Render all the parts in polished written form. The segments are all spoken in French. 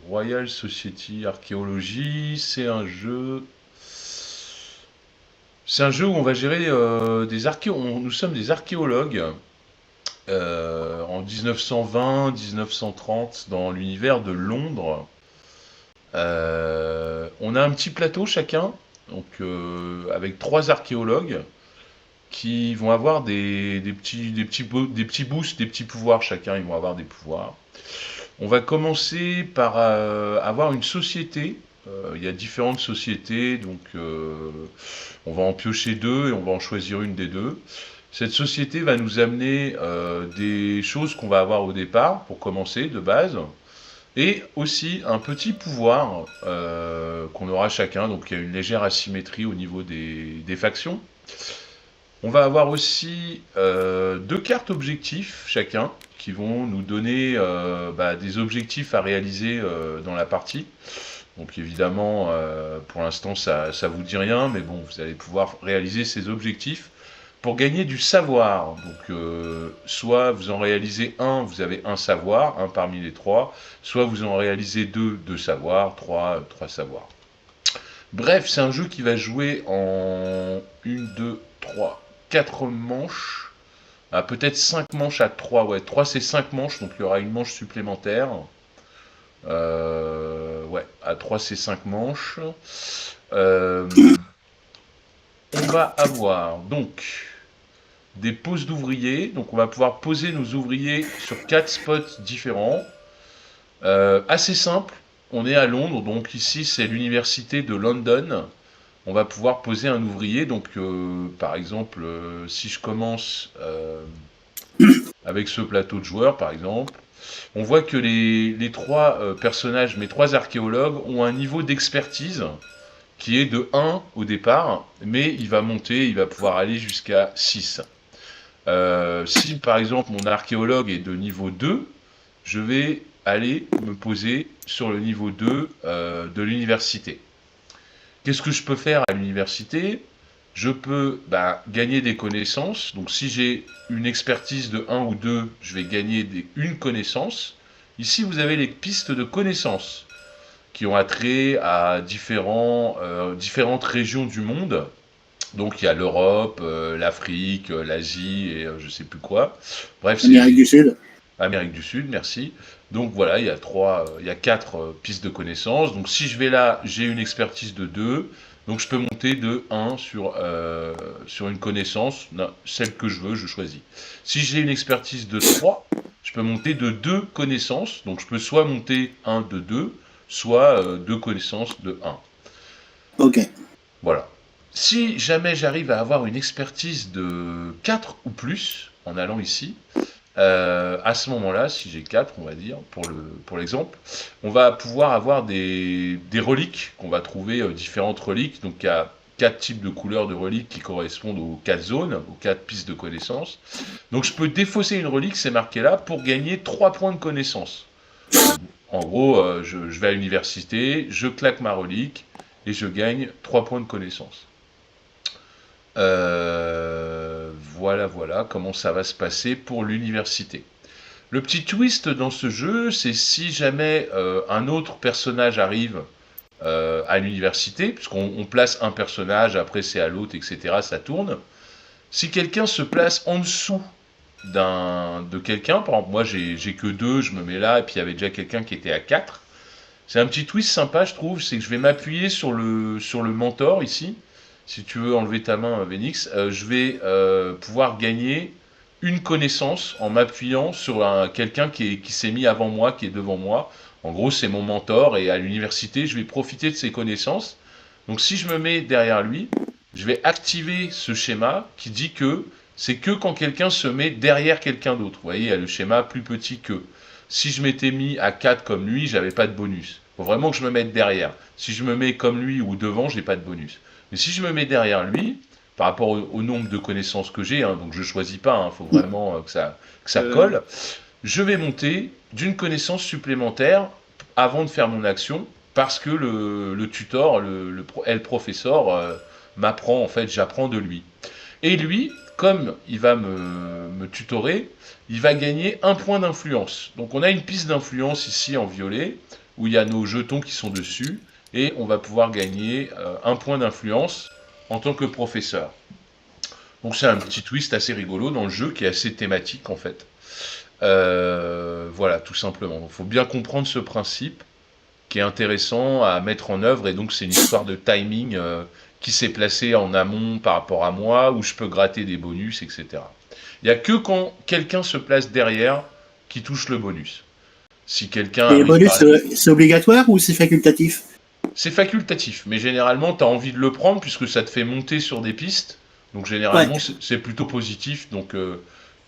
Royal Society Archéologie, c'est un jeu. C'est un jeu où on va gérer des archéologues. Nous sommes des archéologues en 1920-1930 dans l'univers de Londres. On a un petit plateau chacun, donc avec trois archéologues qui vont avoir des petits boosts, des petits pouvoirs chacun. Ils vont avoir des pouvoirs. On va commencer par avoir une société. Il y a différentes sociétés, donc on va en piocher deux et on va en choisir une des deux. Cette société va nous amener des choses qu'on va avoir au départ, pour commencer, de base, et aussi un petit pouvoir qu'on aura chacun, donc il y a une légère asymétrie au niveau des factions. On va avoir aussi deux cartes objectifs chacun, qui vont nous donner des objectifs à réaliser dans la partie. Donc évidemment, pour l'instant, ça vous dit rien, mais bon, vous allez pouvoir réaliser ces objectifs pour gagner du savoir. Donc soit vous en réalisez un, vous avez un savoir, un parmi les trois, soit vous en réalisez deux savoirs, trois savoirs. Bref, c'est un jeu qui va jouer en 1, 2, 3, 4 manches. Ah, peut-être 5 manches à 3. Ouais, 3 c'est 5 manches, donc il y aura une manche supplémentaire. Ouais, à 3 c'est 5 manches. On va avoir donc des poses d'ouvriers. Donc on va pouvoir poser nos ouvriers sur 4 spots différents. Assez simple. On est à Londres, donc ici c'est l'université de London. On va pouvoir poser un ouvrier. Donc par exemple, si je commence avec ce plateau de joueurs, par exemple, on voit que les trois personnages, mes trois archéologues, ont un niveau d'expertise qui est de 1 au départ, mais il va monter, il va pouvoir aller jusqu'à 6. Si par exemple mon archéologue est de niveau 2, je vais aller me poser sur le niveau 2 de l'université. Qu'est-ce que je peux faire à l'université? Je peux gagner des connaissances. Donc si j'ai une expertise de 1 ou 2, je vais gagner une connaissance. Ici, vous avez les pistes de connaissances qui ont attrait à différentes régions du monde. Donc il y a l'Europe, l'Afrique, l'Asie et je sais plus quoi. Bref, c'est Amérique du Sud. Amérique du Sud, merci. Donc voilà, il y a 4 pistes de connaissances. Donc si je vais là, j'ai une expertise de 2. Donc je peux monter de 1 sur une connaissance, celle que je veux, je choisis. Si j'ai une expertise de 3, je peux monter de 2 connaissances. Donc je peux soit monter 1 de 2, soit 2 connaissances de 1. Ok. Voilà. Si jamais j'arrive à avoir une expertise de 4 ou plus, en allant ici, à ce moment-là, si j'ai 4, on va dire, pour l'exemple, on va pouvoir avoir des reliques qu'on va trouver, différentes reliques. Donc il y a 4 types de couleurs de reliques qui correspondent aux 4 zones, aux 4 pistes de connaissances. Donc je peux défausser une relique, c'est marqué là, pour gagner 3 points de connaissance. En gros, je vais à l'université, je claque ma relique et je gagne 3 points de connaissance. Voilà comment ça va se passer pour l'université. Le petit twist dans ce jeu, c'est si jamais un autre personnage arrive à l'université, puisqu'on place un personnage, après c'est à l'autre, etc., ça tourne. Si quelqu'un se place en dessous de quelqu'un, par exemple, moi j'ai que 2, je me mets là, et puis il y avait déjà quelqu'un qui était à 4. C'est un petit twist sympa, je trouve, c'est que je vais m'appuyer sur le mentor ici. Si tu veux enlever ta main, Vénix, je vais pouvoir gagner une connaissance en m'appuyant sur quelqu'un qui s'est mis avant moi, qui est devant moi. En gros, c'est mon mentor et à l'université, je vais profiter de ses connaissances. Donc si je me mets derrière lui, je vais activer ce schéma qui dit que c'est que quand quelqu'un se met derrière quelqu'un d'autre. Vous voyez, il y a le schéma plus petit que. Si je m'étais mis à 4 comme lui, j'avais pas de bonus. Il faut vraiment que je me mette derrière. Si je me mets comme lui ou devant, j'ai pas de bonus. Mais si je me mets derrière lui, par rapport au nombre de connaissances que j'ai, donc je choisis pas, faut vraiment que ça colle, je vais monter d'une connaissance supplémentaire avant de faire mon action, parce que le tutor, le professeur m'apprend, en fait, j'apprends de lui. Et lui, comme il va me tutorer, il va gagner un point d'influence. Donc on a une piste d'influence ici en violet, où il y a nos jetons qui sont dessus, et on va pouvoir gagner un point d'influence en tant que professeur. Donc c'est un petit twist assez rigolo dans le jeu, qui est assez thématique en fait. Voilà, tout simplement. Il faut bien comprendre ce principe, qui est intéressant à mettre en œuvre, et donc c'est une histoire de timing qui s'est placé en amont par rapport à moi, où je peux gratter des bonus, etc. Il n'y a que quand quelqu'un se place derrière qui touche le bonus. Si quelqu'un Et les arrive bonus, par... c'est obligatoire ou c'est facultatif? C'est facultatif, mais généralement tu as envie de le prendre puisque ça te fait monter sur des pistes, donc Ouais. généralement c'est plutôt positif, donc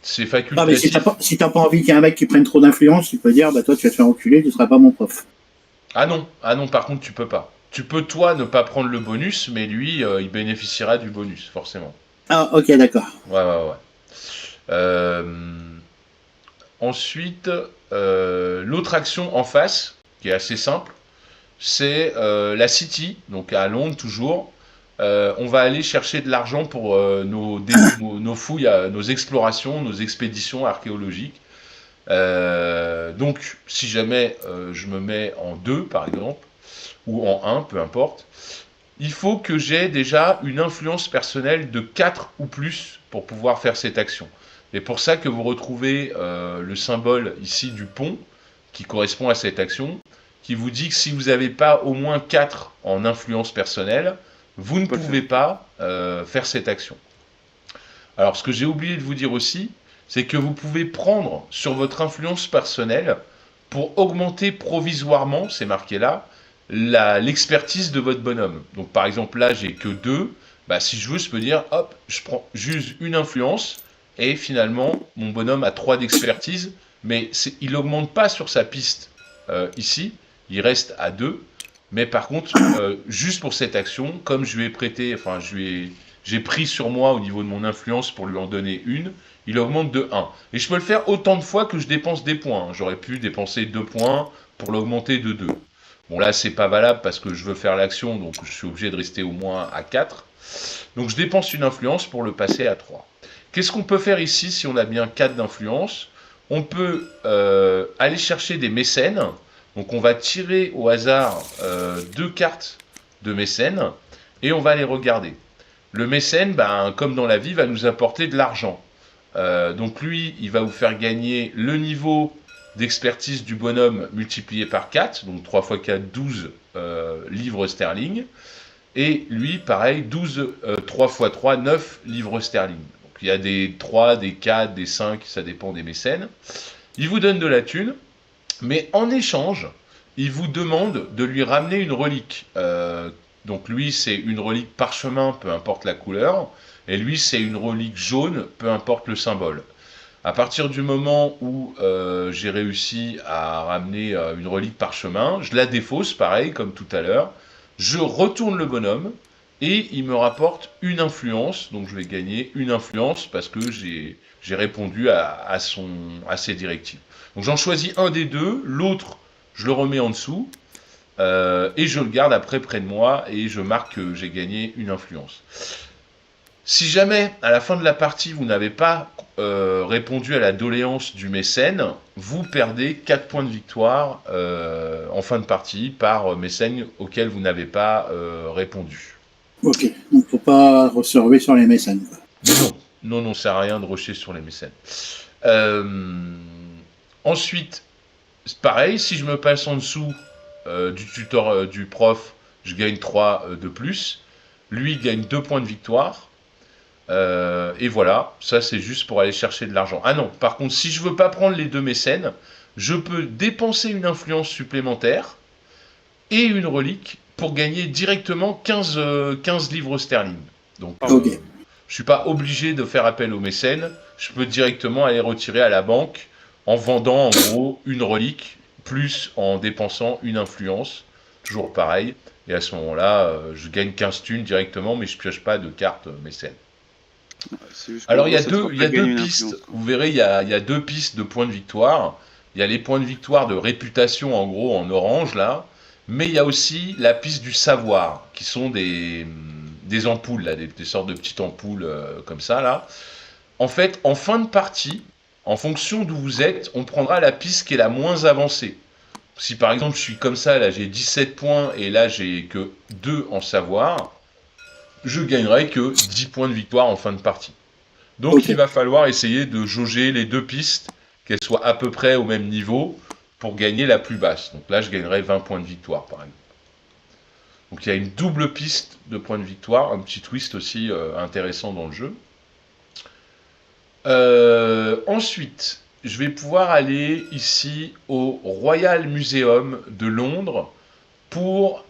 c'est Non, mais si facultatif. t'as pas envie qu'il y ait un mec qui prenne trop d'influence, tu peux dire, bah toi tu vas te faire enculer, tu seras pas mon prof. Ah non, par contre tu peux pas. Tu peux toi ne pas prendre le bonus, mais lui il bénéficiera du bonus, forcément. Ah, ok, d'accord. Ouais, ouais, ouais. Euh, Ensuite, l'autre action en face, qui est assez simple, c'est la City, donc à Londres toujours. On va aller chercher de l'argent pour nos fouilles, nos explorations, nos expéditions archéologiques. Donc, si jamais je me mets en 2, par exemple, ou en un, peu importe, il faut que j'ai déjà une influence personnelle de 4 ou plus pour pouvoir faire cette action. C'est pour ça que vous retrouvez le symbole ici du pont, qui correspond à cette action, qui vous dit que si vous n'avez pas au moins 4 en influence personnelle, vous ne pouvez pas faire cette action. Alors, ce que j'ai oublié de vous dire aussi, c'est que vous pouvez prendre sur votre influence personnelle pour augmenter provisoirement, c'est marqué là, l'expertise de votre bonhomme. Donc, par exemple, là, j'ai que 2. Bah, si je veux, je peux dire, hop, je prends juste une influence et finalement, mon bonhomme a 3 d'expertise, mais il n'augmente pas sur sa piste ici, il reste à 2. Mais par contre, juste pour cette action, comme je lui ai prêté, enfin, j'ai pris sur moi au niveau de mon influence pour lui en donner une, il augmente de 1. Et je peux le faire autant de fois que je dépense des points. Hein. J'aurais pu dépenser 2 points pour l'augmenter de 2. Bon là c'est pas valable parce que je veux faire l'action, donc je suis obligé de rester au moins à 4. Donc je dépense une influence pour le passer à 3. Qu'est-ce qu'on peut faire ici si on a bien 4 d'influence? On peut aller chercher des mécènes. Donc on va tirer au hasard 2 cartes de mécènes et on va les regarder. Le mécène, ben, comme dans la vie, va nous apporter de l'argent. Donc lui, il va vous faire gagner le niveau d'expertise du bonhomme multiplié par 4, donc 3 x 4, 12 livres sterling. Et lui, pareil, 12, 3 x 3, 9 livres sterling. Donc il y a des 3, des 4, des 5, ça dépend des mécènes. Il vous donne de la thune, mais en échange, il vous demande de lui ramener une relique. Donc lui, c'est une relique parchemin, peu importe la couleur. Et lui, c'est une relique jaune, peu importe le symbole. À partir du moment où j'ai réussi à ramener une relique parchemin, je la défausse, pareil, comme tout à l'heure. Je retourne le bonhomme et il me rapporte une influence. Donc je vais gagner une influence parce que j'ai répondu à ses directives. Donc j'en choisis un des deux, l'autre, je le remets en dessous. Et je le garde après près de moi et je marque que j'ai gagné une influence. Si jamais, à la fin de la partie, vous n'avez pas répondu à la doléance du mécène, vous perdez 4 points de victoire en fin de partie par mécène auquel vous n'avez pas répondu. Ok, donc faut pas se ruer sur les mécènes. Non, non, non, ça sert à rien de rusher sur les mécènes. Ensuite, pareil, si je me passe en dessous du tuteur du prof, je gagne 3 de plus. Lui gagne 2 points de victoire. Et voilà, ça c'est juste pour aller chercher de l'argent. Ah non, par contre, si je veux pas prendre les 2 mécènes, je peux dépenser une influence supplémentaire et une relique pour gagner directement 15 livres sterling. Donc, Ok. je suis pas obligé de faire appel aux mécènes, je peux directement aller retirer à la banque en vendant en gros une relique, plus en dépensant une influence, toujours pareil. Et à ce moment-là, je gagne 15 thunes directement, mais je pioche pas de carte mécène. Alors il y a deux pistes, vous verrez, il y a 2 pistes de points de victoire. Il y a les points de victoire de réputation en gros en orange là, mais il y a aussi la piste du savoir, qui sont des ampoules, là, des sortes de petites ampoules comme ça là. en fait, en fin de partie, en fonction d'où vous êtes, on prendra la piste qui est la moins avancée. Si par exemple je suis comme ça, là j'ai 17 points et là j'ai que 2 en savoir, je gagnerai que 10 points de victoire en fin de partie. Donc il va falloir essayer de jauger les deux pistes, qu'elles soient à peu près au même niveau, pour gagner la plus basse. Donc là je gagnerai 20 points de victoire par exemple. Donc il y a une double piste de points de victoire, un petit twist aussi intéressant dans le jeu. Ensuite, je vais pouvoir aller ici au Royal Museum de Londres pour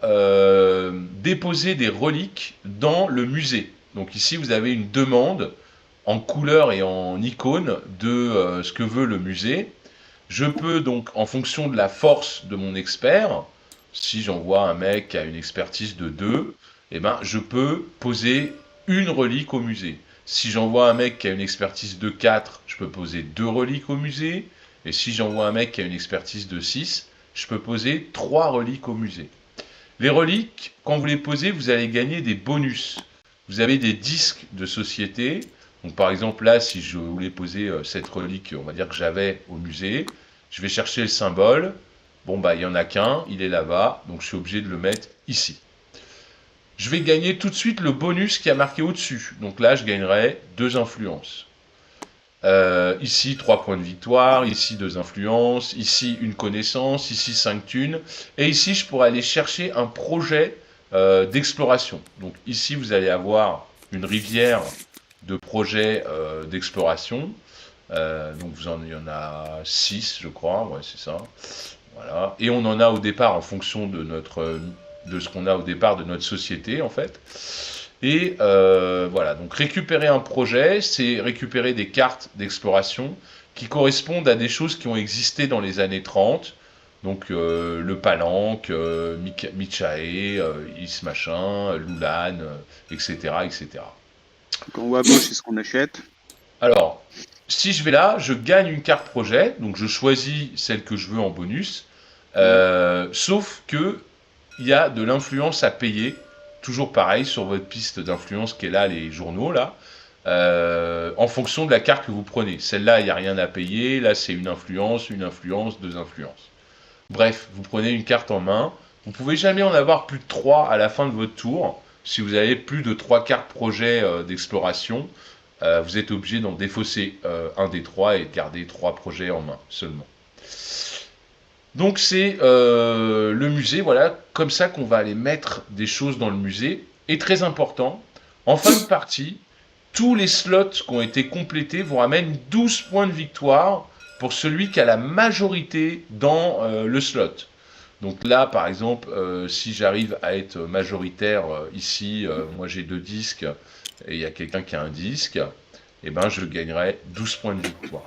déposer des reliques dans le musée. Donc ici, vous avez une demande en couleur et en icône de ce que veut le musée. Je peux donc, en fonction de la force de mon expert, si j'envoie un mec qui a une expertise de 2, eh ben, je peux poser une relique au musée. Si j'envoie un mec qui a une expertise de 4, je peux poser 2 reliques au musée. Et si j'envoie un mec qui a une expertise de 6, je peux poser 3 reliques au musée. Les reliques, quand vous les posez, vous allez gagner des bonus. Vous avez des disques de société. Donc par exemple là, si je voulais poser cette relique, on va dire que j'avais au musée, je vais chercher le symbole. Bon bah il n'y en a qu'un, il est là-bas, donc je suis obligé de le mettre ici. Je vais gagner tout de suite le bonus qui a marqué au-dessus. Donc là, je gagnerai 2 influences. Ici, 3 points de victoire. Ici, 2 influences. Ici, une connaissance. Ici, 5 thunes. Et ici, je pourrais aller chercher un projet d'exploration. Donc ici, vous allez avoir une rivière de projets d'exploration. Donc il y en a 6, je crois. Ouais, c'est ça. Voilà. Et on en a au départ en fonction de ce qu'on a au départ de notre société en fait. Et voilà, donc récupérer un projet, c'est récupérer des cartes d'exploration qui correspondent à des choses qui ont existé dans les années 30. Donc le Palanque, Michae, Is machin, Lulan, etc., etc. Quand on voit à gauche, c'est ce qu'on achète. Alors, si je vais là, je gagne une carte projet, donc je choisis celle que je veux en bonus, sauf que il y a de l'influence à payer, toujours pareil, sur votre piste d'influence qui est là, les journaux, là, en fonction de la carte que vous prenez. Celle-là, il n'y a rien à payer, là c'est une influence, 2 influences. Bref, vous prenez une carte en main, vous pouvez jamais en avoir plus de 3 à la fin de votre tour. Si vous avez plus de 3 cartes projet d'exploration, vous êtes obligé d'en défausser un des 3 et de garder 3 projets en main seulement. Donc c'est le musée, voilà, comme ça qu'on va aller mettre des choses dans le musée. Et très important, en fin de partie, tous les slots qui ont été complétés vous ramènent 12 points de victoire pour celui qui a la majorité dans le slot. Donc là, par exemple, si j'arrive à être majoritaire ici, moi j'ai 2 disques et il y a quelqu'un qui a un disque, eh ben je gagnerai 12 points de victoire.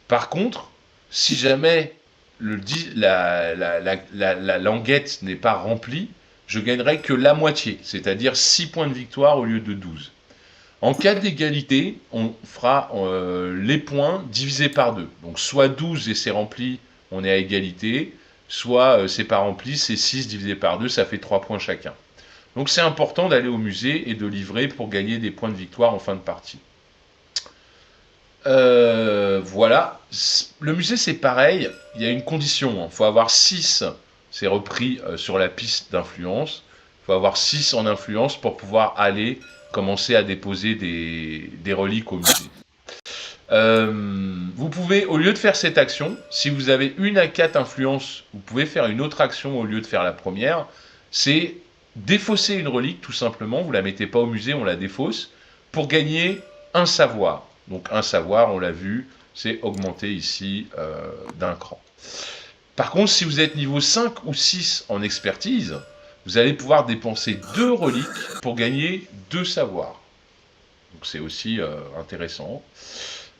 Par contre, si jamais la languette n'est pas remplie, je gagnerai que la moitié, c'est-à-dire 6 points de victoire au lieu de 12. En cas d'égalité, on fera les points divisés par 2. Donc soit 12 et c'est rempli, on est à égalité, soit c'est pas rempli, c'est 6 divisé par 2, ça fait 3 points chacun. Donc c'est important d'aller au musée et de livrer pour gagner des points de victoire en fin de partie. Voilà. Le musée c'est pareil, il y a une condition, il faut avoir 6, c'est repris sur la piste d'influence, il faut avoir 6 en influence pour pouvoir aller commencer à déposer des reliques au musée. Vous pouvez, au lieu de faire cette action, si vous avez 1 à 4 influences, vous pouvez faire une autre action au lieu de faire la première, c'est défausser une relique tout simplement, vous la mettez pas au musée, on la défausse, pour gagner un savoir. Donc un savoir, on l'a vu, c'est augmenter ici d'un cran. Par contre, si vous êtes niveau 5 ou 6 en expertise, vous allez pouvoir dépenser 2 reliques pour gagner 2 savoirs. Donc c'est aussi intéressant.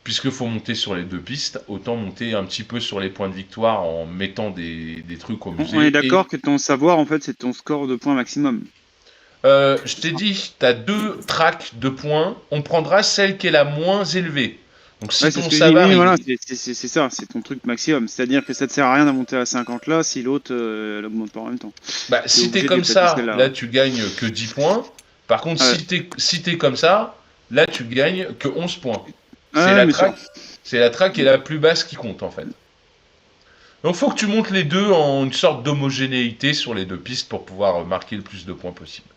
Puisqu'il faut monter sur les 2 pistes, autant monter un petit peu sur les points de victoire en mettant des trucs au musée. On est d'accord que ton savoir, en fait, c'est ton score de points maximum. Je t'ai dit, tu as 2 tracks de points, on prendra celle qui est la moins élevée. Donc si ton savoir... Oui, voilà, c'est ça, c'est ton truc maximum. C'est-à-dire que ça ne sert à rien de monter à 50 là si l'autre l'augmente pas en même temps. Bah, si t'es comme ça, là tu gagnes que 10 points. Par contre, si t'es comme ça, là tu gagnes que 11 points. C'est la track. C'est la track qui est la plus basse qui compte en fait. Donc faut que tu montes les deux en une sorte d'homogénéité sur les deux pistes pour pouvoir marquer le plus de points possible.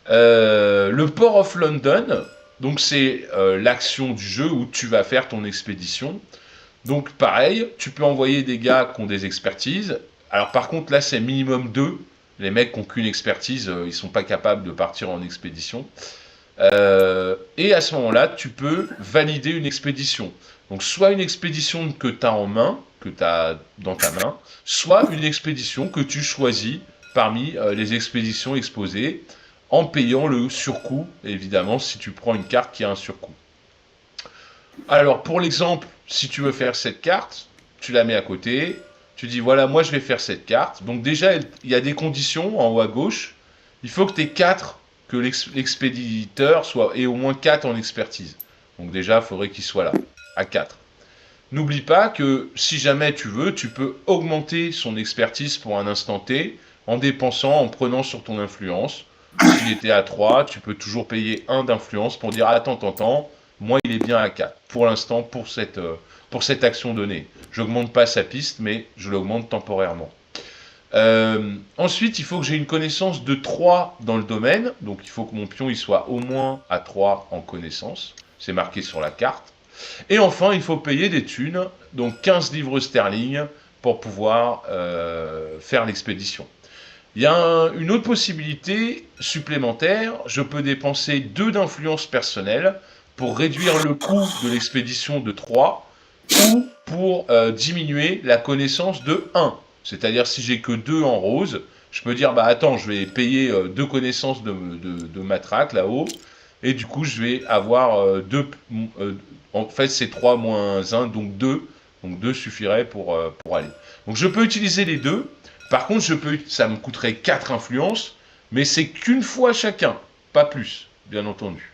Le Port of London, donc c'est l'action du jeu où tu vas faire ton expédition. Donc pareil, tu peux envoyer des gars qui ont des expertises. Alors par contre là c'est minimum 2. Les mecs qui n'ont qu'une expertise, ils sont pas capables de partir en expédition. Et à ce moment-là, tu peux valider une expédition. Donc soit une expédition que tu as en main, que tu as dans ta main, soit une expédition que tu choisis parmi les expéditions exposées, en payant le surcoût, évidemment, si tu prends une carte qui a un surcoût. Alors, pour l'exemple, si tu veux faire cette carte, tu la mets à côté, tu dis, voilà, moi je vais faire cette carte. Donc déjà, il y a des conditions en haut à gauche. Il faut que tu aies 4, que l'expéditeur ait au moins 4 en expertise. Donc déjà, il faudrait qu'il soit là, à 4. N'oublie pas que si jamais tu veux, tu peux augmenter son expertise pour un instant T en dépensant, en prenant sur ton influence. S'il était à 3, tu peux toujours payer 1 d'influence pour dire attends, moi il est bien à 4 pour l'instant pour cette action donnée. Je n'augmente pas sa piste, mais je l'augmente temporairement. Ensuite, il faut que j'ai une connaissance de 3 dans le domaine, donc il faut que mon pion il soit au moins à 3 en connaissance, c'est marqué sur la carte. Et enfin, il faut payer des thunes, donc 15 livres sterling pour pouvoir faire l'expédition. Il y a une autre possibilité supplémentaire, je peux dépenser 2 d'influence personnelle pour réduire le coût de l'expédition de 3 ou pour diminuer la connaissance de 1. C'est-à-dire si j'ai que 2 en rose, je peux dire bah attends, je vais payer 2 connaissances de matraque là-haut, et du coup je vais avoir 2, en fait c'est 3 moins 1, donc 2. Donc 2 suffirait pour aller. Donc je peux utiliser les deux. Par contre, ça me coûterait 4 influences, mais c'est qu'une fois chacun, pas plus, bien entendu.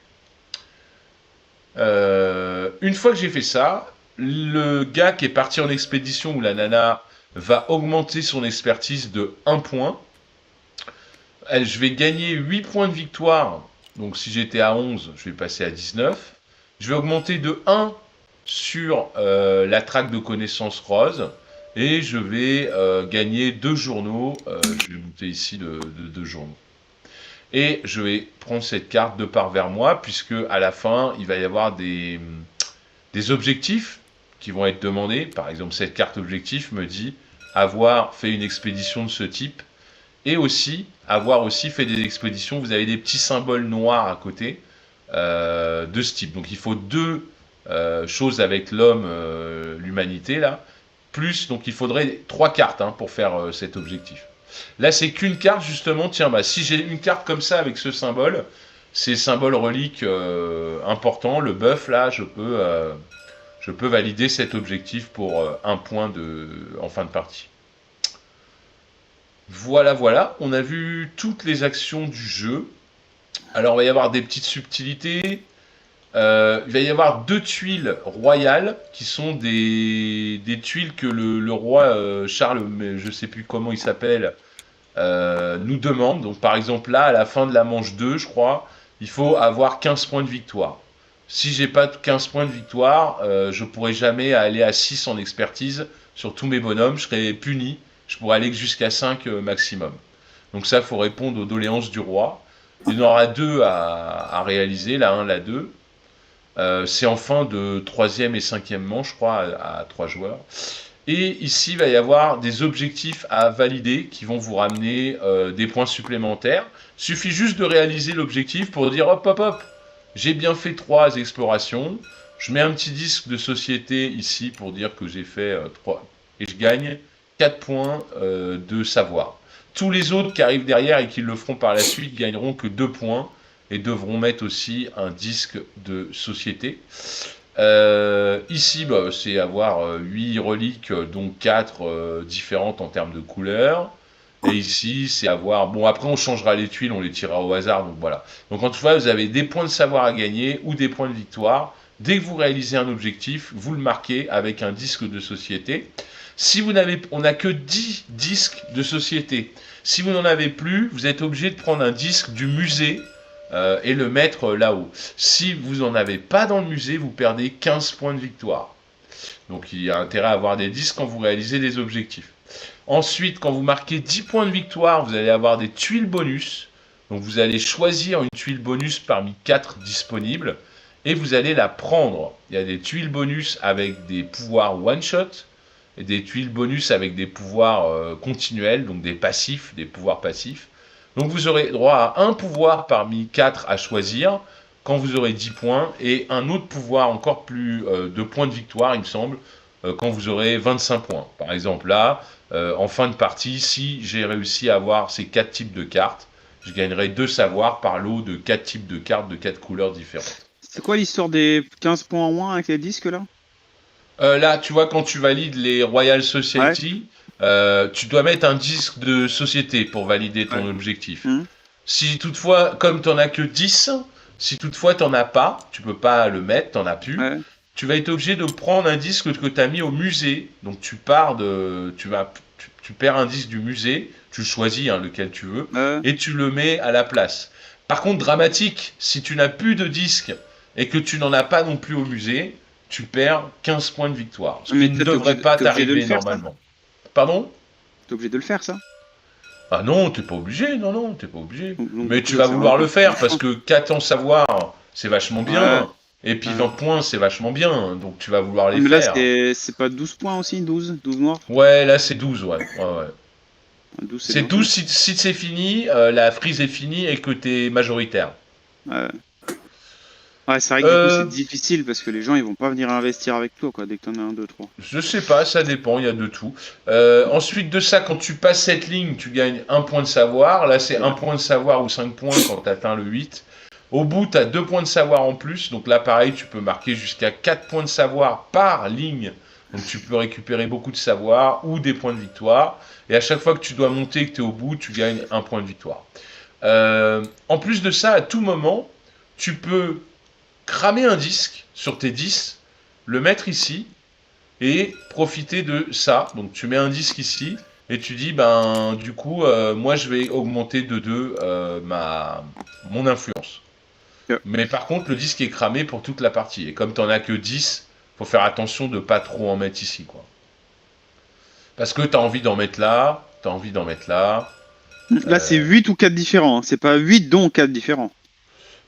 Une fois que j'ai fait ça, le gars qui est parti en expédition ou la nana va augmenter son expertise de 1 point. Je vais gagner 8 points de victoire. Donc si j'étais à 11, je vais passer à 19. Je vais augmenter de 1 sur la traque de connaissances rose. Et je vais gagner 2 journaux. Je vais monter ici de 2 journaux. Et je vais prendre cette carte de part vers moi, puisque à la fin, il va y avoir des objectifs qui vont être demandés. Par exemple, cette carte objectif me dit avoir fait une expédition de ce type. Et aussi, avoir aussi fait des expéditions. Vous avez des petits symboles noirs à côté de ce type. Donc il faut 2 choses avec l'homme, l'humanité là. Plus, donc il faudrait 3 cartes pour faire cet objectif. Là, c'est qu'une carte, justement. Tiens, bah, si j'ai une carte comme ça avec ce symbole, c'est symbole relique important, le buff, là, je peux valider cet objectif pour 1 point en fin de partie. Voilà, on a vu toutes les actions du jeu. Alors, il va y avoir des petites subtilités. Il va y avoir 2 tuiles royales qui sont des tuiles que le roi Charles, mais je ne sais plus comment il s'appelle, nous demande. Donc par exemple là, à la fin de la manche 2, je crois, il faut avoir 15 points de victoire. Si j'ai pas 15 points de victoire, je pourrai jamais aller à 6 en expertise sur tous mes bonhommes, je serai puni. Je pourrais aller jusqu'à 5 maximum. Donc ça, il faut répondre aux doléances du roi. Il y en aura 2 à réaliser, la 1, la 2. C'est en fin de 3e et 5e manche, je crois, à 3 joueurs. Et ici, il va y avoir des objectifs à valider qui vont vous ramener des points supplémentaires. Il suffit juste de réaliser l'objectif pour dire hop, j'ai bien fait 3 explorations. Je mets un petit disque de société ici pour dire que j'ai fait 3. Et je gagne 4 points de savoir. Tous les autres qui arrivent derrière et qui le feront par la suite gagneront que 2 points. Et devront mettre aussi un disque de société. Ici, bah, c'est avoir 8 reliques, dont 4 différentes en termes de couleurs. Et ici, c'est avoir... Bon, après, on changera les tuiles, on les tirera au hasard, donc voilà. Donc, en tout cas, vous avez des points de savoir à gagner ou des points de victoire. Dès que vous réalisez un objectif, vous le marquez avec un disque de société. Si vous n'avez... On n'a que 10 disques de société. Si vous n'en avez plus, vous êtes obligé de prendre un disque du musée et le mettre là-haut. Si vous n'en avez pas dans le musée, vous perdez 15 points de victoire. Donc il y a intérêt à avoir des disques quand vous réalisez des objectifs. Ensuite, quand vous marquez 10 points de victoire, vous allez avoir des tuiles bonus. Donc vous allez choisir une tuile bonus parmi 4 disponibles et vous allez la prendre. Il y a des tuiles bonus avec des pouvoirs one-shot et des tuiles bonus avec des pouvoirs continuels, donc des passifs, des pouvoirs passifs. Donc vous aurez droit à un pouvoir parmi 4 à choisir quand vous aurez 10 points et un autre pouvoir encore plus de points de victoire, il me semble, quand vous aurez 25 points. Par exemple là, en fin de partie, si j'ai réussi à avoir ces 4 types de cartes, je gagnerai 2 savoirs par lot de 4 types de cartes de 4 couleurs différentes. C'est quoi l'histoire des 15 points en moins avec les disques là? Là, tu vois, quand tu valides les Royal Society, tu dois mettre un disque de société pour valider ton objectif. Si toutefois, comme tu n'en as que 10, si toutefois tu n'en as pas, tu peux pas le mettre, tu n'en as plus, tu vas être obligé de prendre un disque que tu as mis au musée. Donc tu perds un disque du musée, tu choisis lequel tu veux, et tu le mets à la place. Par contre, dramatique, si tu n'as plus de disque et que tu n'en as pas non plus au musée, tu perds 15 points de victoire. Ce qui ne devrait pas t'arriver normalement. Pardon ? T'es obligé de le faire, ça ? Ah non, t'es pas obligé, non, t'es pas obligé. Mais tu vas vouloir le faire, parce que 4 ans savoir, c'est vachement bien. Et puis 20 points, c'est vachement bien. Donc tu vas vouloir les faire. Mais là, c'est pas 12 points aussi, 12 noirs ? Ouais, là c'est 12, ouais. 12, c'est 12 si c'est fini, la frise est finie et que t'es majoritaire. Ouais, c'est vrai que du coup c'est difficile parce que les gens ils vont pas venir investir avec toi quoi, dès que t'en as 1, 2, 3. Je sais pas, ça dépend, il y a de tout. Ensuite de ça, quand tu passes cette ligne, tu gagnes 1 point de savoir. Là c'est 1 point de savoir ou 5 points quand tu atteins le 8. Au bout, tu as 2 points de savoir en plus. Donc là pareil, tu peux marquer jusqu'à 4 points de savoir par ligne. Donc tu peux récupérer beaucoup de savoir ou des points de victoire. Et à chaque fois que tu dois monter et que tu es au bout, tu gagnes 1 point de victoire. En plus de ça, à tout moment, tu peux cramer un disque sur tes 10, le mettre ici et profiter de ça. Donc tu mets un disque ici et tu dis du coup moi je vais augmenter de 2 mon influence. Mais par contre le disque est cramé pour toute la partie et comme tu n'en as que 10, faut faire attention de pas trop en mettre ici quoi. Parce que tu as envie d'en mettre là, tu as envie d'en mettre là. Là c'est 8 ou 4 différents, hein. C'est pas 8 dont 4 différents.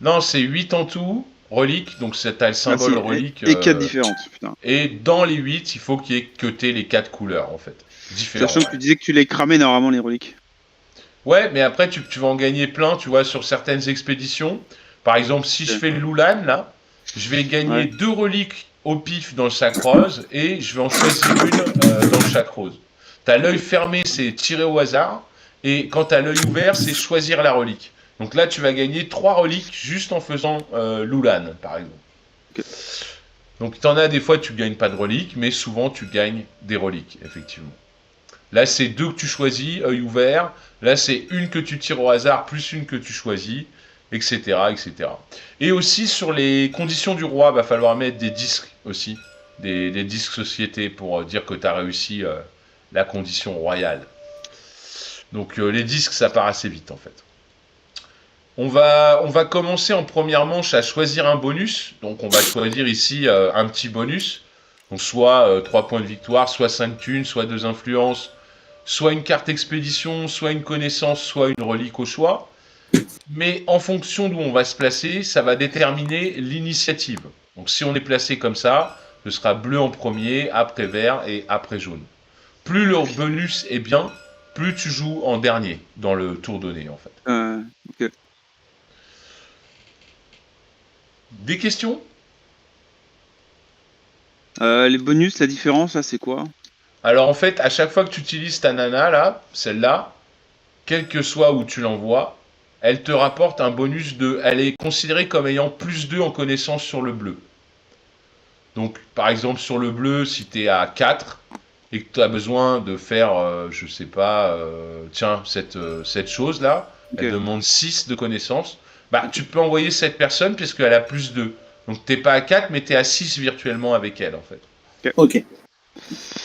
Non, c'est 8 en tout. Relique, donc t'as le symbole relique. Et 4 différentes, putain. Et dans les 8, il faut qu'il y ait que t'aies les 4 couleurs, en fait. Différentes. Sachant que tu disais que tu les cramais normalement, les reliques. Ouais, mais après, tu vas en gagner plein, tu vois, sur certaines expéditions. Par exemple, si je fais le Loulan, là, je vais gagner 2 reliques au pif dans le sac rose, et je vais en choisir une dans le sac rose. T'as l'œil fermé, c'est tirer au hasard, et quand t'as l'œil ouvert, c'est choisir la relique. Donc là, tu vas gagner 3 reliques juste en faisant Loulan, par exemple. Donc t'en as des fois, tu gagnes pas de reliques, mais souvent, tu gagnes des reliques, effectivement. Là, c'est 2 que tu choisis, œil ouvert. Là, c'est une que tu tires au hasard, plus une que tu choisis, etc., etc. Et aussi, sur les conditions du roi, va falloir mettre des disques aussi. Des disques société pour dire que tu as réussi la condition royale. Donc les disques, ça part assez vite, en fait. On va commencer en première manche à choisir un bonus. Donc on va choisir ici un petit bonus. Donc soit 3 points de victoire, soit 5 thunes, soit 2 influences, soit une carte expédition, soit une connaissance, soit une relique au choix. Mais en fonction d'où on va se placer, ça va déterminer l'initiative. Donc si on est placé comme ça, ce sera bleu en premier, après vert et après jaune. Plus le bonus est bien, plus tu joues en dernier dans le tour donné en fait. Ok. Des questions ? Les bonus, la différence, là, c'est quoi ? Alors en fait, à chaque fois que tu utilises ta nana, là, celle-là, quel que soit où tu l'envoies, elle te rapporte un bonus de... Elle est considérée comme ayant plus 2 en connaissance sur le bleu. Donc, par exemple, sur le bleu, si tu es à 4 et que tu as besoin de faire, je sais pas, cette chose-là, elle demande 6 de connaissance, tu peux envoyer cette personne puisqu'elle a plus 2. Donc, t'es pas à 4, mais tu es à 6 virtuellement avec elle, en fait. Ok.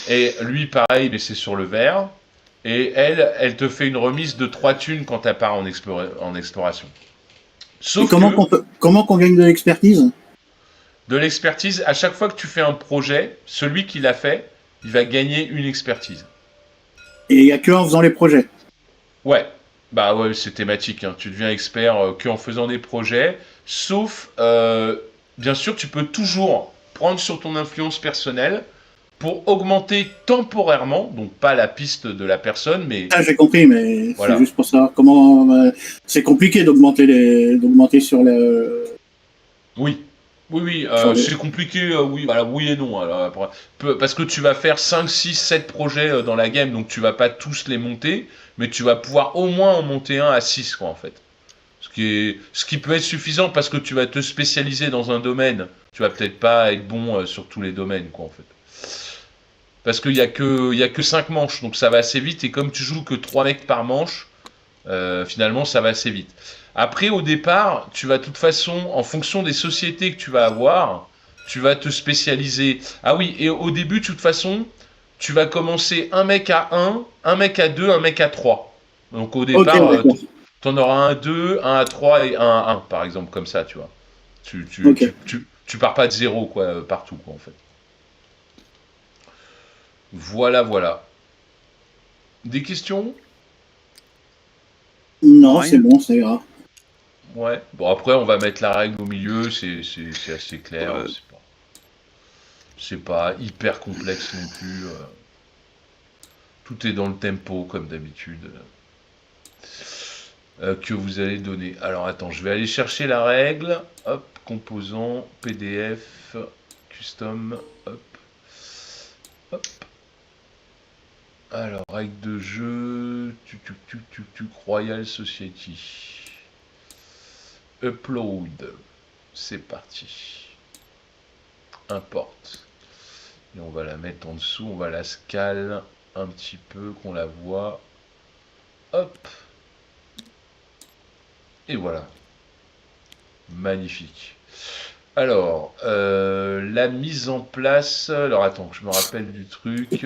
Et lui, pareil, mais c'est sur le vert. Et elle te fait une remise de 3 thunes quand elle part en exploration. Et Sauf que comment qu'on gagne de l'expertise? de l'expertise, à chaque fois que tu fais un projet, celui qui l'a fait, il va gagner une expertise. Et il n'y a que en faisant les projets. Ouais, bah ouais, c'est thématique, hein. Tu deviens expert que en faisant des projets, sauf, bien sûr, tu peux toujours prendre sur ton influence personnelle pour augmenter temporairement, donc pas la piste de la personne, mais Ça, j'ai compris, mais c'est voilà. juste pour savoir comment. C'est compliqué d'augmenter Oui, oui, oui, sur les. c'est compliqué, oui, voilà, oui et non. Alors, parce que tu vas faire 5, 6, 7 projets dans la game, donc tu vas pas tous les monter, mais tu vas pouvoir au moins en monter un à 6, quoi, en fait. Ce qui peut être suffisant parce que tu vas te spécialiser dans un domaine. Tu vas peut-être pas être bon sur tous les domaines, quoi, en fait. Parce qu'il y a que 5 manches, donc ça va assez vite, et comme tu joues que 3 mecs par manche, finalement, ça va assez vite. Après, au départ, tu vas de toute façon, en fonction des sociétés que tu vas avoir, tu vas te spécialiser. Ah oui, et au début, de toute façon, tu vas commencer un mec à un mec à 2, un mec à 3. Donc au Ok, départ, d'accord. t'en auras un à 2, un à 3 et un à 1, par exemple, comme ça, tu vois. Ok. Tu pars pas de zéro, quoi, partout, quoi, en fait. Voilà, voilà. Des questions? Non, Non, c'est rien. bon, ça ira. Ouais. Bon, après, on va mettre la règle au milieu, c'est assez clair. Ouais. C'est pas hyper complexe non plus. Tout est dans le tempo, comme d'habitude, que vous allez donner. Alors, attends, je vais aller chercher la règle. Hop, composant, PDF, custom, hop, hop. Alors, règle de jeu, Royal Society. Upload. C'est parti. Importe. Et on va la mettre en dessous, on va la scale un petit peu, qu'on la voit. Hop. Et voilà. Magnifique. Alors, la mise en place. Alors, attends, que je me rappelle du truc.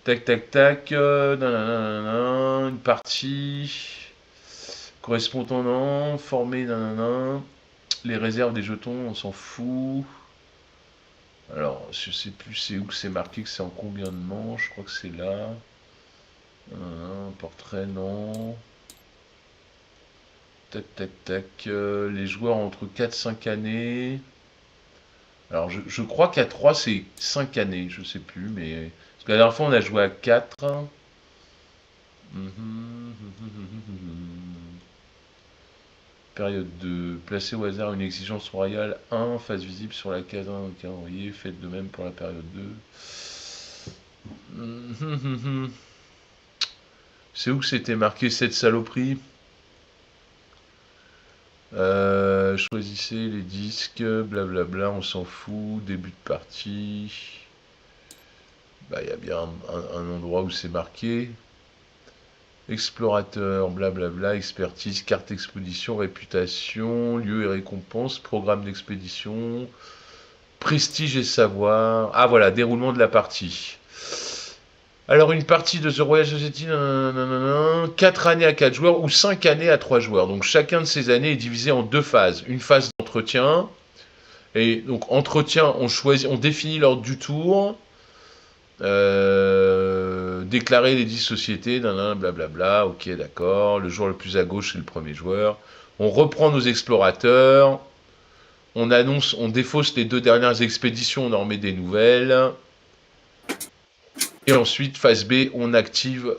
Tac, tac, tac. Nanana, une partie. Correspondant, formé, nanana. Les réserves des jetons, on s'en fout. Alors, je sais plus c'est où que c'est marqué que c'est en combien de manches. Je crois que c'est là. Portrait, non. Tac, tac, tac. Les joueurs entre 4 5 années. Alors, je crois qu'à 3 c'est 5 années. Je sais plus, mais. Parce que la dernière fois, on a joué à 4. Période 2. Placer au hasard une exigence royale 1. Face visible sur la case 1 au calendrier. Faites de même pour la période 2. C'est où que c'était marqué cette saloperie? Choisissez les disques, blablabla, on s'en fout. Début de partie. Bah, il y a bien un endroit où c'est marqué. Explorateur, blablabla, expertise, carte expédition, réputation, lieu et récompense, programme d'expédition, prestige et savoir. Ah voilà, déroulement de la partie. Alors une partie de The Royal Society, 4 années à 4 joueurs ou 5 années à 3 joueurs. Donc chacun de ces années est divisé en 2 phases. Une phase d'entretien. Et donc entretien, on définit l'ordre du tour. Déclarer les 10 sociétés, blablabla, ok d'accord. Le joueur le plus à gauche c'est le premier joueur. On reprend nos explorateurs. On défausse les 2 dernières expéditions, on en remet des nouvelles. Et ensuite, phase B, on active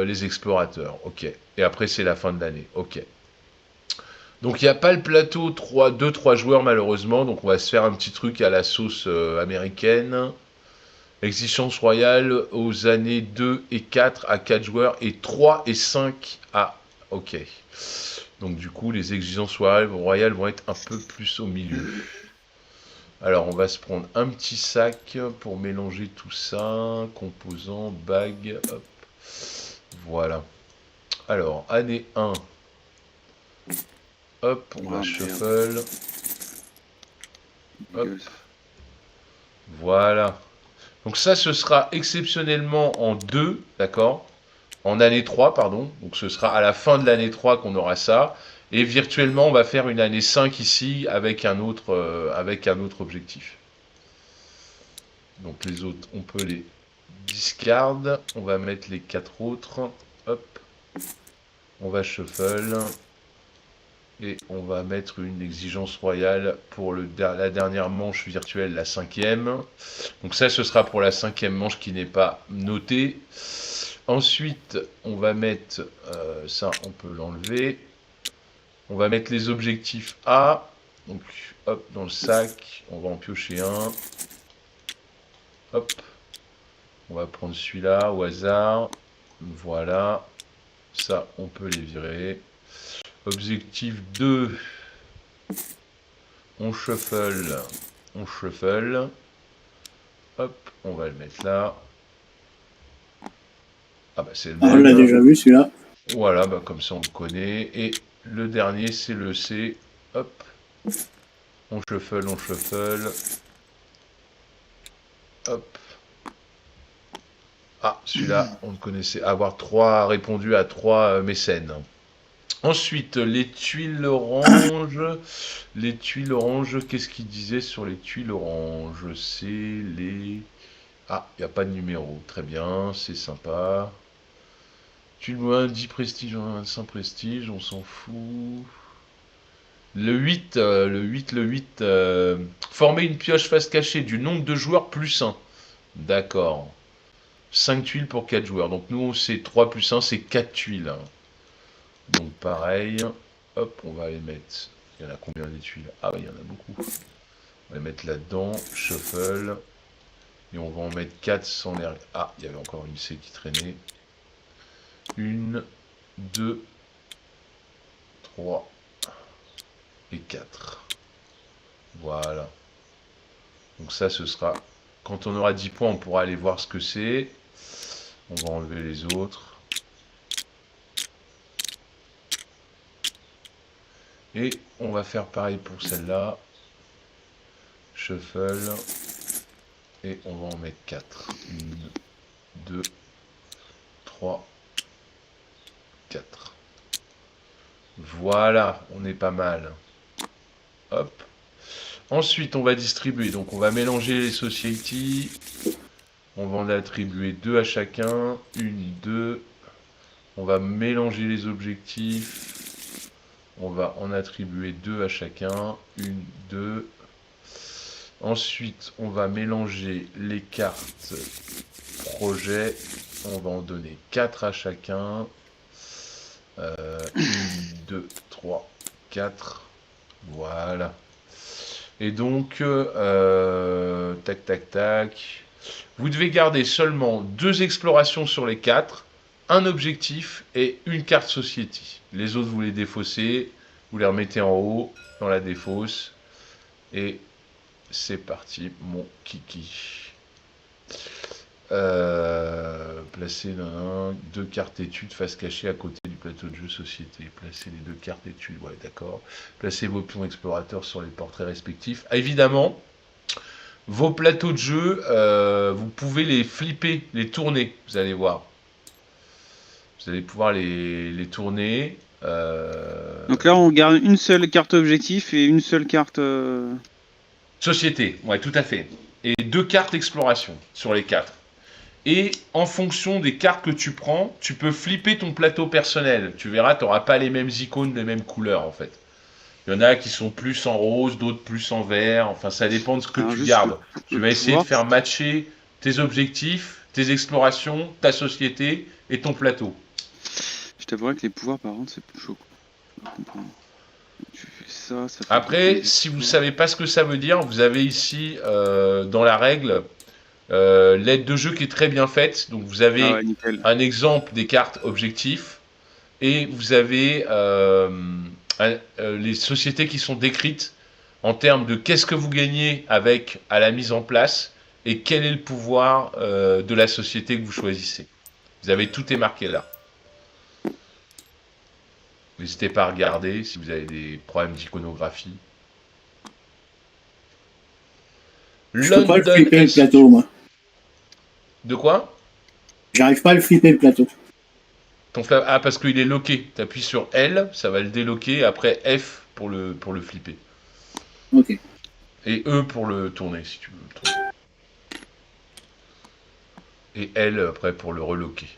les explorateurs. Ok. Et après, c'est la fin de l'année. Ok. Donc, il n'y a pas le plateau 2-3 joueurs, malheureusement. Donc, on va se faire un petit truc à la sauce américaine. Exigence royale aux années 2 et 4 à 4 joueurs et 3 et 5 à... Ok. Donc, du coup, les exigences royales vont être un peu plus au milieu. Alors, on va se prendre un petit sac pour mélanger tout ça. Composants, bague, hop. Voilà. Alors, année 1. Hop, on va shuffle. Hop. Voilà. Donc ça, ce sera exceptionnellement en 2, d'accord? En année 3, pardon. Donc ce sera à la fin de l'année 3 qu'on aura ça. Et virtuellement, on va faire une année 5 ici avec un autre objectif. Donc les autres, on peut les discard. On va mettre les 4 autres. Hop. On va shuffle. Et on va mettre une exigence royale pour la dernière manche virtuelle, la 5e. Donc ça, ce sera pour la 5e manche qui n'est pas notée. Ensuite, on va mettre, ça on peut l'enlever. On va mettre les objectifs A. Donc hop, dans le sac, on va en piocher un. Hop. On va prendre celui-là au hasard. Voilà. Ça, on peut les virer. Objectif 2. On shuffle. On shuffle. Hop, on va le mettre là. Ah bah c'est le même. On l'a déjà vu celui-là. Voilà, bah comme ça on le connaît. Et le dernier, c'est le C. Hop. On shuffle, on shuffle. Hop. Ah, celui-là, on le connaissait. Avoir répondu à 3 mécènes. Ensuite, les tuiles oranges. Les tuiles oranges, qu'est-ce qu'il disait sur les tuiles oranges? C'est les... Ah, il n'y a pas de numéro. Très bien, c'est sympa. Tuiles moins 10 prestige, 25 prestige, on s'en fout. Le 8, le 8. Former une pioche face cachée du nombre de joueurs plus 1. D'accord. 5 tuiles pour 4 joueurs. Donc nous, c'est 3 plus 1, c'est 4 tuiles. Donc pareil. Hop, on va les mettre. Il y en a combien des tuiles? Ah oui, il y en a beaucoup. On va les mettre là-dedans. Shuffle. Et on va en mettre 4 sans les... Ah, il y avait encore une C qui traînait. 1, 2, 3 et 4. Voilà. Donc ça, ce sera... Quand on aura 10 points, on pourra aller voir ce que c'est. On va enlever les autres. Et on va faire pareil pour celle-là. Shuffle. Et on va en mettre 4. 1, 2, 3, 4. Voilà, on est pas mal. Hop. Ensuite, on va distribuer. Donc, on va mélanger les society. On va en attribuer 2 à chacun. 1, 2. On va mélanger les objectifs. On va en attribuer 2 à chacun. 1, 2. Ensuite, on va mélanger les cartes projet. On va en donner 4 à chacun. 1, 2, 3, 4. Voilà. Et donc, tac, tac, tac. Vous devez garder seulement 2 explorations sur les 4, un objectif et une carte society. Les autres, vous les défaussez, vous les remettez en haut, dans la défausse. Et c'est parti, mon kiki. Placer 2 cartes études face cachée à côté du plateau de jeu société. Placez les 2 cartes études, ouais d'accord. Placez vos pions explorateurs sur les portraits respectifs. Ah, évidemment, vos plateaux de jeu, vous pouvez les flipper, les tourner, vous allez voir. Vous allez pouvoir les tourner. Donc là, on garde une seule carte objectif et une seule carte... Société, ouais, tout à fait. Et 2 cartes exploration sur les 4. Et en fonction des cartes que tu prends, tu peux flipper ton plateau personnel. Tu verras, tu n'auras pas les mêmes icônes, les mêmes couleurs en fait. Il y en a qui sont plus en rose, d'autres plus en vert. Enfin, ça dépend de ce que tu gardes. Tu vas essayer de faire matcher tes objectifs, tes explorations, ta société et ton plateau. Je t'avouerais que les pouvoirs, par contre, c'est plus chaud. Tu fais ça, ça fait... Après, si vous ne savez pas ce que ça veut dire, vous avez ici, dans la règle, l'aide de jeu qui est très bien faite. Donc vous avez un exemple des cartes objectifs et vous avez les sociétés qui sont décrites en termes de qu'est-ce que vous gagnez avec à la mise en place et quel est le pouvoir de la société que vous choisissez. Vous avez tout est marqué là. N'hésitez pas à regarder si vous avez des problèmes d'iconographie. Je peux pas le flipper le plateau, moi. De quoi? J'arrive pas à le flipper le plateau. Ah, parce qu'il est loqué. Tu appuies sur L, ça va le déloquer. Après F pour le flipper. Ok. Et E pour le tourner, si tu veux le tourner. Et L après pour le reloquer.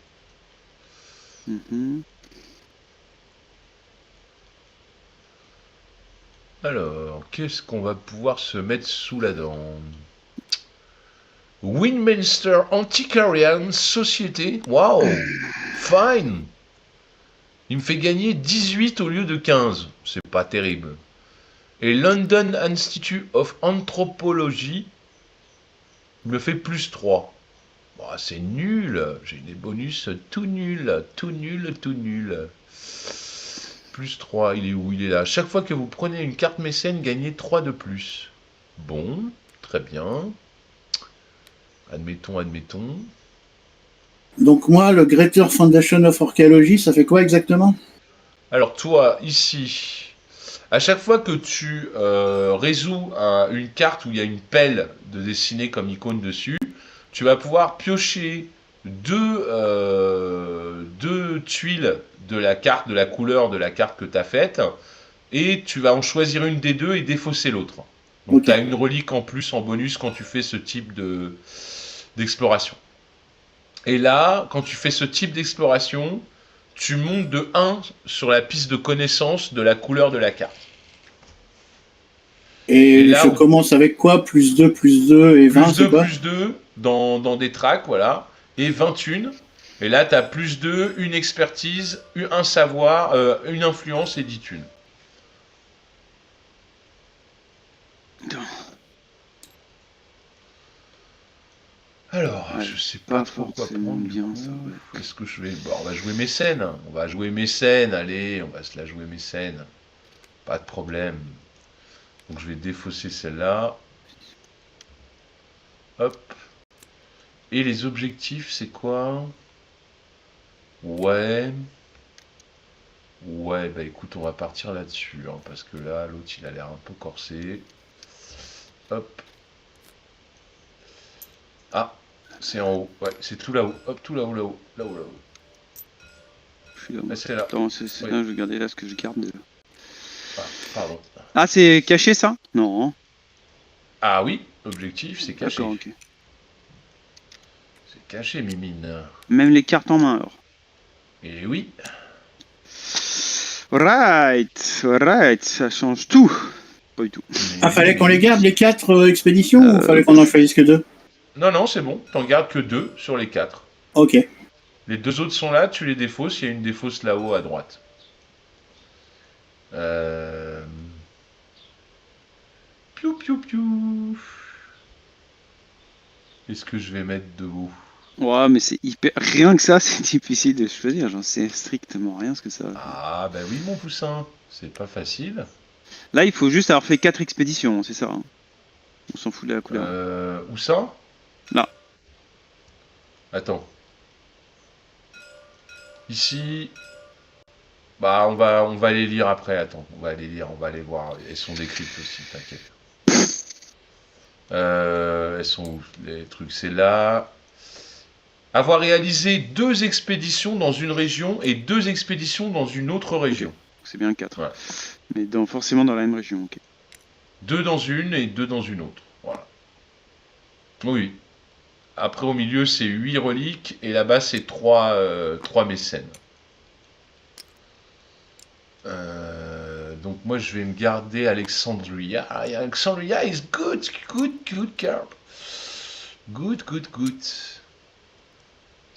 Alors, qu'est-ce qu'on va pouvoir se mettre sous la dent? Windminster Antiquarian Society. Waouh! Fine! Il me fait gagner 18 au lieu de 15. C'est pas terrible. Et London Institute of Anthropology me fait plus 3. Bon, c'est nul. J'ai des bonus tout nul. Tout nul, tout nul. Plus 3, il est où? Il est là. Chaque fois que vous prenez une carte mécène, gagnez 3 de plus. Bon, très bien. Admettons, admettons. Donc moi, le Greater Foundation of Archaeology, ça fait quoi exactement? Alors toi, ici, à chaque fois que tu résous une carte où il y a une pelle de dessinée comme icône dessus, tu vas pouvoir piocher deux tuiles de la carte, de la couleur de la carte que tu as faite, et tu vas en choisir une des deux et défausser l'autre. Donc Ok. tu as une relique en plus, en bonus, quand tu fais ce type d'exploration. Et là, quand tu fais ce type d'exploration, tu montes de 1 sur la piste de connaissance de la couleur de la carte. Et là, je commence avec quoi? Plus 2 et 20, Plus c'est 2, quoi? plus 2 dans des tracks, voilà. Et 21. Et là, tu as plus 2, une expertise, un savoir, une influence et 10 thunes. Alors, je sais pas trop quoi prendre. Bien, ça, ouais. Qu'est-ce que je vais... Bon, on va jouer mécène. On va jouer mécène, allez, on va se la jouer mécène. Pas de problème. Donc je vais défausser celle-là. Hop. Et les objectifs, c'est quoi? Ouais. Ouais, bah écoute, on va partir là-dessus, hein, parce que là, l'autre, il a l'air un peu corsé. Hop. Ah, c'est en haut. Ouais, c'est tout là-haut. Hop, tout là-haut, là-haut. Là-haut, là-haut. Je suis là. Ah, c'est là. Attends, c'est Oui. là, je vais garder là ce que je garde déjà. Ah, pardon. Ah, c'est caché ça? Non. Ah oui, objectif, c'est caché. D'accord, ok. C'est caché, Mimine. Même les cartes en main alors. Et oui. Alright, ça change tout. Pas du tout. Ah, fallait qu'on les garde, les 4 expéditions, ou fallait qu'on en choisisse que 2? Non, non, c'est bon. T'en gardes que 2 sur les 4. Ok. Les 2 autres sont là, tu les défausses. Il y a une défausse là-haut à droite. Piou, piou, piou. Qu'est-ce que je vais mettre de haut? Ouais, mais c'est hyper. Rien que ça, c'est difficile de choisir. J'en sais strictement rien ce que ça va. Ah, bah oui, mon poussin. C'est pas facile. Là, il faut juste avoir fait 4 expéditions, c'est ça. Hein. On s'en fout de la couleur. Où ça? Là. Attends. Ici. Bah, on va les lire après. Attends, on va les lire, on va les voir. Elles sont décrites aussi, t'inquiète. Elles sont où les trucs? C'est là. Avoir réalisé 2 expéditions dans une région et 2 expéditions dans une autre région. Okay. C'est bien 4. Ouais. Mais forcément dans la même région, ok. 2 dans une et 2 dans une autre. Voilà. Oui. Après, au milieu, c'est 8 reliques et là-bas, c'est 3 mécènes. Donc, moi, je vais me garder Alexandria. Alexandria is good, good card. Good.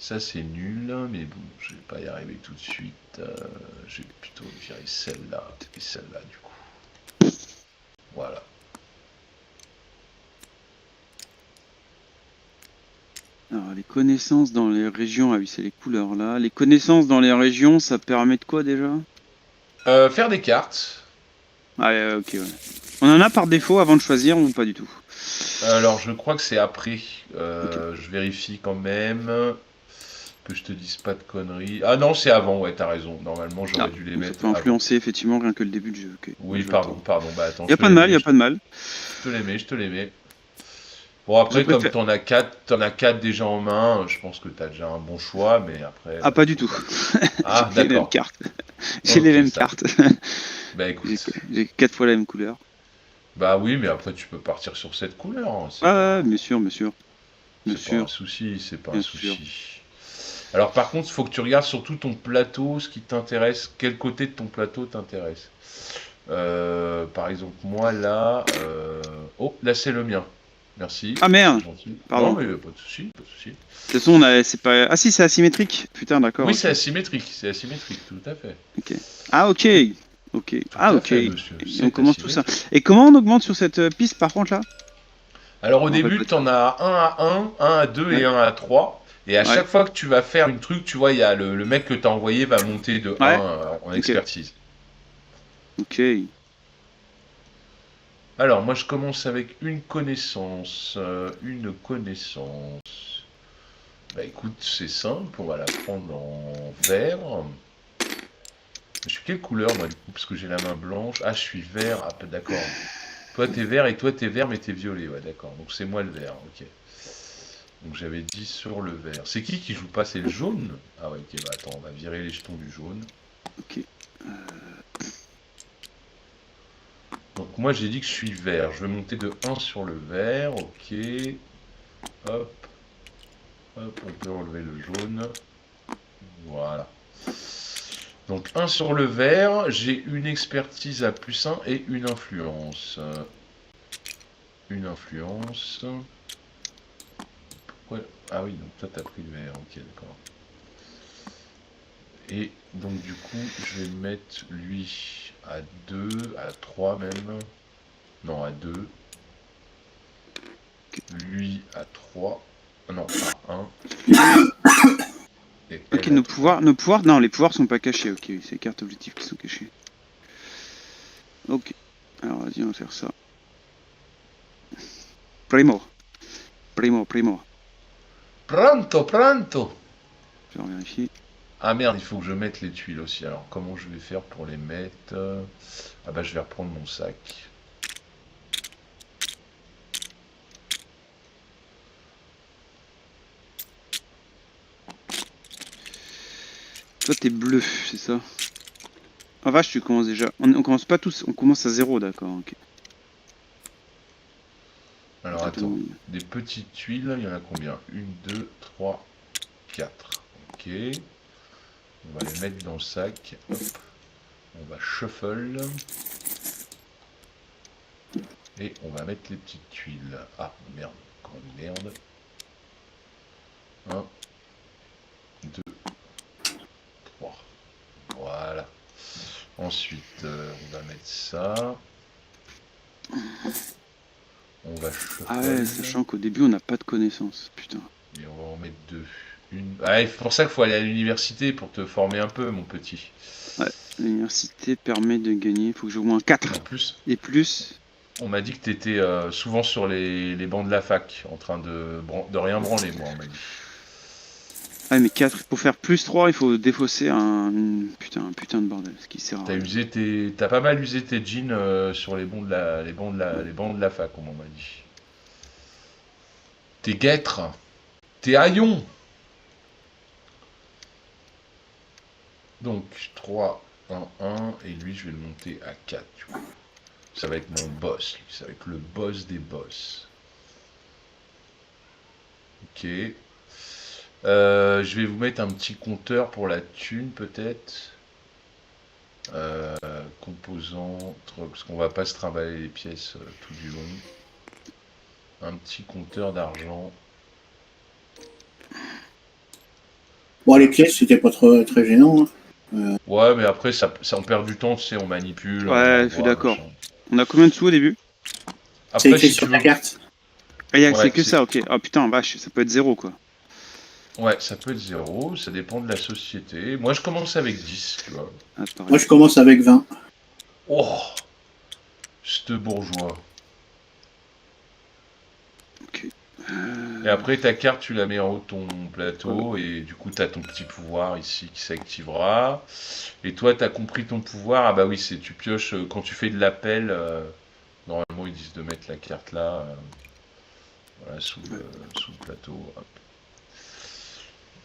Ça, c'est nul, mais bon, je vais pas y arriver tout de suite. Je vais plutôt virer celle-là et celle-là, du coup. Voilà. Alors, les connaissances dans les régions, ah oui, c'est les couleurs là. Les connaissances dans les régions, ça permet de quoi déjà? Faire des cartes. Ah, ok, ouais. On en a par défaut avant de choisir ou pas du tout? Alors, je crois que c'est après. Okay. Je vérifie quand même. Que je te dise pas de conneries. Ah non, c'est avant, ouais, t'as raison. Normalement, j'aurais dû les mettre. Ça peut influencer effectivement rien que le début du jeu. Okay. Oui, pardon. Bah attends. Y a pas de mal. Je te les mets. Bon, Je après, comme préfère. t'en as quatre déjà en main, je pense que t'as déjà un bon choix, mais après. Ah, pas du tout. Ah, J'ai les mêmes d'accord. cartes. J'ai les Ok, mêmes ça. cartes. Bah J'ai écoute. j'ai 4 fois la même couleur. Bah oui, mais après, tu peux partir sur cette couleur, hein. Ah, bien sûr, bien sûr. Bien C'est pas un sûr, souci, c'est pas un bien sûr. souci. Alors par contre, il faut que tu regardes surtout ton plateau, ce qui t'intéresse, quel côté de ton plateau t'intéresse. Par exemple, moi là, oh, là c'est le mien. Merci, Ah c'est merde! gentil. Non, Pardon. De mais pas de souci, pas de souci. toute façon, c'est pas. Ah si, c'est asymétrique. Putain, d'accord, Oui, ok. c'est asymétrique, tout à fait. Ok. Ah, ok. Tout, Ok. tout Ah, à ok. fait, Et monsieur, on c'est commence tout ça. asymétrique. Et comment on augmente sur cette piste, par contre, là? Alors au Je me rappelle début, pas de tu ça. en as un à 2 et Ouais. un à 3. Et à Ouais. chaque fois que tu vas faire une truc, tu vois, il y a le mec que tu as envoyé va monter de Ouais. 1 en Ok. expertise. Ok. Alors, moi, je commence avec une connaissance. Une connaissance. Bah écoute, c'est simple, on va la prendre en vert. Je suis quelle couleur, moi, du coup, parce que j'ai la main blanche. Ah, je suis vert. Ah, d'accord. Toi, t'es vert et toi, t'es vert, mais t'es violet. Ouais, d'accord. Donc, c'est moi le vert. Ok. Donc, j'avais dit sur le vert. C'est qui joue pas? C'est le jaune? Ah, ouais, ok. Bah, attends, on va virer les jetons du jaune. Ok. Donc, moi, j'ai dit que je suis vert. Je vais monter de 1 sur le vert. Ok. Hop. Hop, on peut enlever le jaune. Voilà. Donc 1 sur le vert, j'ai une expertise à +1 et une influence. Une influence. Ouais. Ah oui, donc toi t'as pris le vert, ok d'accord. Et donc du coup, je vais mettre lui à 2, à 3 même. Non, à 2. Lui à 3. Non, à 1. Et Ok, elle à 3. nos pouvoirs, non, les pouvoirs sont pas cachés. Ok, c'est les cartes objectifs qui sont cachées. Ok. Alors, vas-y, on va faire ça. Primo. Primo, primo. Pronto, pronto! Je vais vérifier. Ah merde, il faut que je mette les tuiles aussi. Alors comment je vais faire pour les mettre? Ah bah je vais reprendre mon sac. Toi, t'es bleu, c'est ça? Ah vache, tu commences déjà. On commence pas tous, on commence à 0, d'accord, ok. Alors attends, Totalement. des petites tuiles, il y en a combien? 1, 2, 3, 4. Ok. On va les mettre dans le sac. Hop. On va shuffle. Et on va mettre les petites tuiles. Ah merde, encore une merde. 1, 2, 3. Voilà. Ensuite, on va mettre ça. On va Ah ouais, shuffle. sachant qu'au début, on n'a pas de connaissances. Putain. Et on va en mettre 2. Ah, c'est pour ça qu'il faut aller à l'université pour te former un peu, mon petit. Ouais, l'université permet de gagner. Faut que j'ai au moins 4. En plus, Et plus. on m'a dit que tu étais souvent sur les bancs de la fac, en train de rien branler, moi, on m'a dit. Ah, mais 4. Pour faire plus 3, il faut défausser un putain de bordel. Ce qui sert à rien. T'as pas mal usé tes jeans sur les bancs de la fac, on m'a dit. T'es guêtre, t'es haillon. Donc 3, 1, 1, et lui je vais le monter à 4, tu vois. Ça va être mon boss, lui. Ça va être le boss des boss. Ok. Je vais vous mettre un petit compteur pour la thune, peut-être. Composants, parce qu'on va pas se trimballer les pièces tout du long. Un petit compteur d'argent. Bon, les Voilà. pièces, c'était pas trop, très gênant, hein. Ouais, mais après, ça on perd du temps, tu sais, on manipule, on Ouais, je suis envoie, d'accord. machin. On a combien de sous au début? C'est Après, écrit si sur tu ta veux. carte. Ah, c'est Ouais, que ça, ok. Ah putain, vache, ça peut être 0, quoi. ouais, ça peut être 0, ça dépend de la société. Moi, je commence avec 10, tu vois. Ah, Moi, pareil. je commence avec 20. Oh, c'te bourgeois. Ok. Et après, ta carte, tu la mets en haut de ton Voilà. plateau, et du coup, tu as ton petit pouvoir ici qui s'activera. Et toi, tu as compris ton pouvoir. Ah bah oui, c'est tu pioches quand tu fais de l'appel. Normalement, ils disent de mettre la carte là. Voilà, sous le plateau. Hop.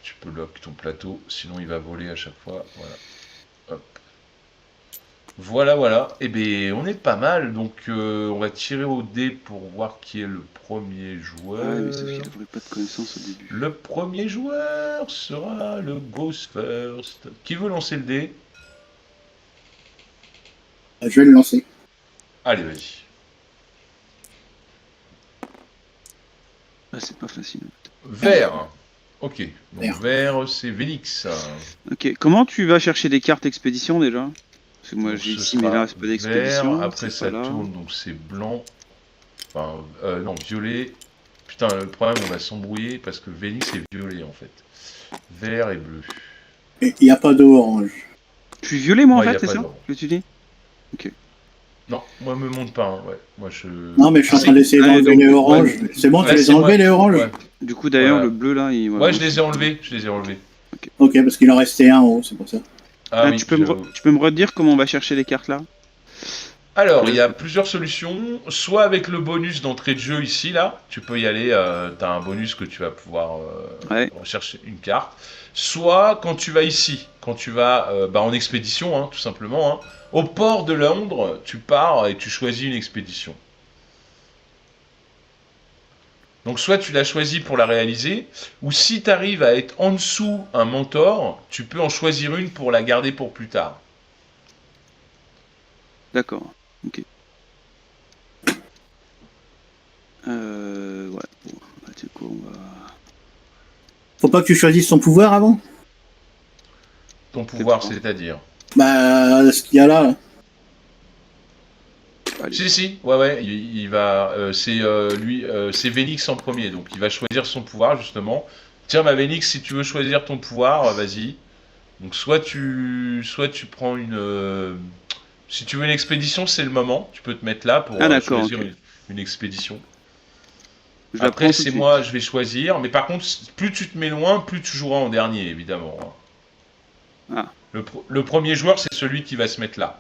Tu peux lock ton plateau, sinon il va voler à chaque fois. Voilà. Hop. Voilà, voilà. Eh bien, on est pas mal. Donc, on va tirer au dé pour voir qui est le premier Ah ouais, mais joueur. sauf qu'il n'aurait pas de connaissances au début. Le premier joueur sera le Ghost First. Qui veut lancer le dé? Je vais le lancer. Allez, vas-y. Ah, c'est pas facile. Vert. Ok. Donc, Vert. vert, c'est Vélix. Ok, comment tu vas chercher des cartes expédition déjà? Parce que moi Donc, j'ai ce ici, mais sera là c'est pas d'expédition. vert. Après, c'est ça pas là. tourne, donc c'est blanc. Enfin, non, violet. Putain, le problème, on va s'embrouiller parce que Vélix est violet en fait. Vert et bleu. Il n'y a pas d'orange. Je suis violet moi en Ouais, y fait, a c'est pas ça d'orange. que tu dis? Non, moi, me monte pas. Hein, ouais. Moi, je. Non, mais je suis en Ah, train d'essayer Ah, d'enlever donc, les oranges. ouais. C'est bon, Ouais, tu les c'est as enlevés, moi. les oranges? Ouais. Du coup d'ailleurs Voilà. le bleu là, il... voilà, Ouais, je les ai enlevés. Je les ai enlevés. Ok, parce qu'il en restait un en haut, c'est pour ça. Ah Ah, oui, tu peux j'avoue. tu peux me redire comment on va chercher les cartes là? Alors, il y a plusieurs solutions. Soit avec le bonus d'entrée de jeu ici, là, tu peux y aller. Tu as un bonus que tu vas pouvoir Ouais, rechercher une carte. Soit quand tu vas ici, quand tu vas en expédition, hein, tout simplement. Hein, au port de Londres, tu pars et tu choisis une expédition. Donc soit tu l'as choisi pour la réaliser, ou si tu arrives à être en dessous un mentor, tu peux en choisir une pour la garder pour plus tard. d'accord. Ok. Ouais, bon, bah, tu sais quoi, on va... Faut pas que tu choisisses son pouvoir avant? Ton pouvoir, pas. c'est-à-dire. Bah, ce qu'il y a là. Allez. Si, ouais, il va. C'est Vénix en premier, donc il va choisir son pouvoir justement. Tiens, ma Vénix, si tu veux choisir ton pouvoir, vas-y. Donc soit tu prends une. Si tu veux une expédition, c'est le moment. Tu peux te mettre là pour Ah d'accord, choisir ok. une expédition. Je la Après, prends tout de c'est suite. moi, je vais choisir. Mais par contre, plus tu te mets loin, plus tu joueras en dernier, évidemment. Hein. Ah, Le premier joueur, c'est celui qui va se mettre là.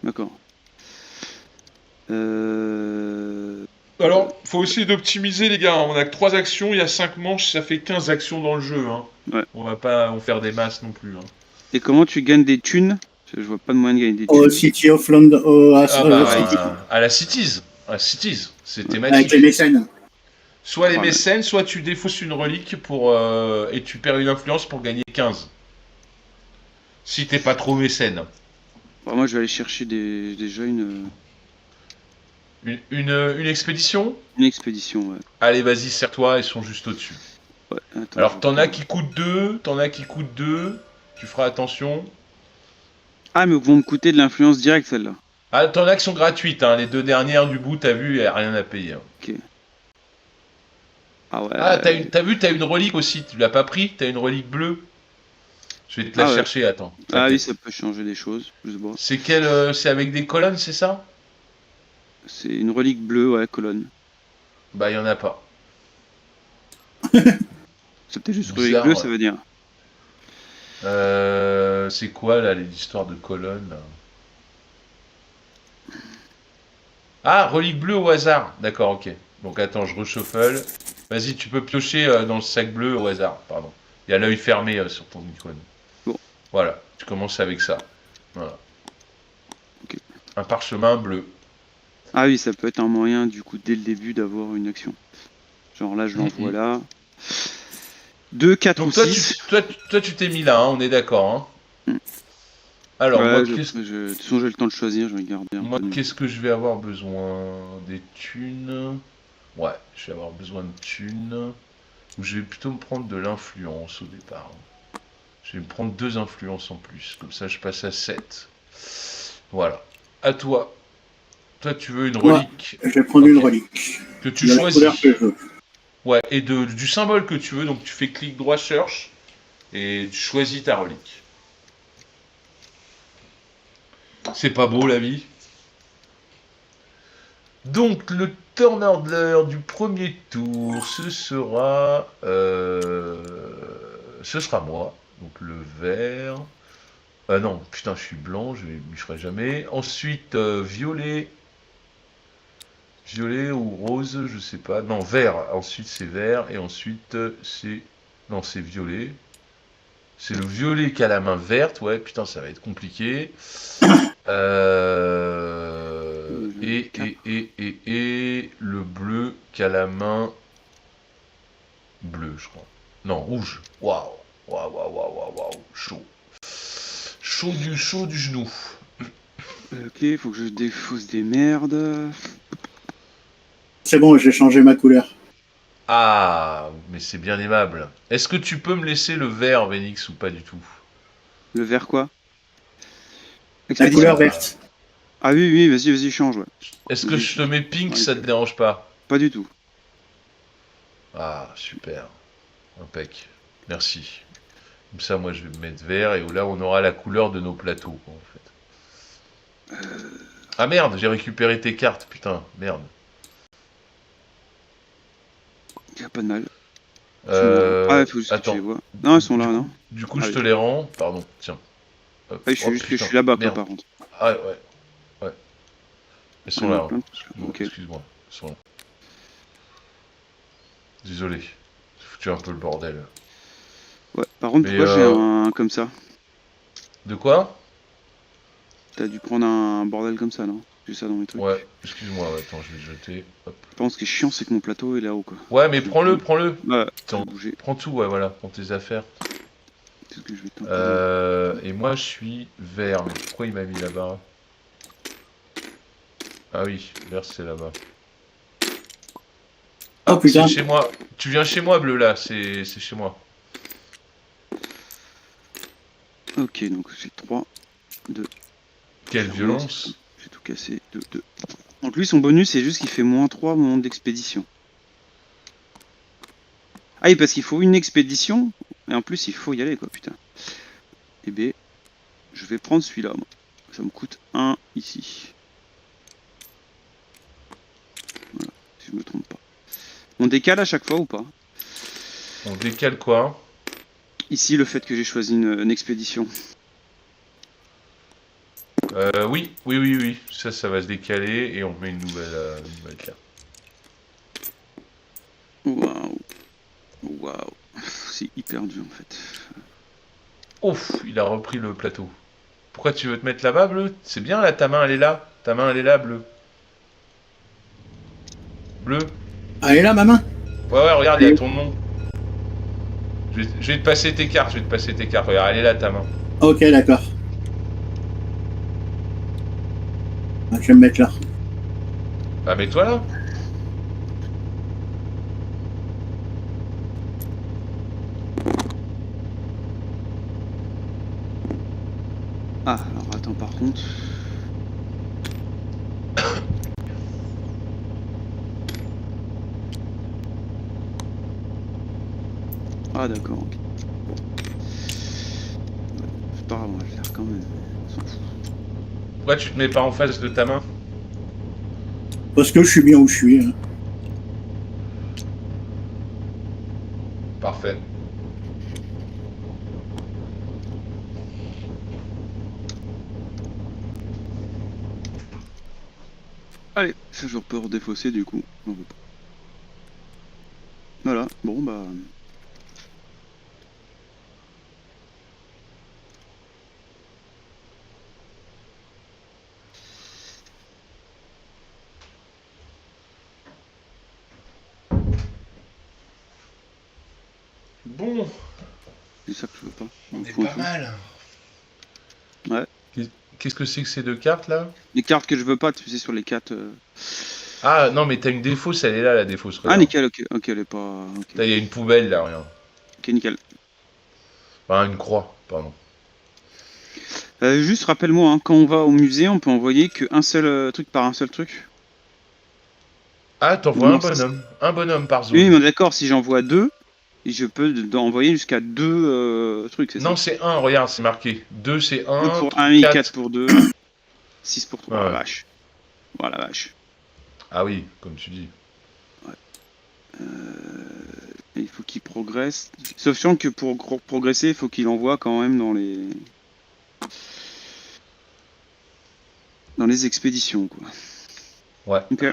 d'accord. Alors, faut essayer d'optimiser, les gars. On a que 3 actions, il y a 5 manches, ça fait 15 actions dans le jeu. Hein. Ouais. On va pas en faire des masses non plus. Hein. Et comment tu gagnes des thunes? Parce que je vois pas de moyen de gagner des Au thunes. City of London, Ah City, à la Cities. À la Cities, c'est Ouais. avec les thématique. mécènes. Soit les Ah, ouais. mécènes, soit tu défausses une relique pour et tu perds une influence pour gagner 15. Si t'es pas trop mécène. Bon, moi je vais aller chercher déjà Une expédition. une expédition, ouais. Allez, vas-y, serre-toi, ils sont juste au-dessus. Ouais, attends, Alors, je t'en as regarde. qui coûtent 2, t'en as qui coûtent 2. Tu feras attention. Ah, mais vont me coûter de l'influence directe celle-là. Ah, t'en as qui sont gratuites, hein. Les 2 dernières du bout, t'as vu, y a rien à payer. Hein. Ok. Ah Ah, ouais. t'as vu, t'as une relique aussi, tu l'as pas pris, t'as une relique bleue. Je vais te la Ah ouais. chercher, attends. Ah oui, T'inquiète. ça peut changer des choses. Je vois. C'est avec des colonnes, c'est ça? C'est une relique bleue, ouais, colonne. Bah, y en a pas. C'est peut-être juste relique bleue, Bizarre. ça veut dire. C'est quoi là, les histoires de colonnes là. Ah, relique bleue au hasard. D'accord, ok. Donc attends, je reshuffle. Vas-y, tu peux piocher dans le sac bleu au hasard, pardon. Il y a l'œil fermé sur ton icône. Bon. Voilà, tu commences avec ça. Voilà. Ok. Un parchemin bleu. Ah oui, ça peut être un moyen, du coup, dès le début, d'avoir une action. Genre là, je l'envoie là. 2, 4 ou Donc toi, 6. tu t'es mis là, hein, on est d'accord. Hein. Alors, Ouais, moi, de toute façon, j'ai le temps de choisir, je vais garder un peu. qu'est-ce que je vais avoir besoin? Des thunes. Ouais, je vais avoir besoin de thunes. Ou je vais plutôt me prendre de l'influence au départ. Je vais me prendre 2 influences en plus. Comme ça, je passe à 7. Voilà. À toi. Toi, tu veux une Ouais, relique. je vais prendre une Ok. relique. Que tu De la couleur choisis. que je veux. Ouais, et du symbole que tu veux. Donc, tu fais clic droit search. Et tu choisis ta relique. C'est pas beau, la vie. Donc, le turn order du premier tour, ce sera moi. Donc, le vert. Ah non, putain, je suis blanc, je m'y ferai jamais. Ensuite, violet. Violet ou rose, je sais pas. Non, vert. Ensuite, c'est vert. Et ensuite, c'est... Non, c'est violet. C'est le violet qui a la main verte. Ouais, putain, ça va être compliqué. Et le bleu qui a la main bleue, je crois. Non, rouge. Waouh. Waouh, waouh, waouh, waouh, waouh. Chaud. Chaud du genou. Ok, faut que je défausse des merdes. C'est bon, j'ai changé ma couleur. Ah, mais c'est bien aimable. Est-ce que tu peux me laisser le vert, Vénix, ou pas du tout? Le vert quoi? La Expédition? couleur verte. Ah oui, oui, vas-y, change, ouais. Est-ce que Vas-y, je te mets pink, ouais, ça te dérange pas? pas du tout. Ah, super. Impec. Merci. Comme ça, moi, je vais me mettre vert, et là, on aura la couleur de nos plateaux, quoi, en fait. Ah merde, j'ai récupéré tes cartes, putain, merde. Y a pas de mal. Ah, il faut juste que tu les Attends. vois. Non, elles sont Du là, coup, non? du coup, Ah je oui. te les rends. Pardon, tiens. Hop. Ah, je suis Oh juste que je putain, suis là-bas, quoi, merde. par contre. Ah ouais, ouais. Elles Ah, il sont y en là, a hein. plein. Excuse-moi, Ok. excuse-moi. Elles sont là. Désolé. J'ai foutu un peu le bordel. Ouais, par contre, Mais pourquoi j'ai un comme ça? de quoi? T'as dû prendre un bordel comme ça, non? J'ai ça dans mes trucs. Ouais, excuse-moi, ouais, attends, je vais le jeter. Hop. Par contre, ce qui est chiant, c'est que mon plateau est là-haut, quoi. Ouais, mais Je vais le prends-le, prendre. prends-le. Ouais, je vais Attends, bouger. prends tout, ouais, voilà, prends tes affaires. C'est ce que je vais tenter de... Et moi, je suis vert. Mais pourquoi il m'a mis là-bas? Ah oui, vert, c'est là-bas. Oh Ah, c'est putain. chez moi. Tu viens chez moi, bleu, là. C'est chez moi. Ok, donc j'ai 3, 2, Quelle violence. j'ai tout cassé, 2, 2. Donc lui, son bonus, c'est juste qu'il fait -3 au moment d'expédition. Ah oui, parce qu'il faut une expédition, et en plus, il faut y aller, quoi, putain. Eh ben, je vais prendre celui-là, moi. Ça me coûte 1 ici. Voilà, si je me trompe pas. On décale à chaque fois ou pas? On décale quoi? Ici, le fait que j'ai choisi une expédition. Oui, oui, oui, oui. Ça va se décaler et on met une nouvelle carte. Waouh. Waouh. C'est hyper dur, en fait. Ouf, il a repris le plateau. Pourquoi tu veux te mettre là-bas, bleu? C'est bien là, ta main elle est là. Ta main elle est là, bleu. Bleu. Ah, elle est là, ma main. Ouais, ouais, regarde, il y a ton nom. Je vais te passer tes cartes, je vais te passer tes cartes. Regarde, elle est là, ta main. Ok, d'accord. Ah, je vais me mettre là. Bah, mets-toi là. Ah, alors attends, par contre... Ah d'accord, ok. Bon. C'est pas grave, on va le faire quand même. On s'en fout. Pourquoi tu te mets pas en face de ta main? Parce que je suis bien où je suis. Hein. Parfait. Allez, ça je peux redéfausser du coup. On veut pas. Voilà, bon bah... Bon, C'est ça que je veux pas. on Donc, est faut pas tout. mal. Ouais. Qu'est-ce que c'est que ces deux cartes là? Les cartes que je veux pas, tu sais, sur les 4... Ah non, mais t'as une défausse, elle est là, la défausse, Ah regarde. nickel, ok, ok, elle est pas... Ok, Là, il y a une poubelle là, regarde. ok nickel. Enfin, une croix, pardon. Juste rappelle-moi, hein, quand on va au musée, on peut envoyer qu'un seul truc par un seul truc. Ah, t'envoies Non, ça, un bonhomme par oui, zone. mais d'accord, si j'envoie 2, je peux envoyer jusqu'à 2 trucs, c'est ça? Non, c'est un, regarde, c'est marqué. 2 c'est 2 un, pour 1 et 4 4. pour 2, 6 pour 3. Oh la Ouais. vache. Oh la vache. Ah oui, comme tu dis. Il faut qu'il progresse. Sauf que pour progresser, il faut qu'il envoie quand même dans les expéditions, quoi. Ouais. Ok.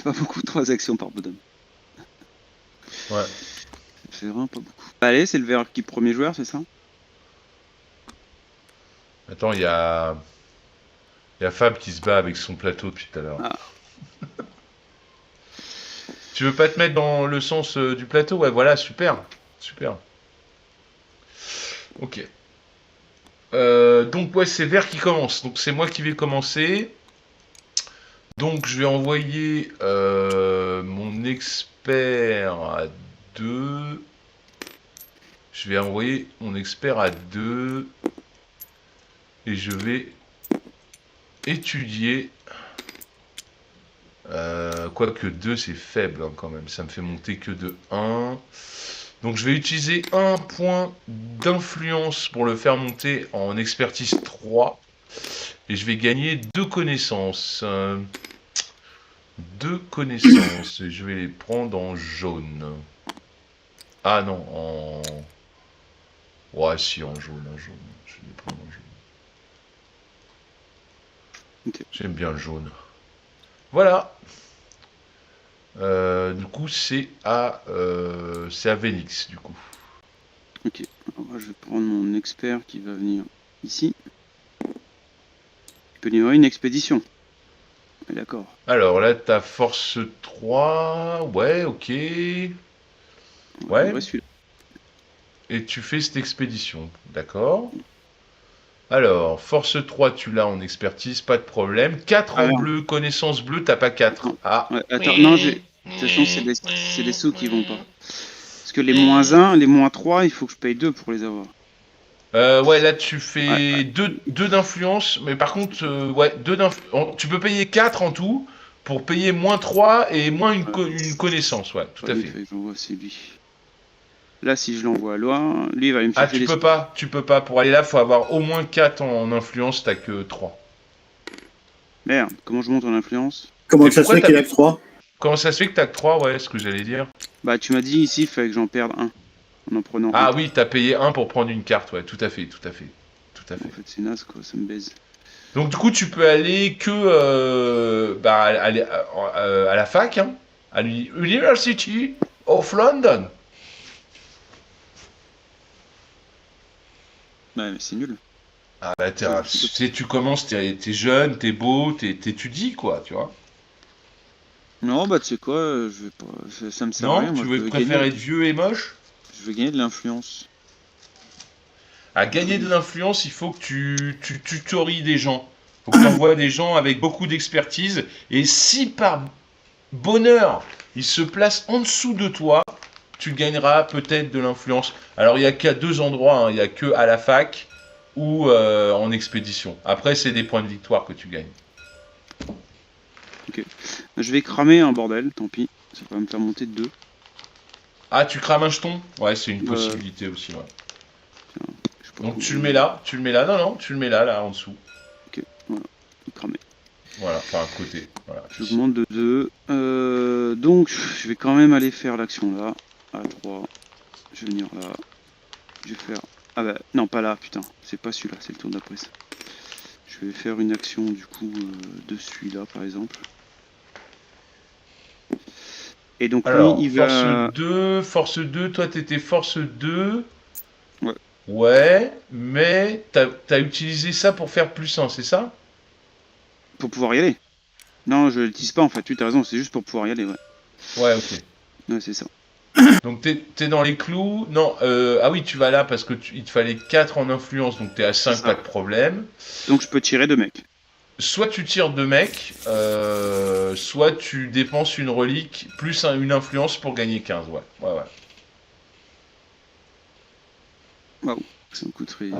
pas beaucoup, 3 actions par bonhomme. Ouais. Ça fait vraiment pas beaucoup. Allez, c'est le vert qui premier joueur, c'est ça? Attends, il y a Fab qui se bat avec son plateau depuis tout à l'heure. Ah. Tu veux pas te mettre dans le sens du plateau? Ouais, voilà, super. Super. Ok. Donc, ouais, c'est vert qui commence. Donc, c'est moi qui vais commencer. Donc, je vais envoyer mon expert à 2. Je vais envoyer mon expert à 2. Et je vais étudier. Quoique 2, c'est faible hein, quand même. Ça me fait monter que de 1. Donc, je vais utiliser un point d'influence pour le faire monter en expertise 3. Et je vais gagner 2 connaissances. 2 connaissances. Et je vais les prendre en jaune. Ah non, en... Ouais, si, en jaune, Je vais les prendre en jaune. Ok. J'aime bien le jaune. Voilà. Du coup, c'est à Vénix, du coup. Ok. Alors, moi, je vais prendre mon expert qui va venir ici. Il peut livrer une expédition. D'accord. Alors là, t'as force 3. Ouais, ok. On va Ouais. livrer celui-là. Et tu fais cette expédition. D'accord. Alors, force 3, tu l'as en expertise, pas de problème. 4 en Alors. bleu, connaissance bleue, t'as pas 4. Non. Ah. Ouais, attends, non, j'ai. Attention, c'est les sauts qui vont pas. Parce que les moins 1, les moins 3, il faut que je paye 2 pour les avoir. Ouais, là tu fais Ouais. 2 d'influence, mais par contre, ouais, tu peux payer 4 en tout pour payer moins 3 et moins une connaissance, ouais, tout à Il fait. fallait que j'envoie, c'est lui. Là, si je l'envoie loin, lui, il va aller me Ah, chercher les tu peux pas. Pour aller là, faut avoir au moins 4 en influence, t'as que 3. Merde, comment je monte en influence? Comment Mais ça se pourquoi fait qu'il a que 3? Comment ça se fait que t'as que 3, ouais, ce que j'allais dire. Bah, tu m'as dit ici, il fallait que j'en perde un. En prenant un. Ah oui, t'as payé 1 pour prendre une carte, ouais, tout à fait. En fait, c'est naze, quoi, ça me baise. Donc du coup, tu peux aller que aller à la fac, hein, à l'University of London. Ouais, mais c'est nul. Ah bah tu commences, t'es jeune, t'es beau, t'étudies quoi, tu vois. Non, bah, tu sais quoi, je vais pas. Ça me sert à Non, rien, moi, tu je veux veux préférer gagner. être vieux et moche? Je veux gagner de l'influence. À gagner de l'influence, il faut que tu tutories des gens. Faut que tu envoies des gens avec beaucoup d'expertise. Et si par bonheur, ils se placent en dessous de toi, tu gagneras peut-être de l'influence. Alors il n'y a qu'à 2 endroits, hein. Il n'y a que à la fac ou en expédition. Après, c'est des points de victoire que tu gagnes. Ok. Je vais cramer un bordel, tant pis. Ça va me faire monter de 2. Ah, tu crames un jeton? Ouais, c'est une possibilité aussi, ouais. Donc tu le mets là, non, tu le mets là, en dessous. Ok, voilà, cramé. Voilà, enfin à côté. Voilà. J'augmente de 2. Donc, je vais quand même aller faire l'action là. À 3. Je vais venir là. Je vais faire... Ah bah, non, pas là, putain. C'est pas celui-là, c'est le tour d'après ça. Je vais faire une action, du coup, de celui-là, par exemple. Et donc, Alors, lui, il va... force 2, toi t'étais force 2. Ouais. Ouais, mais t'as utilisé ça pour faire plus 1, c'est ça? Pour pouvoir y aller. Non, je l'utilise pas, en fait. Tu as raison, c'est juste pour pouvoir y aller, ouais. Ouais, ok. Ouais, c'est ça. Donc t'es dans les clous. Non, ah oui, tu vas là parce que il te fallait 4 en influence, donc t'es à 5, pas de problème. Donc, je peux tirer 2 mecs. Soit tu tires 2 mecs, soit tu dépenses une relique plus une influence pour gagner 15, ouais. Ouais. Waouh, ça me coûterait...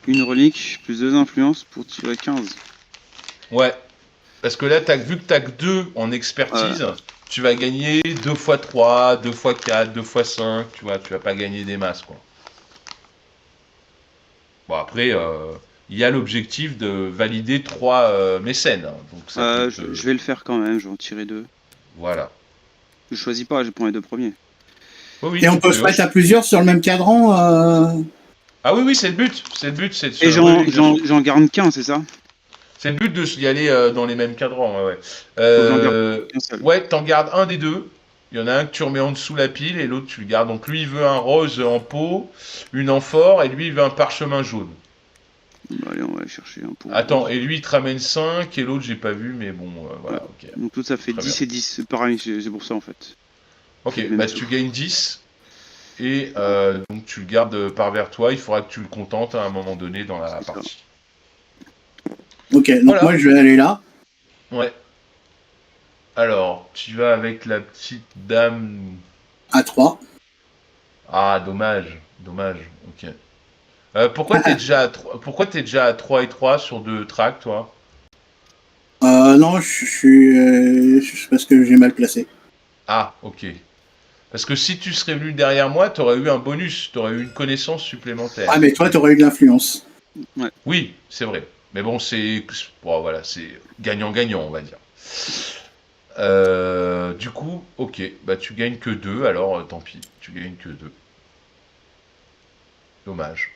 Une relique, plus 2 influences pour tirer 15. Ouais. Parce que là, vu que t'as que 2 en expertise, tu vas gagner 2 x 3, 2 x 4, 2 x 5, tu vois, tu vas pas gagner des masses, quoi. Bon, après, il y a l'objectif de valider 3 mécènes. Hein, donc ça peut Je vais le faire quand même, je vais en tirer 2. Voilà. Je choisis pas, je prends les 2 premiers. Oui, Et on peut se mettre à plusieurs sur le même cadran Ah oui, c'est le but. C'est le but, c'est de Et se relayer. j'en garde qu'un, c'est ça? C'est le but de y aller dans les mêmes cadrans, ouais. Faut que j'en garde qu'un seul. Ouais, t'en gardes un des deux. Il y en a un que tu remets en dessous la pile et l'autre tu le gardes. Donc lui il veut un rose en pot, une amphore et lui il veut un parchemin jaune. Bah, allez, on va aller chercher un pot. Attends, et lui il te ramène 5 et l'autre j'ai pas vu mais bon voilà, ok. Donc tout ça fait Très 10 et 10. C'est pareil, c'est pour ça en fait. Ok, Je vais bah mettre tu tout. gagnes 10 et donc tu le gardes par vers toi. Il faudra que tu le contentes à un moment donné dans la C'est ça. partie. Ok, donc Voilà. moi je vais aller là. Ouais. Alors, tu vas avec la petite dame. À 3. Ah, dommage, dommage. Ok. Pourquoi t'es déjà à 3... Pourquoi t'es déjà à 3 et 3 sur 2 tracks, toi? Non, je suis. C'est parce que j'ai mal placé. Ah, ok. Parce que si tu serais venu derrière moi, t'aurais eu un bonus, t'aurais eu une connaissance supplémentaire. Ah, mais toi, t'aurais eu de l'influence. Oui, c'est vrai. Mais bon, c'est. Bon, voilà, c'est gagnant-gagnant, on va dire. Du coup, ok, bah tu gagnes que 2, alors tant pis, tu gagnes que 2. Dommage.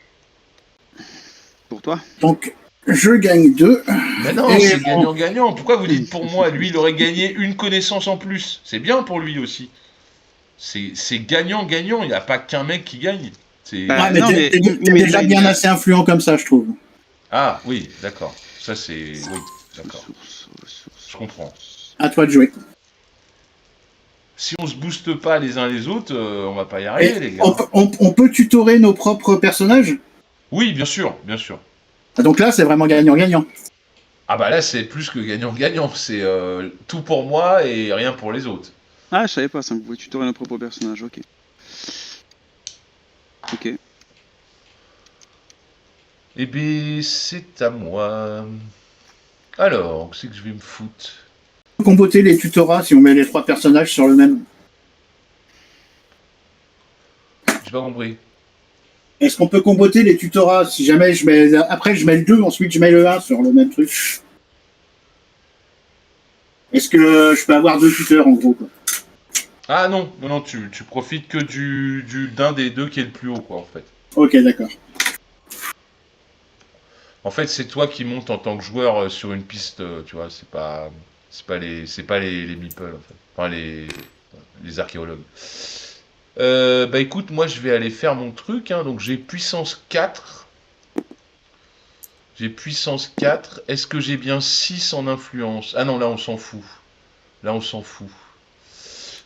Pour toi? Donc, je gagne 2. Mais non, Et c'est gagnant-gagnant. Pourquoi vous dites pour moi? Lui, il aurait gagné une connaissance en plus. C'est bien pour lui aussi. C'est gagnant-gagnant. Il n'y a pas qu'un mec qui gagne. C'est... Bah, Ouais, mais non, mais t'es il déjà met bien assez influent comme ça, je trouve. Ah, oui, d'accord. Ça, c'est... Oui, d'accord. ressources. Je comprends. À toi de jouer. Si on se booste pas les uns les autres, on va pas y Et arriver, les gars. on peut tutorer nos propres personnages. Oui, bien sûr, bien sûr. Ah, donc là, c'est vraiment gagnant-gagnant. Ah bah là, c'est plus que gagnant-gagnant. C'est tout pour moi et rien pour les autres. Ah, je savais pas ça, vous pouvez tutorer nos propres personnages, ok. Ok. Eh bien, c'est à moi. Alors, c'est que je vais me foutre. On peut comboter les tutorats si on met les 3 personnages sur le même. J'ai pas compris. Est-ce qu'on peut comboter les tutorats si jamais je mets. Après, je mets le 2, ensuite je mets le 1 sur le même truc. Est-ce que je peux avoir 2 tuteurs en gros quoi. Ah non, non, non, tu profites que d'un des deux qui est le plus haut, quoi, en fait. Ok, d'accord. En fait, c'est toi qui montes en tant que joueur sur une piste, tu vois, c'est pas les meeples, en fait. Enfin, les archéologues. Bah écoute, moi je vais aller faire mon truc, hein, donc j'ai puissance 4. J'ai puissance 4. Est-ce que j'ai bien 6 en influence? Ah non, là on s'en fout. Là on s'en fout.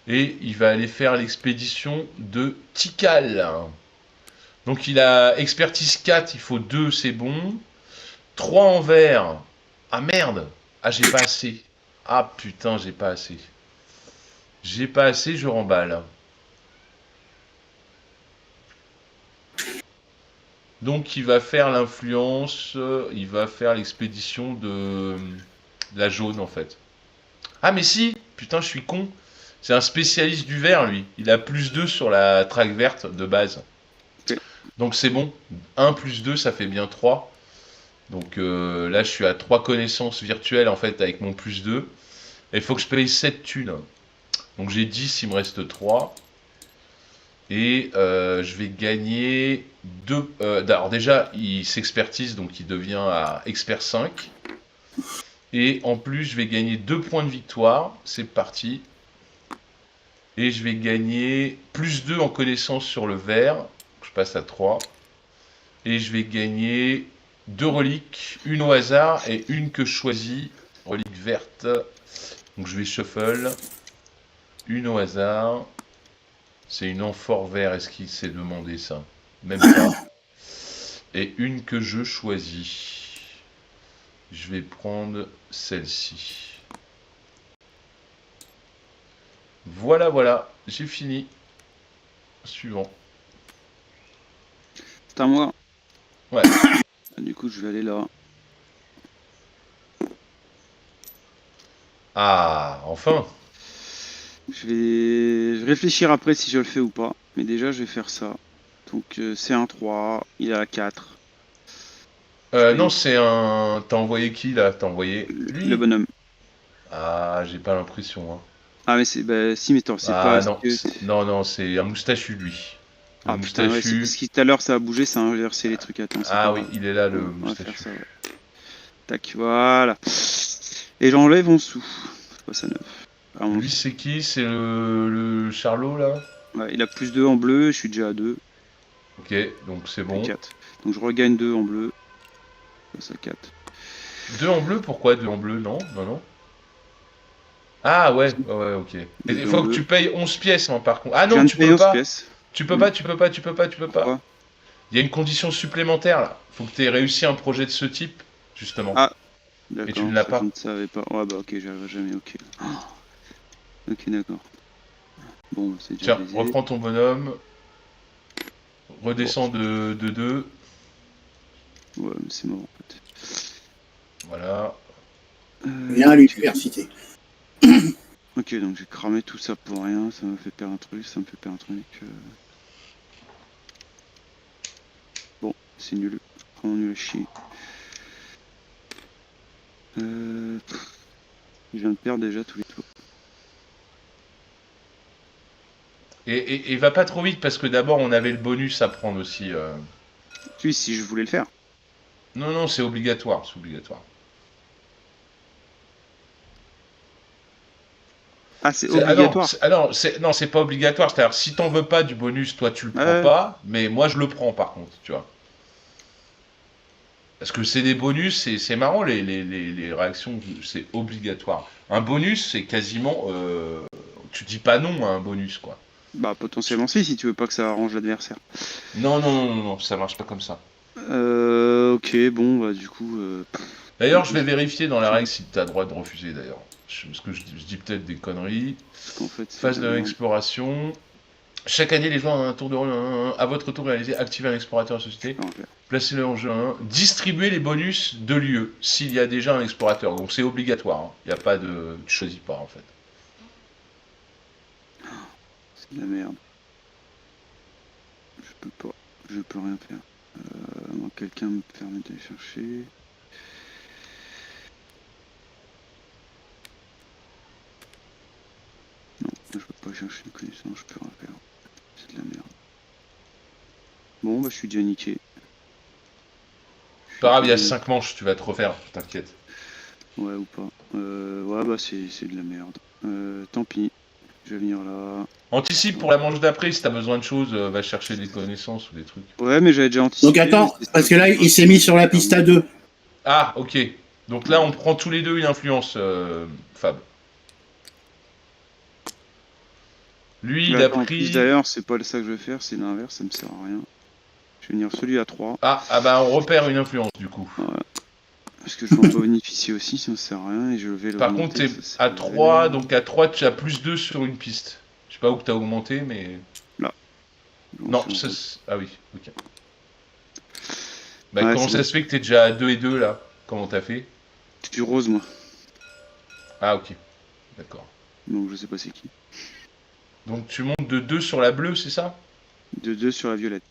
Et il va aller faire l'expédition de Tikal. Donc il a expertise 4, il faut 2, c'est bon. 3 en vert. Ah merde. Ah j'ai pas assez. Ah putain, j'ai pas assez. J'ai pas assez, je remballe. Donc il va faire l'influence, il va faire l'expédition de la jaune en fait. Ah mais si, putain je suis con. C'est un spécialiste du vert lui. Il a plus 2 sur la traque verte de base. Ok. Donc c'est bon. 1 plus 2 ça fait bien 3. Donc là je suis à 3 connaissances virtuelles en fait avec mon plus 2. Et il faut que je paye 7 thunes. Donc j'ai 10, il me reste 3. Et je vais gagner 2. Alors déjà, il s'expertise, donc il devient à expert 5. Et en plus, je vais gagner 2 points de victoire. C'est parti. Et je vais gagner plus 2 en connaissance sur le vert. Je passe à 3. Et je vais gagner 2 reliques, une au hasard et une que je choisis. Relique verte. Donc je vais shuffle. Une au hasard. C'est une amphore vert, est-ce qu'il s'est demandé ça? Même pas. Et une que je choisis. Je vais prendre celle-ci. Voilà, voilà, j'ai fini. Suivant. C'est à moi. Ouais. Du coup, je vais aller là. Ah, enfin. Je vais réfléchir après si je le fais ou pas. Mais déjà, je vais faire ça. Donc, c'est un 3. Il est à 4. Non, c'est un... T'as envoyé qui, là? T'as envoyé Le lui? bonhomme. Ah, j'ai pas l'impression, hein. Ah, mais c'est. Bah, si, mais toi, c'est pas. Ah, non, non, non, c'est un moustachu, lui. Le Ah putain, ouais, c'est moustachu... parce que tout à l'heure ça a bougé, ça a inversé les trucs. Attends, c'est pas Ah oui, grave. il est là, le On va faire moustachu. ça, ouais. Tac, voilà. Et j'enlève en dessous. C'est pas ça neuf. Ah, Lui, c'est qui? C'est le Charlot, là? ouais, il a plus 2 en bleu, je suis déjà à 2. Ok, donc c'est Puis bon. 4. Donc je regagne 2 en bleu. Ça 4. 2 en bleu, pourquoi 2 en bleu? Non, non, non. Ah ouais, ouais, ouais, ok. Et il 2 en faut que bleu. tu payes 11 pièces, hein, par contre. Ah Je non, viens de tu payer peux 11 pas. pièces. Tu peux pas, tu peux pas, tu peux pas, tu peux pas. Pourquoi? Il y a une condition supplémentaire, là. Faut que tu aies réussi un projet de ce type, justement. Ah, Et tu ne d'accord, l'as ça je pas. ne savais pas. Ouais, bah ok, j'avais jamais ok. Ok, d'accord. Bon, bah, c'est déjà Tiens, baisé. reprends ton bonhomme. Bon, Redescends de 2. ouais, mais c'est mort en fait. Voilà. Viens à l'université. Ok, donc j'ai cramé tout ça pour rien, ça me fait perdre un truc, ça me fait perdre un truc. Bon, c'est nul. Vraiment nul à chier. Je viens de perdre déjà tous les tours. Et va pas trop vite, parce que d'abord, on avait le bonus à prendre aussi. Si je voulais le faire. Non, non, c'est obligatoire, c'est obligatoire. Ah, c'est obligatoire. Ah non, non, c'est pas obligatoire. C'est-à-dire, si t'en veux pas du bonus, toi tu le prends Ouais, pas, mais moi je le prends par contre, tu vois. Parce que c'est des bonus, c'est marrant les réactions, c'est obligatoire. Un bonus, c'est quasiment. Tu dis pas non à un bonus, quoi. bah potentiellement si tu veux pas que ça arrange l'adversaire. Non, non, non, non, non, ça marche pas comme ça. Ok, bon, bah du coup... D'ailleurs, je vais vérifier dans la règle si t'as droit de refuser, d'ailleurs. Parce que je dis peut-être des conneries. Parce qu'en fait, c'est Phase de de la merde. l'exploration. Chaque année, les joueurs ont un tour de rôle. À votre tour, réalisez, activez un explorateur de société. Pas en faire. Placez-le en jeu 1. Distribuez les bonus de lieu s'il y a déjà un explorateur. Donc c'est obligatoire. Hein. Il n'y a pas de. Tu choisis pas en fait. C'est de la merde. Je peux pas. Je peux rien faire. Moi, quelqu'un me permet d'aller chercher. Non, je peux pas chercher une connaissance, je peux rien faire. C'est de la merde. Bon, bah je suis déjà niqué. Pas grave, il y a 5 manches, tu vas te refaire, t'inquiète. Ouais, ou pas. Ouais, bah c'est de la merde. Tant pis. Je vais venir là. Anticipe pour la manche d'après, si t'as besoin de choses, va chercher des connaissances ou des trucs. Ouais, mais j'avais déjà anticipé. Donc attends, parce que là, il s'est mis sur la piste à 2. Ah, ok. Donc là, on prend tous les deux une influence, Fab. Lui, il a En plus pris. d'ailleurs, c'est pas ça que je vais faire, c'est l'inverse, ça me sert à rien. Je vais venir celui à 3. Ah bah on repère une influence du coup. Voilà. Parce que je vais en bénéficier aussi, ça ne sert à rien et je vais le Par remonter, contre, t'es ça, à c'est 3, vénère. donc à 3, tu as plus 2 sur une piste. Je sais pas où que t'as augmenté, mais. Là. Non, C'est en ah oui, ok. Bah ouais, comment c'est ça bon. se fait que t'es déjà à 2 et 2 là? Comment t'as fait? Je suis rose, moi. Ah ok, d'accord. Donc je sais pas c'est qui. Donc tu montes de 2 sur la bleue, c'est ça? De 2 sur la violette.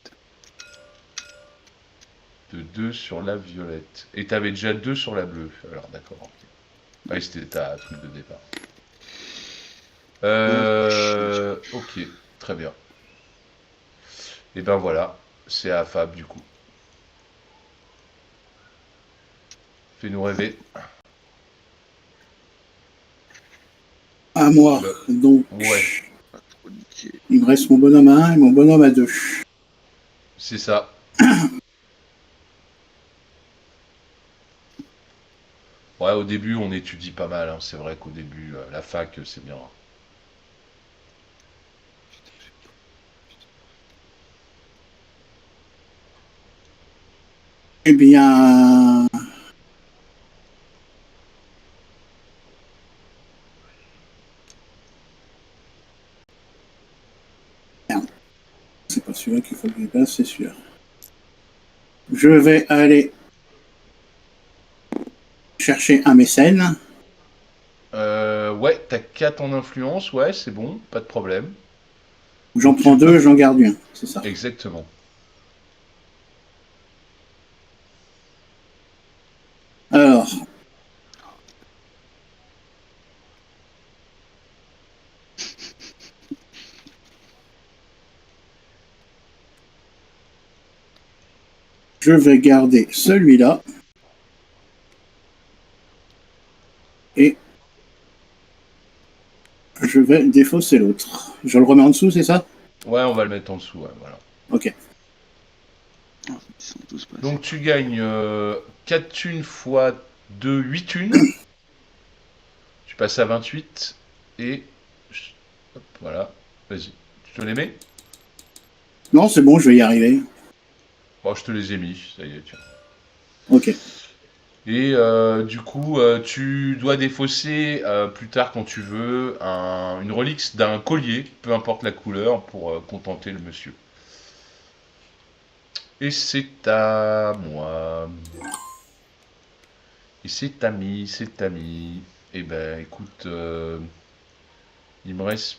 De 2 sur la violette. Et t'avais déjà 2 sur la bleue. Alors d'accord, ok. Ah oui, c'était ta truc de départ. Ok, très bien. Et ben voilà, c'est à Fab du coup. Fais-nous rêver. À moi. Bah, Donc, ouais, il me reste mon bonhomme à 1 et mon bonhomme à 2. c'est ça. Ouais, au début, on étudie pas mal. Hein. C'est vrai qu'au début, la fac, c'est bien. Eh bien, merde. C'est pas celui-là qu'il faut que je passe, c'est celui-là. Je vais aller chercher un mécène. Ouais, t'as 4 en influence, ouais, c'est bon, pas de problème. J'en Donc, prends tu 2, peux. j'en garde un. C'est ça. Exactement. Alors, je vais garder celui-là. Et je vais défausser l'autre. Je le remets en dessous, c'est ça? Ouais, on va le mettre en dessous, ouais, voilà. Ok. Oh, ils sont tous passés. Donc tu gagnes 4 thunes fois 2, 8 thunes. Tu passes à 28 et... Hop, voilà, vas-y. Tu te les mets? Non, c'est bon, je vais y arriver. Bon, je te les ai mis, ça y est, tiens. Ok. Et du coup, tu dois défausser plus tard quand tu veux une relique d'un collier, peu importe la couleur, pour contenter le monsieur. Et c'est à moi. Et c'est ami, c'est ami. Eh ben, écoute, il me reste.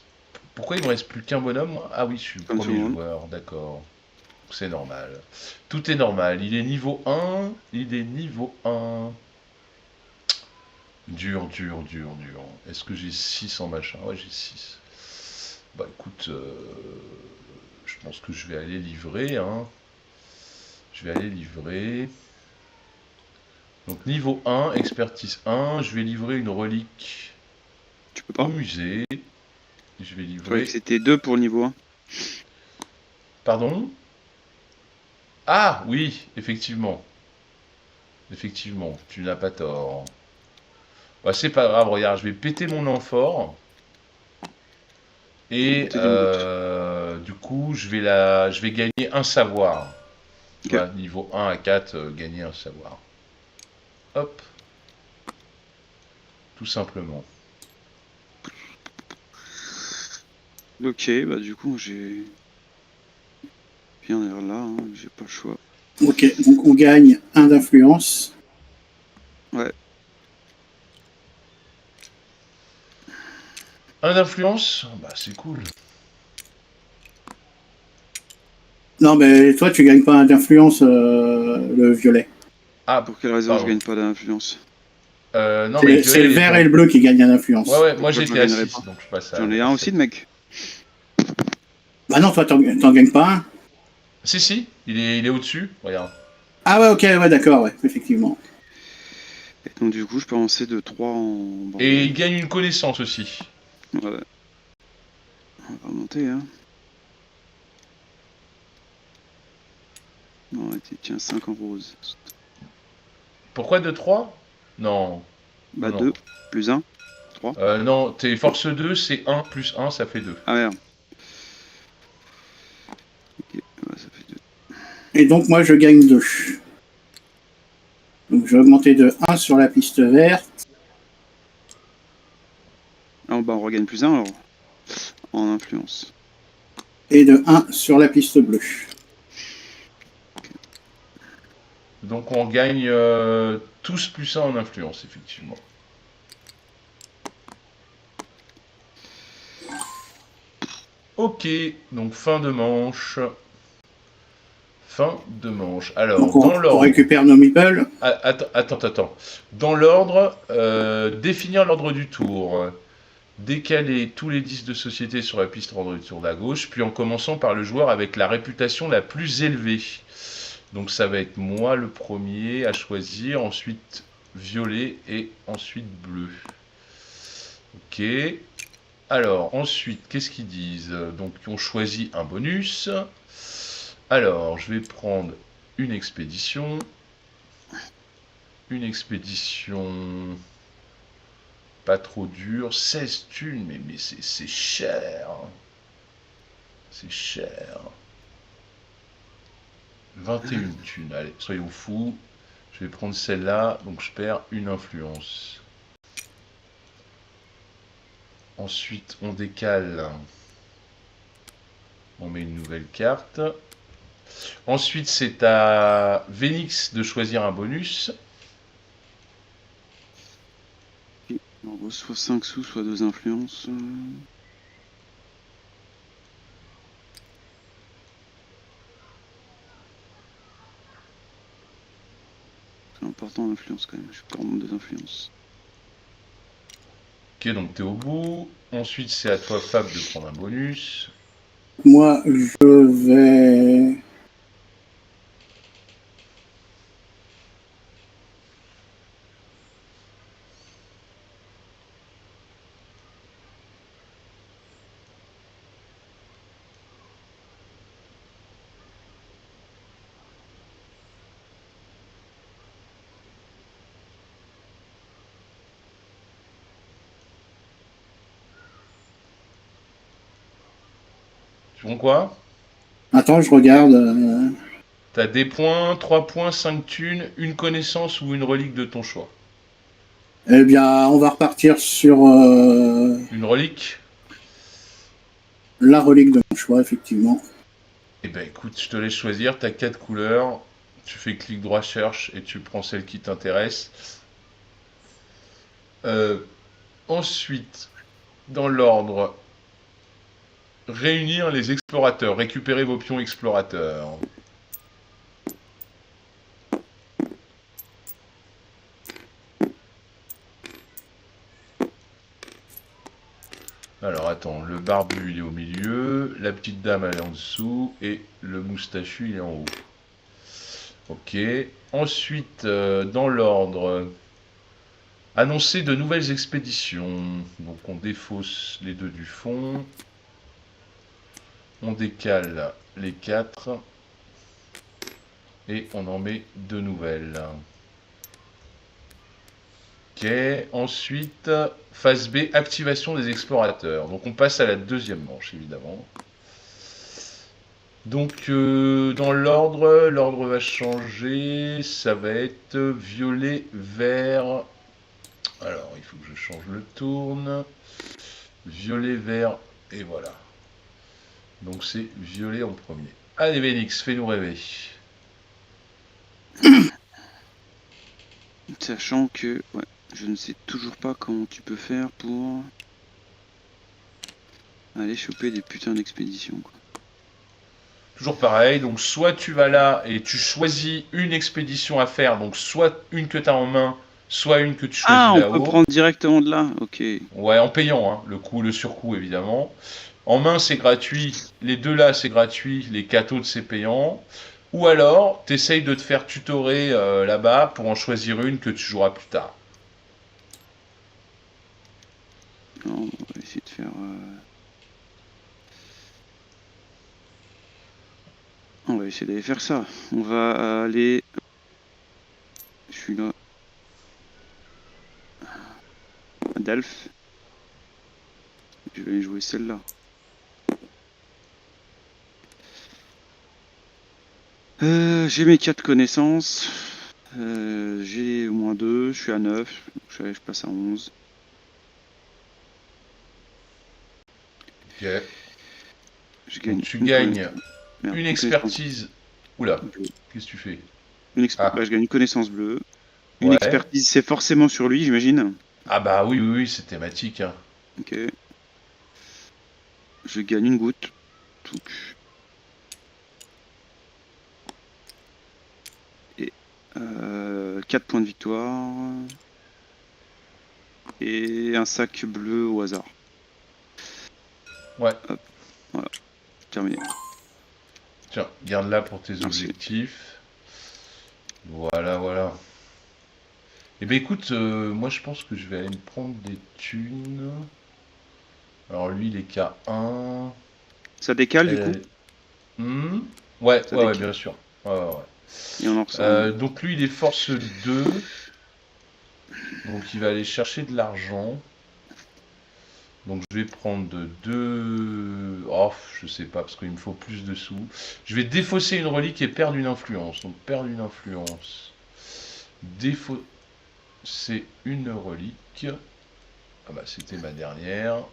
Pourquoi il me reste plus qu'un bonhomme? Ah oui, je suis le Comme tout le premier monde. joueur, d'accord. C'est normal. Tout est normal. Il est niveau 1. Il est niveau 1. Dur, dur, dur, dur. Est-ce que j'ai 6 en machin? Ouais, j'ai 6. Bah écoute, je pense que je vais aller livrer, hein. Je vais aller livrer. Donc niveau 1, expertise 1, je vais livrer une relique Tu peux au pas? musée. Je vais Je croyais que livrer... c'était 2 pour le niveau 1. Pardon? Ah oui, effectivement. Effectivement, tu n'as pas tort. Bah c'est pas grave, regarde, je vais péter mon amphore. Et Monter d'une goutte. du coup, je vais gagner un savoir. Tu Ok. vois, niveau 1 à 4, gagner un savoir. Hop, tout simplement. Ok, bah du coup, j'ai bien l'air là, hein, j'ai pas le choix. Ok, donc on gagne un d'influence. Ouais, Un d'influence? Bah c'est cool. Non, mais toi, tu gagnes pas un d'influence, le violet. Ah, pour quelle raison je pardon. gagne pas d'influence? Non mais le C'est violet, le il est vert et en... le bleu qui gagnent un Ouais, influence. ouais, moi Pourquoi je le j'étais à gagnerais 6, pas? donc je passe J'en ai à un 7. aussi de mec. Bah non, toi, t'en gagnes pas un. Si, si, il est au-dessus, regarde. Ah ouais, ok, ouais, d'accord, ouais, effectivement. Et donc du coup, je peux avancer de 3 en Et il bordel. gagne une connaissance aussi. Ouais, on va remonter, hein. Bon, ouais, tiens, 5 en rose. Pourquoi de 3? Non, non, Bah non. 2 plus 1, 3. Non, tes force 2, c'est 1 plus 1, ça fait 2. Ah merde. Ok, ouais, ça fait 2. Et donc, moi, je gagne 2. Donc, je vais augmenter de 1 sur la piste verte Ah bah on regagne plus 1 alors, en influence. et de 1 sur la piste bleue. Donc on gagne tous plus 1 en influence, effectivement. Ok, donc fin de manche. Fin de manche. Alors, Donc, dans on l'ordre... récupère nos meeples. Attends, attends, attends. Dans l'ordre, définir l'ordre du tour. Décaler tous les 10 de société sur la piste ordre du tour de la gauche, puis en commençant par le joueur avec la réputation la plus élevée. Donc ça va être moi le premier à choisir, ensuite violet et ensuite bleu. Ok. Alors ensuite, qu'est-ce qu'ils disent? Donc on choisit un bonus. Alors je vais prendre une expédition. Une expédition pas trop dure. 16 thunes, mais c'est cher. C'est cher. 21 thunes. Allez, soyons fous. Je vais prendre celle-là, donc je perds une influence. Ensuite, on décale. On met une nouvelle carte. Ensuite, c'est à Vénix de choisir un bonus. En gros, soit 5 sous, soit 2 influences. C'est important l'influence quand même, je suis pas en 2 influences. Ok, donc t'es au bout. Ensuite, c'est à toi, Fab, de prendre un bonus. Moi, je vais... Tu prends quoi? Attends, je regarde. T'as des points, 3 points, 5 thunes, une connaissance ou une relique de ton choix. Eh bien, on va repartir sur Une relique? la relique de mon choix, effectivement. Eh ben écoute, je te laisse choisir, t'as 4 couleurs, tu fais clic droit cherche et tu prends celle qui t'intéresse. Euh, Ensuite, dans l'ordre, réunir les explorateurs, récupérer vos pions explorateurs. Alors attends, le barbu il est au milieu, la petite dame elle est en dessous et le moustachu il est en haut. Ok. Ensuite, dans l'ordre, annoncer de nouvelles expéditions. Donc on défausse les deux du fond. On décale les 4. Et on en met deux nouvelles. Ok. Ensuite, phase B, activation des explorateurs. Donc on passe à la deuxième manche évidemment. Donc dans l'ordre, l'ordre va changer. Ça va être violet, vert. Alors il faut que je change le tourne. Violet, vert et voilà. Donc c'est violet en premier. Allez Vénix, fais-nous rêver. Sachant que ouais, je ne sais toujours pas comment tu peux faire pour aller choper des putains d'expéditions, quoi. Toujours pareil, donc soit tu vas là et tu choisis une expédition à faire, donc soit une que tu as en main, soit une que tu Ah, choisis on peut là-haut. prendre directement de là, ok. Ouais, en payant, hein, le surcoût évidemment. En main c'est gratuit, les deux là c'est gratuit, les 4 autres c'est payant. Ou alors, t'essayes de te faire tutorer là-bas pour en choisir une que tu joueras plus tard. Non, on va essayer de faire... On va essayer d'aller faire ça. On va aller... Je suis là. Adalph. Je vais aller jouer celle-là. J'ai mes 4 connaissances. J'ai au moins 2. Je suis à 9. Je passe à 11. Ok. Je gagne Donc tu une gagnes connaissance. Merde, une connaissance expertise. Oula, bleue. qu'est-ce que tu fais? Bah, Ah, je gagne une connaissance bleue. Une ouais. expertise, c'est forcément sur lui, j'imagine. Ah bah oui, oui, oui, c'est thématique, hein. Ok. Je gagne une goutte. Donc, et 4 points de victoire. Et un sac bleu au hasard. Ouais. Hop, voilà, terminé. Tiens, garde-la pour tes Merci. objectifs. Voilà, voilà. Eh ben écoute, moi je pense que je vais aller me prendre des thunes. Alors lui, il est K1. Ça décale du coup? Elle- Hmm. Ouais, Ça ouais, ouais, décale. bien sûr. Ouais, ouais, ouais. Et on en ressort. Donc lui, il est force 2. Donc il va aller chercher de l'argent. Donc je vais prendre deux... Oh, je sais pas, parce qu'il me faut plus de sous. Je vais défausser une relique et perdre une influence. Donc perdre une influence. Défausser une relique. Ah bah c'était ma dernière.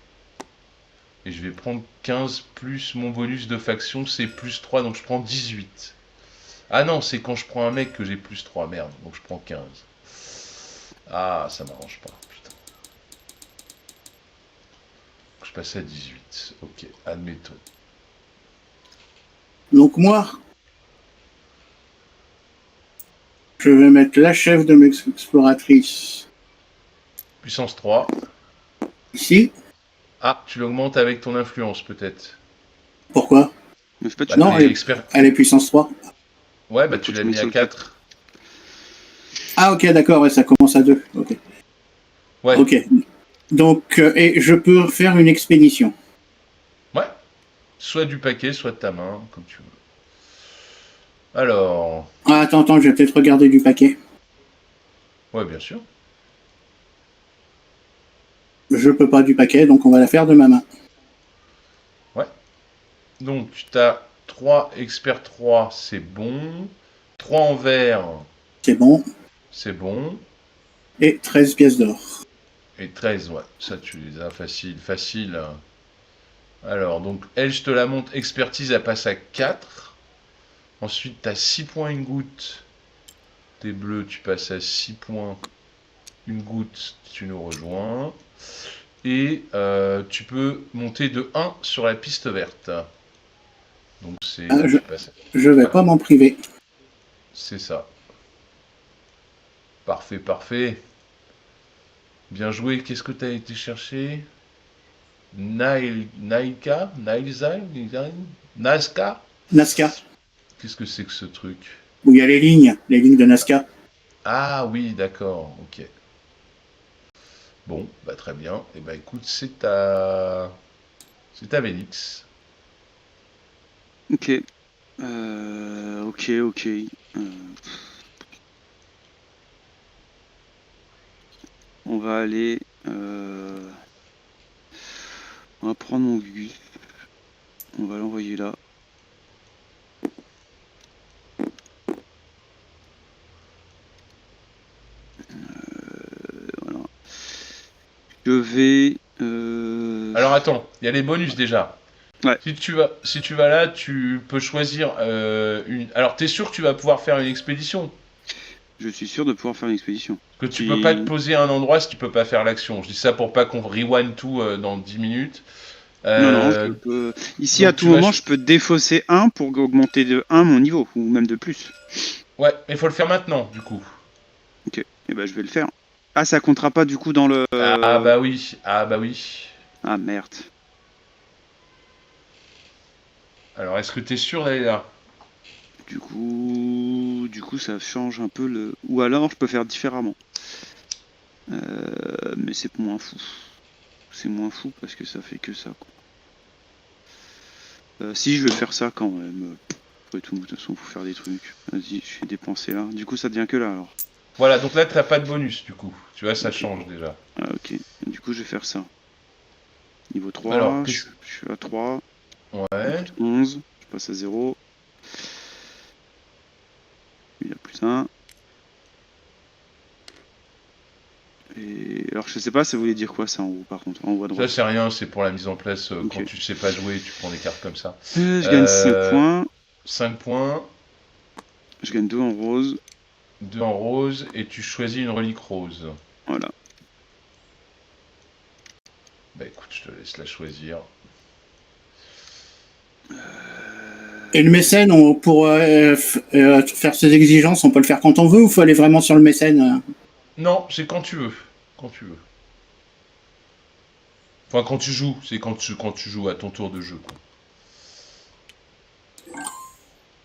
Et je vais prendre 15 plus mon bonus de faction, c'est plus 3, donc je prends 18. Ah non, c'est quand je prends un mec que j'ai plus 3, merde, donc je prends 15. Ah, ça m'arrange pas, putain. Je passe à 18, ok, admettons. Donc moi, je vais mettre la chef de mes exploratrices Puissance 3. ici. Ah, tu l'augmentes avec ton influence peut-être. Pourquoi? Mais c'est pas Bah tu. Non, t'es expert. elle est puissance 3. Ouais, bah Bah, tu faut que l'as tu mettes mis à sur le 4. Ah ok, d'accord, et ça commence à 2. Ok. Ouais, Ok. Donc, et je peux faire une expédition. ouais. Soit du paquet, soit de ta main, comme tu veux. Alors, Ah, attends, je vais peut-être regarder du paquet. ouais, bien sûr. Je peux pas du paquet, donc on va la faire de ma main. Ouais. Donc, tu as 3 expert 3, c'est bon. 3 en vert, C'est bon. c'est bon. Et 13 pièces d'or. Et 13, ouais. Ça, tu les as facile, facile. Alors, donc, elle, je te la monte. Expertise, elle passe à 4. Ensuite, tu as 6 points une goutte. T'es bleu, tu passes à 6 points une goutte, tu nous rejoins. Et tu peux monter de 1 sur la piste verte. Donc, Ah, tu passes. je vais Voilà, pas m'en priver. c'est ça. Parfait, parfait. Bien joué. Qu'est-ce que tu as été chercher? Nailka? Nazca? Nazca, Qu'est-ce que c'est que ce truc? où il y a les lignes de Nazca. Ah oui, d'accord, ok. Bon, bah très bien. Et bah écoute, c'est ta Vénix. Ok. Ok. On va aller... on va prendre mon Gugus. On va l'envoyer là. Voilà. Je vais... Alors attends, il y a les bonus déjà. Ouais. Si tu vas là, tu peux choisir une. Alors t'es sûr que tu vas pouvoir faire une expédition? Je suis sûr de pouvoir faire une expédition. Parce que tu peux pas te Si... poser à un endroit si tu peux pas faire l'action. Je dis ça pour pas qu'on rewind tout dans 10 minutes. Non, je Euh, peux... Ici, à donc tout tu vas. moment, je peux défausser 1 pour augmenter de 1 mon niveau, ou même de plus. Ouais, mais il faut le faire maintenant, du coup. Ok. Et ben, je vais le faire. Ah, ça comptera pas du coup dans le... Ah bah oui, ah bah oui. Ah, merde. Alors est-ce que t'es sûr d'aller là? Du coup, ça change un peu le... Ou alors, je peux faire différemment. Mais c'est moins fou. C'est moins fou parce que ça fait que ça, quoi. Si, je vais faire ça quand même. Après tout, de toute façon, faut faire des trucs. Vas-y, je vais dépenser là. Du coup, ça devient que là, alors. Voilà, donc là t'as pas de bonus du coup. Tu vois, ça Ok. change déjà. Ah, ok. Du coup, je vais faire ça. Niveau Alors, 3, je suis à 3. Il a ouais. plus 11. Je passe à 0. Il a plus 1. Et alors, je sais pas, ça voulait dire quoi ça en haut, par contre, en haut à Ça droite. c'est rien, c'est pour la mise en place. Quand Ok. tu sais pas jouer, tu prends des cartes comme ça. Je gagne 5 points. 5 points, Je gagne 2 en rose. 2 en rose, et tu choisis une relique rose. Voilà. Bah écoute, je te laisse la choisir. Et le mécène, pour faire ses exigences, on peut le faire quand on veut ou faut aller vraiment sur le mécène? Non, c'est quand tu veux. Quand tu veux. Enfin, quand tu joues, c'est quand tu joues à ton tour de jeu, quoi.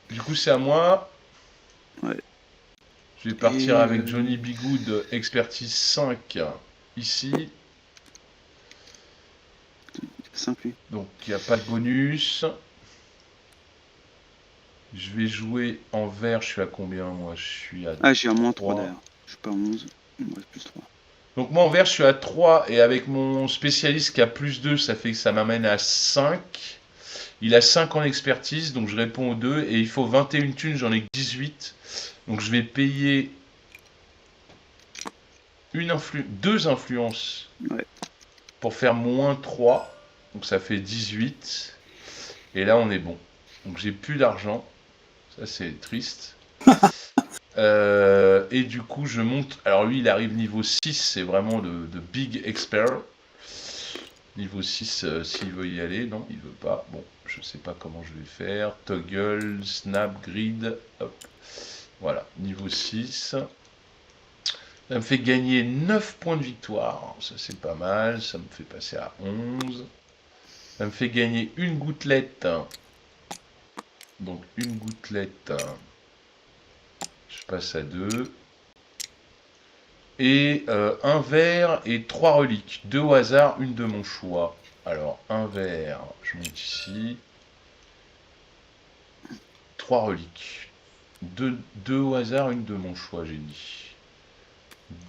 Du coup, c'est à moi. Ouais. Je vais partir Et avec Johnny Bigood, expertise 5, ici. 5 lui. Donc, il n'y a pas de bonus. Je vais jouer en vert. Je suis à combien, moi? Je suis à Ah, j'ai un moins 3 3. d'ailleurs. Je suis pas à 11. Il me reste plus 3. Donc, moi, en vert, je suis à 3. Et avec mon spécialiste qui a plus 2, ça fait que ça m'amène à 5. Il a 5 en expertise. Donc, je réponds aux 2. Et il faut 21 thunes. J'en ai que 18. Donc, je vais payer 2 influences Ouais. pour faire moins 3. Donc, ça fait 18. Et là, on est bon. Donc, j'ai plus d'argent. Ça, c'est triste. Et du coup, je monte. Alors, lui, il arrive niveau 6. C'est vraiment le big expert. Niveau 6, s'il veut y aller. Non, il veut pas. Bon, je sais pas comment je vais faire. Toggle, snap, grid. Hop. Voilà, niveau 6. Ça me fait gagner 9 points de victoire. Ça, c'est pas mal. Ça me fait passer à 11. Ça me fait gagner une gouttelette. Donc, une gouttelette. Je passe à 2. Et un vert et 3 reliques. 2 au hasard, une de mon choix. Alors, un vert, je monte ici. 3 reliques. 2 au hasard, une de mon choix, j'ai dit.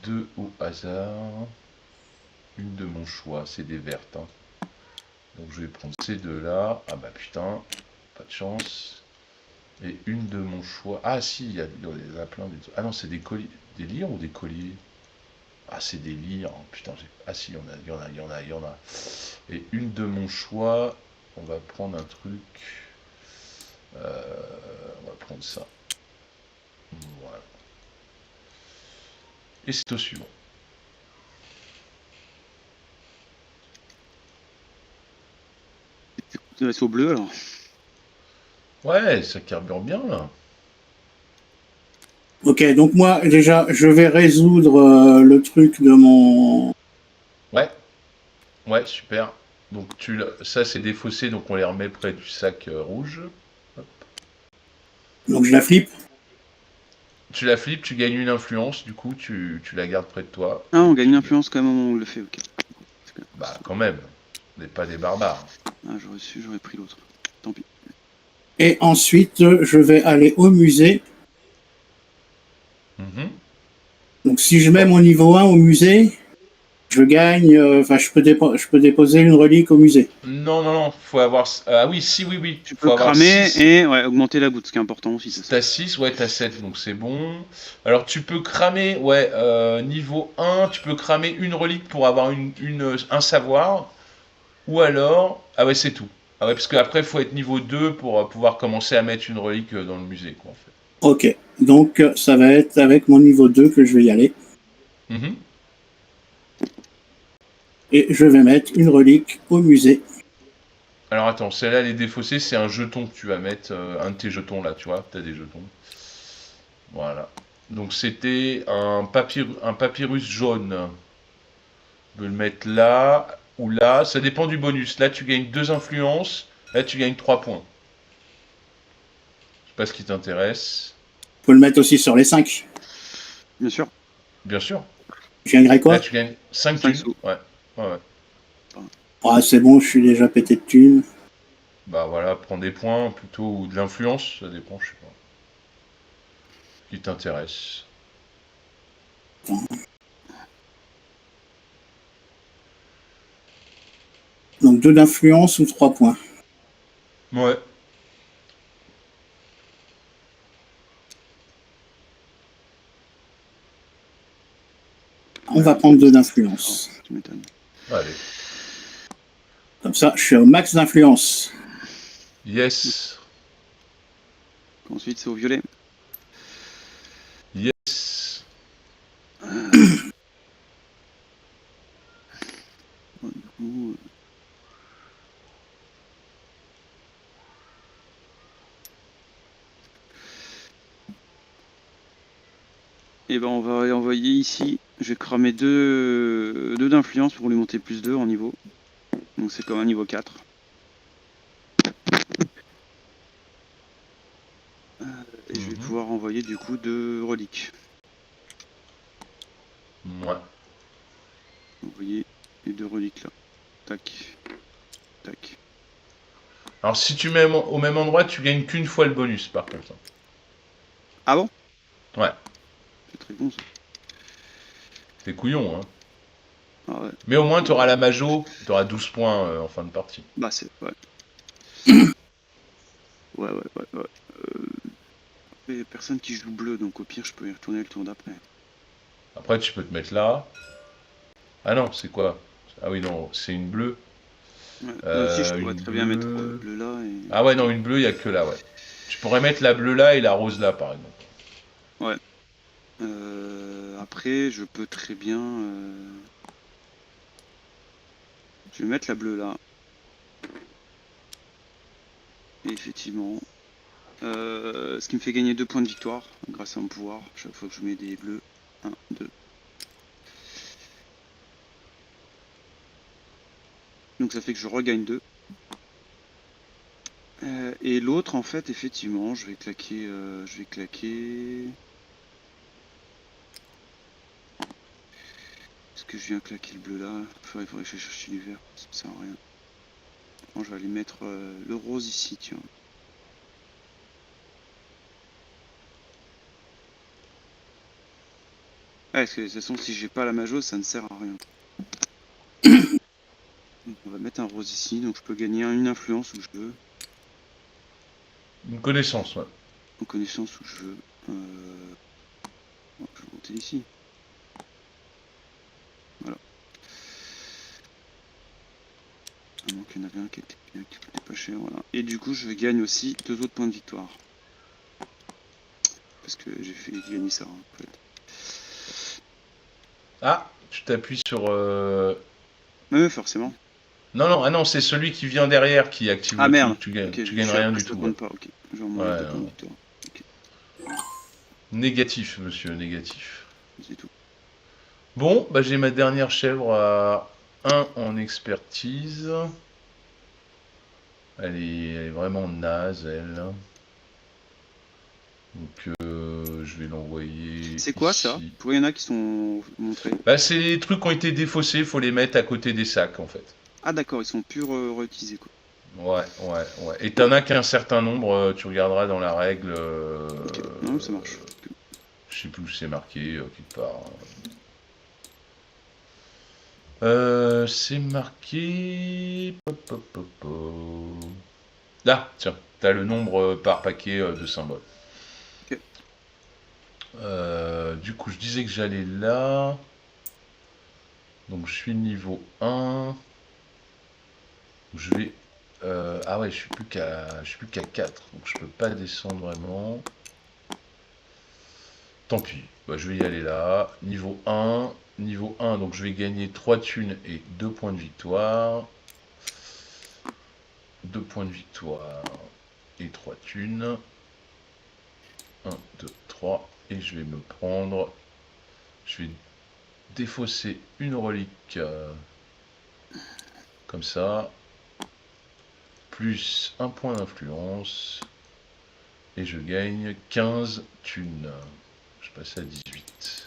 2 au hasard. Une de mon choix, c'est des vertes. Hein. Donc je vais prendre ces deux-là. Ah bah putain, pas de chance. Et une de mon choix. Ah si, il y en a plein. Ah non, c'est des colis. Des lyres ou des colliers? Ah, c'est des lyres. Oh, putain, ah si, il y en a. Et une de mon choix. On va prendre un truc. On va prendre ça. Voilà. Et c'est au suivant. C'est au bleu alors. Ouais, ça carbure bien là. Ok, donc moi, déjà, je vais résoudre le truc de mon... Ouais, ouais, super. Donc ça c'est défaussé, donc on les remet près du sac rouge. Hop. Donc je la flippe. Tu la flippes, tu gagnes une influence, du coup tu la gardes près de toi. Ah, Et on gagne une puis, influence quand même au moment où on le fait, ok. bah quand même, on n'est pas des barbares. Ah, j'aurais su, j'aurais pris l'autre. Tant pis. Et ensuite, je vais aller au musée. Mhm. Donc si je mets Bon. mon niveau 1 au musée, je gagne... Enfin, je peux déposer une relique au musée. Non, non, non, faut avoir. Ah oui, si, oui, oui. Tu peux Faut avoir cramer 6. et ouais, augmenter la goutte, ce qui est important aussi, c'est ça. T'as 6, ouais, t'as 7, donc c'est bon. Alors tu peux cramer, ouais, niveau 1, tu peux cramer une relique pour avoir un savoir. Ou alors. Ah ouais, c'est tout. Ah ouais, parce qu'après, il faut être niveau 2 pour pouvoir commencer à mettre une relique dans le musée, quoi, en fait. Ok, donc ça va être avec mon niveau 2 que je vais y aller. Mhm. Et je vais mettre une relique au musée. Alors attends, celle-là, elle est défaussée, c'est un jeton que tu vas mettre, un de tes jetons là, tu vois, t'as des jetons. Voilà. Donc c'était un papyrus jaune. Je peux le mettre là ou là, ça dépend du bonus. Là, tu gagnes 2 influences, là, tu gagnes 3 points. Je sais pas ce qui t'intéresse. Je peux le mettre aussi sur les 5. Bien sûr, Bien sûr. Je gagnerai Là, quoi? tu gagnes 5 5 thunes. sous. Ouais. Ouais, ouais. Ah, c'est bon, je suis déjà pété de thunes. Bah voilà, prends des points plutôt ou de l'influence, ça dépend, je sais pas. Ce qui t'intéresse. Donc 2 d'influence ou 3 points. Ouais. On va Ouais, prendre 2 c'est très fort, d'influence. tu m'étonnes. Allez. Comme ça, je suis au max d'influence. Yes. Ensuite, c'est au violet. Yes. Bon, du coup, et ben on va envoyer ici. Je vais cramer 2 d'influence pour lui monter plus 2 en niveau. Donc c'est comme un niveau 4. Et je vais Mhm. pouvoir envoyer du coup 2 reliques. Ouais. Envoyer les 2 reliques là. Tac. Tac. Alors si tu mets au même endroit, tu gagnes qu'une fois le bonus par contre. Ah bon? Ouais. C'est très bon ça. T'es couillon, hein. Ah ouais. Mais au moins, tu auras Euh, la majo, tu auras 12 points en fin de partie. Bah c'est. Ouais. Ouais, ouais, ouais, ouais. Il y a personne qui joue bleu, donc au pire je peux y retourner le tour d'après. Après, tu peux te mettre là. Ah non, c'est quoi? Ah oui, non, c'est une bleue. Ouais. Là aussi je pourrais Une très bien mettre bleue. bleu là et. Ah ouais, non, une bleue, il n'y a que là, ouais. Tu pourrais mettre la bleue là et la rose là, par exemple. Ouais. Après je peux très bien. Je vais mettre la bleue là. Et effectivement. Ce qui me fait gagner 2 points de victoire grâce à mon pouvoir. Chaque fois que je mets des bleus. 1, 2. Donc ça fait que je regagne 2. Et l'autre en fait effectivement je vais claquer. Est-ce que je viens claquer le bleu là? Il faudrait que je cherche du vert, ça me sert à rien. Bon, je vais aller mettre le rose ici, tiens. Ah, parce que de toute façon, si j'ai pas la majo, ça ne sert à rien. Donc, on va mettre un rose ici, donc je peux gagner une influence où je veux, Une connaissance, ouais. en connaissance où je veux. Je vais monter ici. Voilà. À moins qu'il y en avait un qui coûtait pas cher, voilà. Et du coup, je gagne aussi 2 autres points de victoire. Parce que j'ai fait gagner ça, en fait. Ah, tu t'appuies sur... Ouais, forcément. Non, non, ah non, c'est celui qui vient derrière qui active Ah le merde. truc. Ok, Tu gagnes rien du tout. ça Ouais. compte pas, ok. Genre mon Ouais, 2 points de non. victoire. Ok, Négatif, monsieur, négatif. c'est tout. Bon, bah j'ai ma dernière chèvre à 1 en expertise. Elle est vraiment naze, elle. Donc je vais l'envoyer C'est quoi ça? ici. Pour il y en a qui sont montrés. Bah c'est les trucs qui ont été défaussés, faut les mettre à côté des sacs en fait. Ah d'accord, ils sont purs réutilisés quoi. Ouais, ouais, ouais. Et t'en as qu'un certain nombre, tu regarderas dans la règle. Ok, non, ça marche. Je sais plus où c'est marqué, quelque part. C'est marqué. Là, tiens, t'as le nombre par paquet de symboles. Ok. Du coup, je disais que j'allais là. Donc, je suis niveau 1. Je vais. Ah ouais, je suis plus qu'à 4. Donc, je peux pas descendre vraiment. Tant pis. Bah, je vais y aller là. Niveau 1. Niveau 1, donc je vais gagner 3 thunes et 2 points de victoire. 2 points de victoire et 3 thunes. 1, 2, 3. Et je vais me prendre. Je vais défausser une relique comme ça. Plus un point d'influence. Et je gagne 15 thunes. Je passe à 18.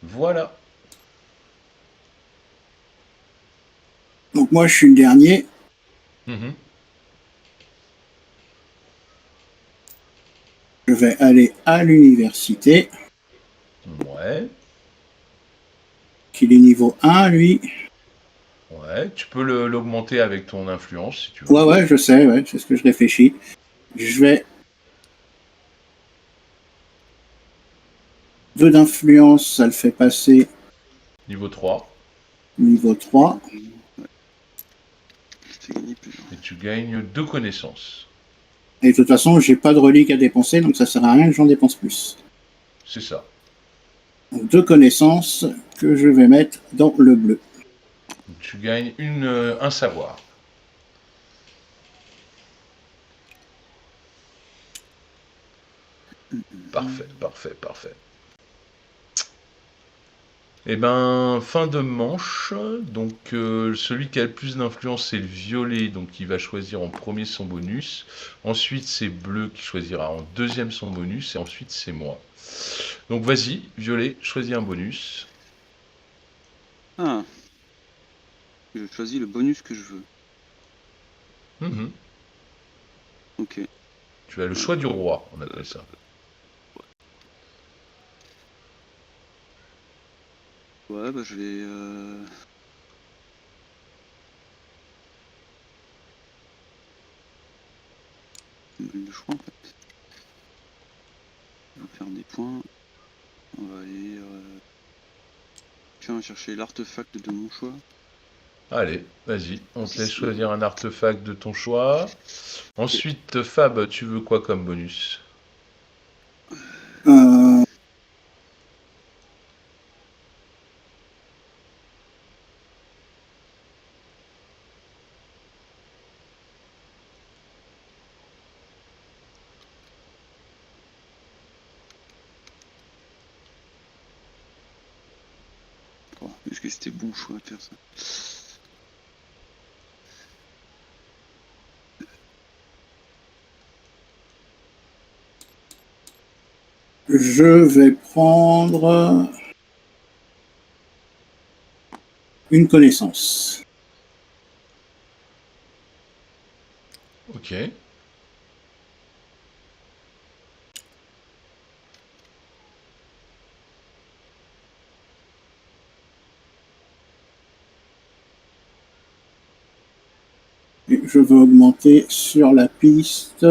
Voilà. Donc moi, je suis le dernier. Mhm. Je vais aller à l'université, Ouais. qu'il est niveau 1, lui. Ouais. Tu peux l'augmenter avec ton influence si tu veux. Ouais, ouais, je sais, ouais, c'est ce que je réfléchis. Je vais 2 d'influence, ça le fait passer Niveau 3. niveau 3. Ouais. Je t'ai gagné plusieurs. Et tu gagnes 2 connaissances. Et de toute façon, j'ai pas de relique à dépenser, donc ça sert à rien que j'en dépense plus. C'est ça. Donc 2 connaissances que je vais mettre dans le bleu. Donc, tu gagnes un savoir. Parfait, parfait, parfait. Eh ben, fin de manche. Donc, celui qui a le plus d'influence, c'est le violet. Donc, il va choisir en premier son bonus. Ensuite, c'est bleu qui choisira en deuxième son bonus. Et ensuite, c'est moi. Donc, vas-y, violet, choisis un bonus. Ah, je choisis le bonus que je veux. Mhm. Ok. Tu as le choix du roi, on appelle ça. Ouais, bah je vais. Le choix en fait. On va faire des points. On va aller. Tiens, on va chercher l'artefact de mon choix. Allez, vas-y, on te laisse Ici. choisir un artefact de ton choix. Ok. Ensuite, Fab, tu veux quoi comme bonus? Euh, Oh, est-ce que c'était bon choix de faire ça? je vais prendre une connaissance. Ok. Et je veux augmenter sur la piste.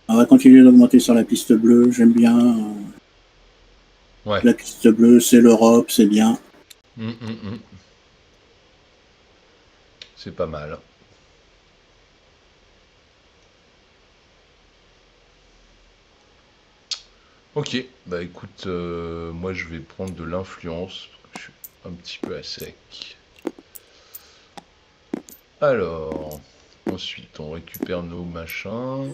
On va continuer d'augmenter sur la piste bleue. J'aime bien. Ouais. La piste bleue, c'est l'Europe, c'est bien. C'est pas mal. Ok, bah écoute, moi je vais prendre de l'influence, parce que je suis un petit peu à sec. Alors, ensuite on récupère nos machins.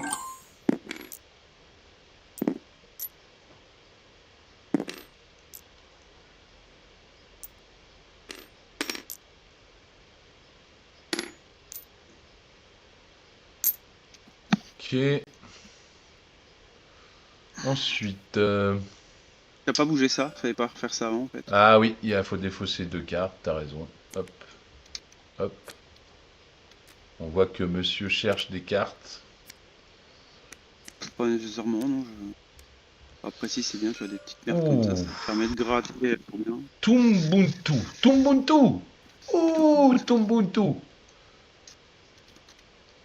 Ok. Ensuite, T'as pas bougé ça? Fallait pas refaire ça avant en fait. ah oui, il faut défausser 2 cartes, t'as raison. Hop, hop. On voit que monsieur cherche des cartes. Pas nécessairement, non. Après, si c'est bien, tu as des petites merdes comme ça Ouh, te permet de gratter pour bien. Tumbuntu, Tumbuntu. Ouh, Tumbuntu.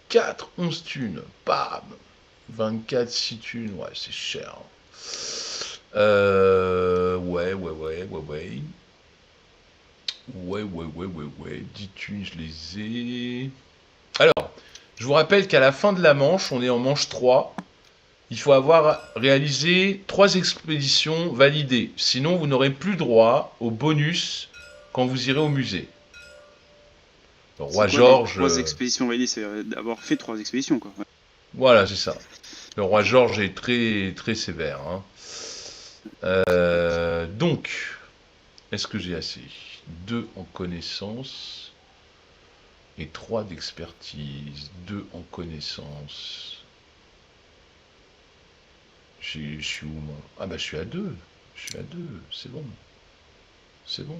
4, 11 thunes, bam. 24, 6 thunes, ouais, c'est cher. Ouais. Ouais. 10 thunes, je les ai. Alors, je vous rappelle qu'à la fin de la manche, on est en manche 3. Il faut avoir réalisé 3 expéditions validées. Sinon, vous n'aurez plus droit au bonus quand vous irez au musée. Le C'est roi quoi les Georges. 3 expéditions validées? C'est d'avoir fait 3 expéditions, quoi. Ouais. Voilà, c'est ça. Le roi Georges est très, très sévère. Hein. Donc, est-ce que j'ai assez? 2 en connaissance et 3 d'expertise. 2 en connaissance. Je suis où, moi? Ah bah, je suis à 2. Je suis à 2. C'est bon. C'est bon.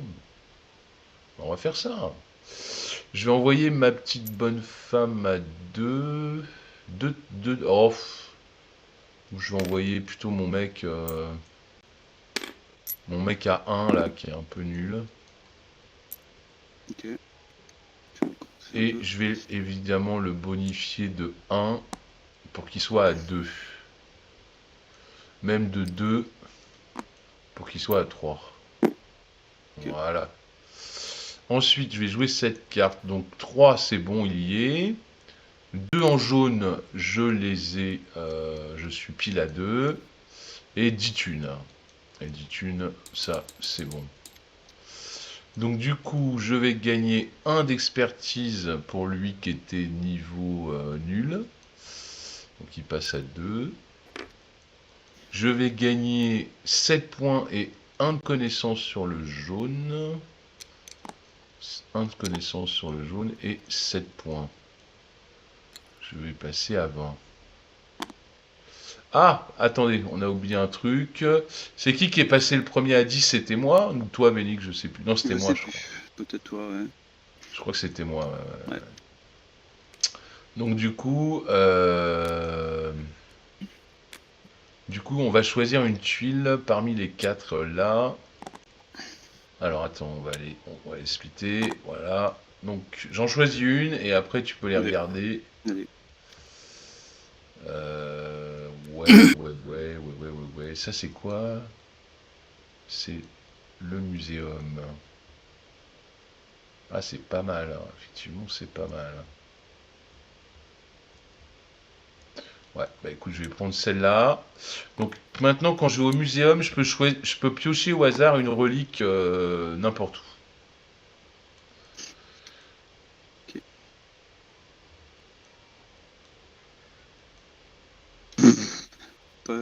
On va faire ça. Je vais envoyer ma petite bonne femme à 2. 2. Oh. Je vais envoyer plutôt mon mec. Mon mec à 1 là, qui est un peu nul. Ok. Et je vais évidemment le bonifier de 1 pour qu'il soit à 2. Même de 2 pour qu'il soit à 3. Ok. Voilà. Ensuite, je vais jouer cette carte. Donc 3, c'est bon, il y est. 2 en jaune, je les ai. Je suis pile à 2. Et 10 thunes. Et 10 thunes, ça, c'est bon. Donc du coup, je vais gagner 1 d'expertise pour lui qui était niveau nul. Donc il passe à 2. Je vais gagner 7 points et 1 de connaissance sur le jaune. 1 de connaissance sur le jaune et 7 points. Je vais passer à 20. Ah, attendez, on a oublié un truc. C'est qui est passé le premier à 10? C'était moi ou toi, Ménic? Je sais plus. Non, c'était Je moi, sais je plus. crois. Peut-être toi, ouais. Je crois que c'était moi. Ouais. Donc du coup, on va choisir une tuile parmi les 4 là. Alors attends, on va les splitter. Voilà. Donc j'en choisis une et après tu peux les Allez. regarder. Allez. Ouais. Ça c'est quoi? C'est le muséum. Ah, c'est pas mal, hein. Effectivement, c'est pas mal. Ouais, bah écoute, je vais prendre celle-là. Donc maintenant, quand je vais au muséum, je peux piocher au hasard une relique n'importe où. Ok.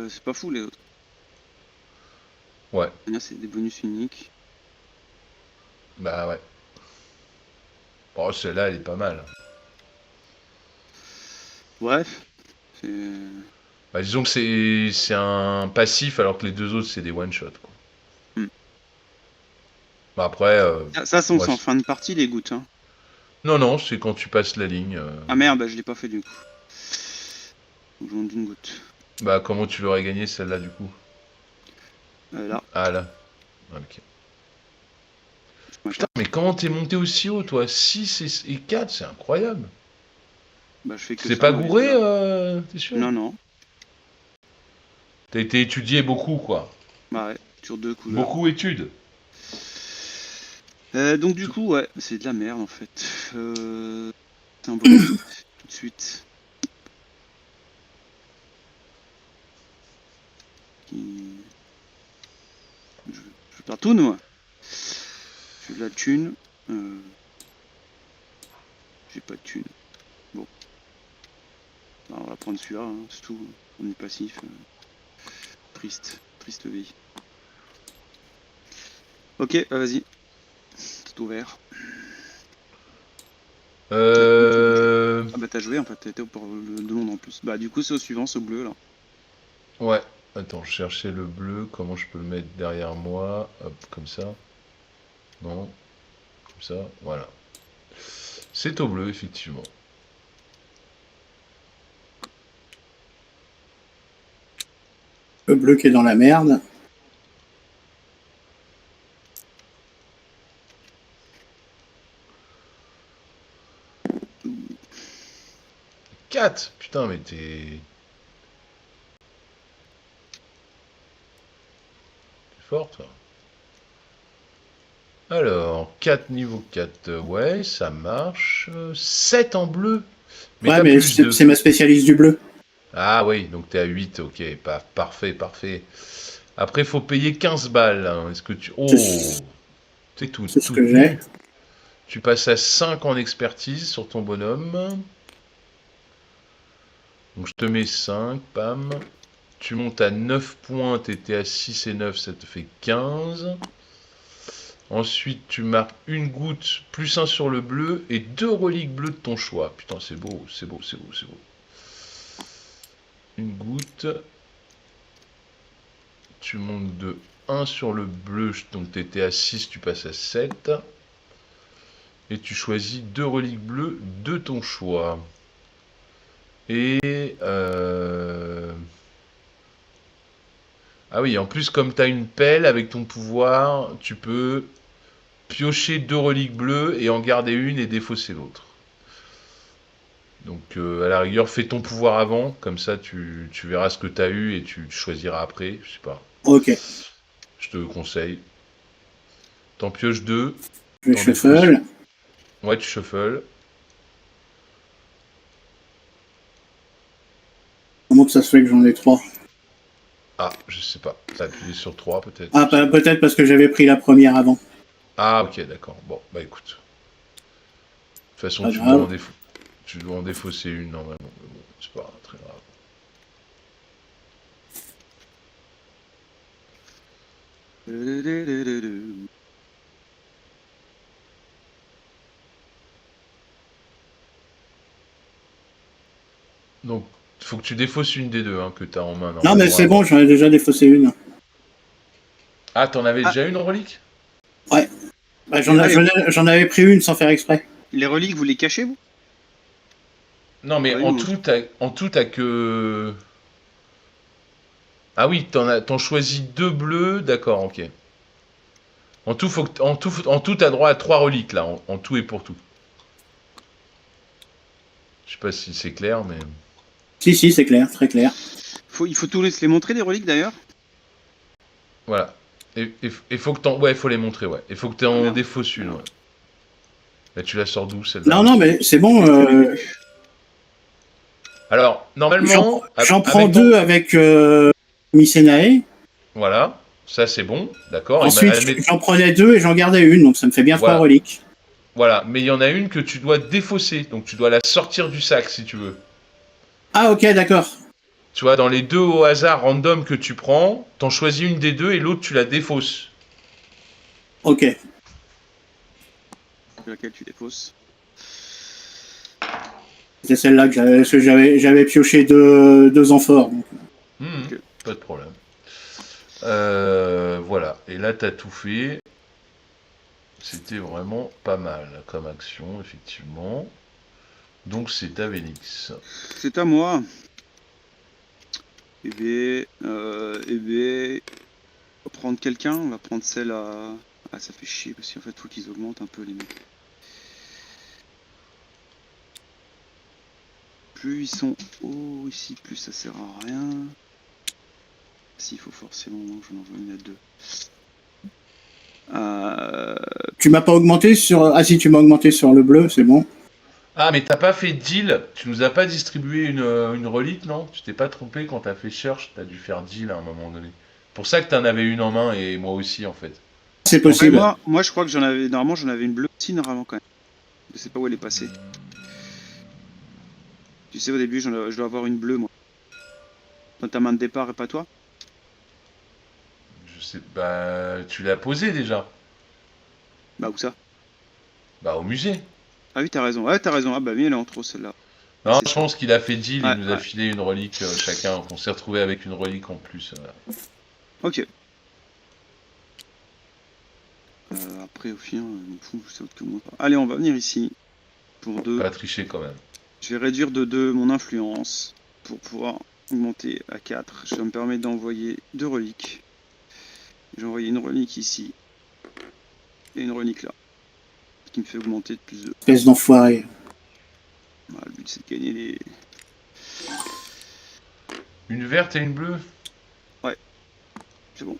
C'est pas fou les autres. Ouais, Là, c'est des bonus uniques. bah ouais. Bon, celle-là, elle est pas mal. Bref. C'est. Bah, disons que c'est un passif alors que les 2 autres, c'est des one-shot, quoi. Hmm. Bah après, Ça, c'est moi, en fin de partie, les gouttes. Hein. non, c'est quand tu passes la ligne. Ah merde, bah, je l'ai pas fait du coup. Faut que j'en d'une goutte. Bah comment tu l'aurais gagné celle-là du coup? Là. Ah là. Ok. Putain, mais comment t'es monté aussi haut, toi? 6 et 4, c'est incroyable. Bah, je fais que C'est ça, pas moi, gouré, là. t'es sûr? Non, non. T'as été étudié beaucoup, quoi. Bah ouais, sur 2 couleurs. Beaucoup études. Donc du coup, ouais, c'est de la merde en fait. Symbolique, tout de suite. Qui- Je perds tout, moi. J'ai de la thune. J'ai pas de thune. Bon. Alors, on va prendre celui-là, hein, c'est tout. On est passif. Triste. Triste vie. Ok, vas-y. C'est ouvert. Ah bah t'as joué en fait, t'étais pour le monde en plus. Bah du coup c'est au suivant, c'est au bleu là. Ouais. Attends, je cherchais le bleu. Comment je peux le mettre derrière moi? Hop, comme ça. Non. Comme ça. Voilà. C'est au bleu, effectivement. Le bleu qui est dans la merde. Ouh. 4. Putain, mais t'es fort, toi. Alors, 4 niveau 4. Ouais, ça marche. 7 en bleu. Mais Ouais, t'as mais plus de... c'est ma spécialiste du bleu. Ah oui, donc t'es à 8. Ok, parfait, parfait. Après, faut payer 15 balles, hein. Est-ce que tu... Oh, c'est tout, C'est ce tout que j'ai. nu. Tu passes à 5 en expertise sur ton bonhomme. Donc je te mets 5, pam. Tu montes à 9 points, t'étais à 6 et 9, ça te fait 15. Ensuite, tu marques une goutte, plus un sur le bleu, et 2 reliques bleues de ton choix. Putain, c'est beau, c'est beau, c'est beau, c'est beau. Une goutte. Tu montes de 1 sur le bleu, donc t'étais à 6, tu passes à 7. Et tu choisis 2 reliques bleues de ton choix. Et... Ah oui, en plus, comme tu as une pelle, avec ton pouvoir, tu peux piocher 2 reliques bleues et en garder une et défausser l'autre. Donc, à la rigueur, fais ton pouvoir avant, comme ça tu verras ce que tu as eu et tu choisiras après, je sais pas. Ok. Je te conseille. T'en pioches 2, Je vais t'en défausses. shuffle. Ouais, tu shuffles. Comment que ça se fait que j'en ai 3? Ah, je sais pas. T'as appuyé sur 3 peut-être. Ah, Je sais pas. peut-être parce que j'avais pris la première avant. Ah, ok, d'accord. Bon, bah écoute. De toute façon, Pas grave. tu dois en défausser une normalement. Mais bon, c'est pas très grave. Donc, il faut que tu défausses une des deux hein, que tu as en main Non, mais normalement c'est bon, avant. j'en ai déjà défaussé une. Ah, t'en avais Ah, déjà une relique? Ouais. Bah, ah, les, j'en avais pris une sans faire exprès. les reliques vous les cachez vous? Non, mais Ouais, nous. en tout, t'as que. Ah oui, t'en choisis 2 bleus, d'accord, ok. En tout, t'as droit à 3 reliques là, en tout et pour tout. Je sais pas si c'est clair, mais. Si, c'est clair, très clair. Il faut tous les montrer les reliques d'ailleurs? Voilà. Et faut que t'en. Ouais, faut les montrer, ouais. Il faut que Ah t'en merde. défausses une, Alors, ouais. Mais tu la sors d'où Non, celle-là? non, mais c'est bon. qu'est-ce que j'ai prévu? Alors, normalement, J'en prends avec ton. deux avec Mycenae. Voilà, ça c'est bon, d'accord. Ensuite, j'en prenais deux et j'en gardais une, donc ça me fait bien 3 Voilà, reliques. voilà. Mais il y en a une que tu dois défausser, donc tu dois la sortir du sac si tu veux. Ah, ok, d'accord. Tu vois, dans les deux au hasard random que tu prends, t'en choisis une des deux et l'autre tu la défausses. Ok. Laquelle tu défausses? C'est celle-là que j'avais pioché deux amphores. Donc. Mhm, Ok. pas de problème. Voilà, et là t'as tout fait. C'était vraiment pas mal comme action, effectivement. Donc c'est à Vénix. C'est à moi. Eh bien, on va prendre quelqu'un, on va prendre celle à Ah, ça fait chier parce qu'en fait, faut qu'ils augmentent un peu les mecs. Plus ils sont hauts ici, plus ça sert à rien. S'il faut forcément, j'en envoie une à deux. Tu m'as pas augmenté sur... Ah si, tu m'as augmenté sur le bleu, c'est bon. Ah, mais t'as pas fait deal. Tu nous as pas distribué une relique, non? Tu t'es pas trompé quand t'as fait cherche. T'as dû faire deal à un moment donné. Pour ça que t'en avais une en main et moi aussi, en fait. C'est Je pense que... Ouais, possible. moi, je crois que j'en avais. Normalement, j'en avais une bleue aussi, normalement, quand même. Je sais pas où elle est passée. Tu sais, au début, je dois avoir une bleue, moi. Dans ta main de départ et pas toi? Je sais, bah, tu l'as posé déjà. Bah, où ça? Bah, au musée. Ah oui, t'as raison. Ouais, t'as raison. Ah bah oui, elle est en trop, celle-là. Non, C'est je ça. pense qu'il a fait deal. Il Ouais, nous a ouais. filé une relique chacun. On s'est retrouvé avec une relique en plus. Ok. Après, au final, je m'en fous, c'est autre que moi. Allez, on va venir ici. Pour 2. Pas tricher quand même. Je vais réduire de 2 mon influence. Pour pouvoir augmenter à 4. Je vais me permettre d'envoyer 2 reliques. J'ai envoyé une relique ici. Et une relique là. Ce qui me fait augmenter de plus 2. Espèce d'enfoiré. Bah, le but, c'est de gagner les... Une verte et une bleue. Ouais, c'est bon.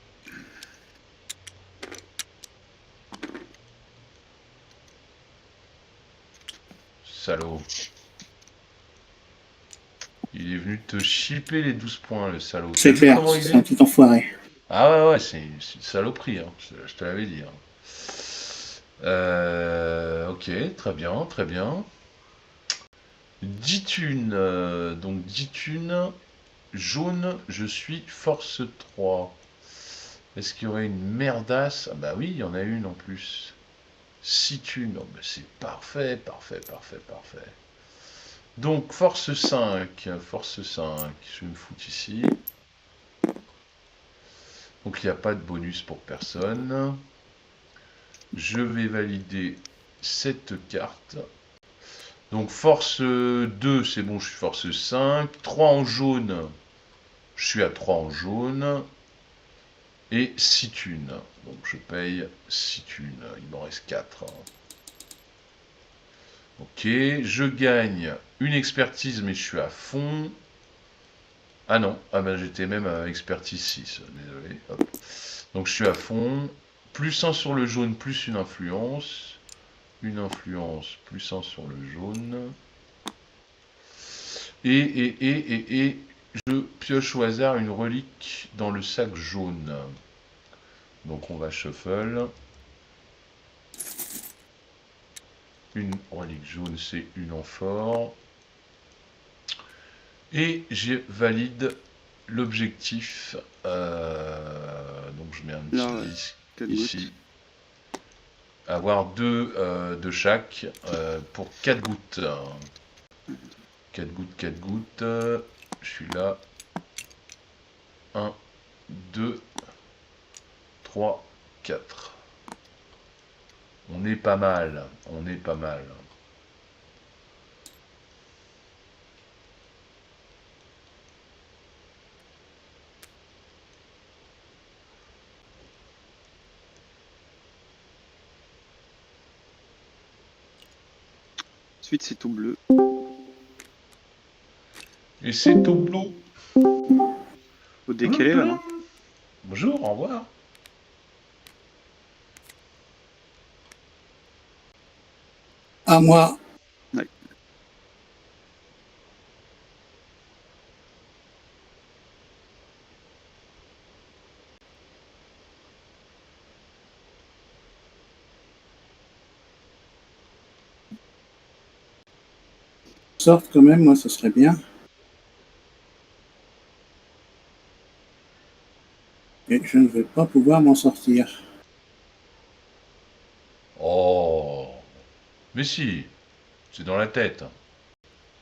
Salaud. Il est venu te chipper les 12 points, le salaud. T'as C'est vu clair, comment il c'est un est? petit enfoiré. Ah ouais, ouais, c'est une saloperie, hein. Je te l'avais dit, hein. Ok, très bien, très bien. 10 thunes, donc 10 thunes. Jaune, je suis force 3. Est-ce qu'il y aurait une merdasse? Ah bah oui, il y en a une en plus. 6 thunes, oh bah c'est parfait, parfait, parfait, parfait. Donc force 5, force 5, je vais me foutre ici. Donc il n'y a pas de bonus pour personne. Je vais valider cette carte. Donc force 2, c'est bon, je suis force 5. 3 en jaune, je suis à 3 en jaune. Et 6 thunes. Donc je paye 6 thunes. Il m'en reste 4. Ok, je gagne une expertise, mais je suis à fond. Ah non, ah ben j'étais même à expertise 6, désolé. Hop. Donc je suis à fond. Plus 1 sur le jaune, plus une influence. Une influence, plus 1 sur le jaune. Et je pioche au hasard une relique dans le sac jaune. Donc on va shuffle. Une relique jaune, c'est une amphore. Et je valide l'objectif. Donc je mets un petit Là, ouais. disque 4 ici. gouttes. Avoir 2 de chaque pour 4 gouttes. 4 gouttes, 4 gouttes. Je suis là. 1, 2, 3, 4. On est pas mal. On est pas mal. Ensuite, c'est tout bleu. Et c'est tout bleu. Faut décaler là, non? Bonjour, au revoir. À moi. Ouais. Sorte quand même, moi, ce serait bien. Et je ne vais pas pouvoir m'en sortir. Oh. Mais si, c'est dans la tête.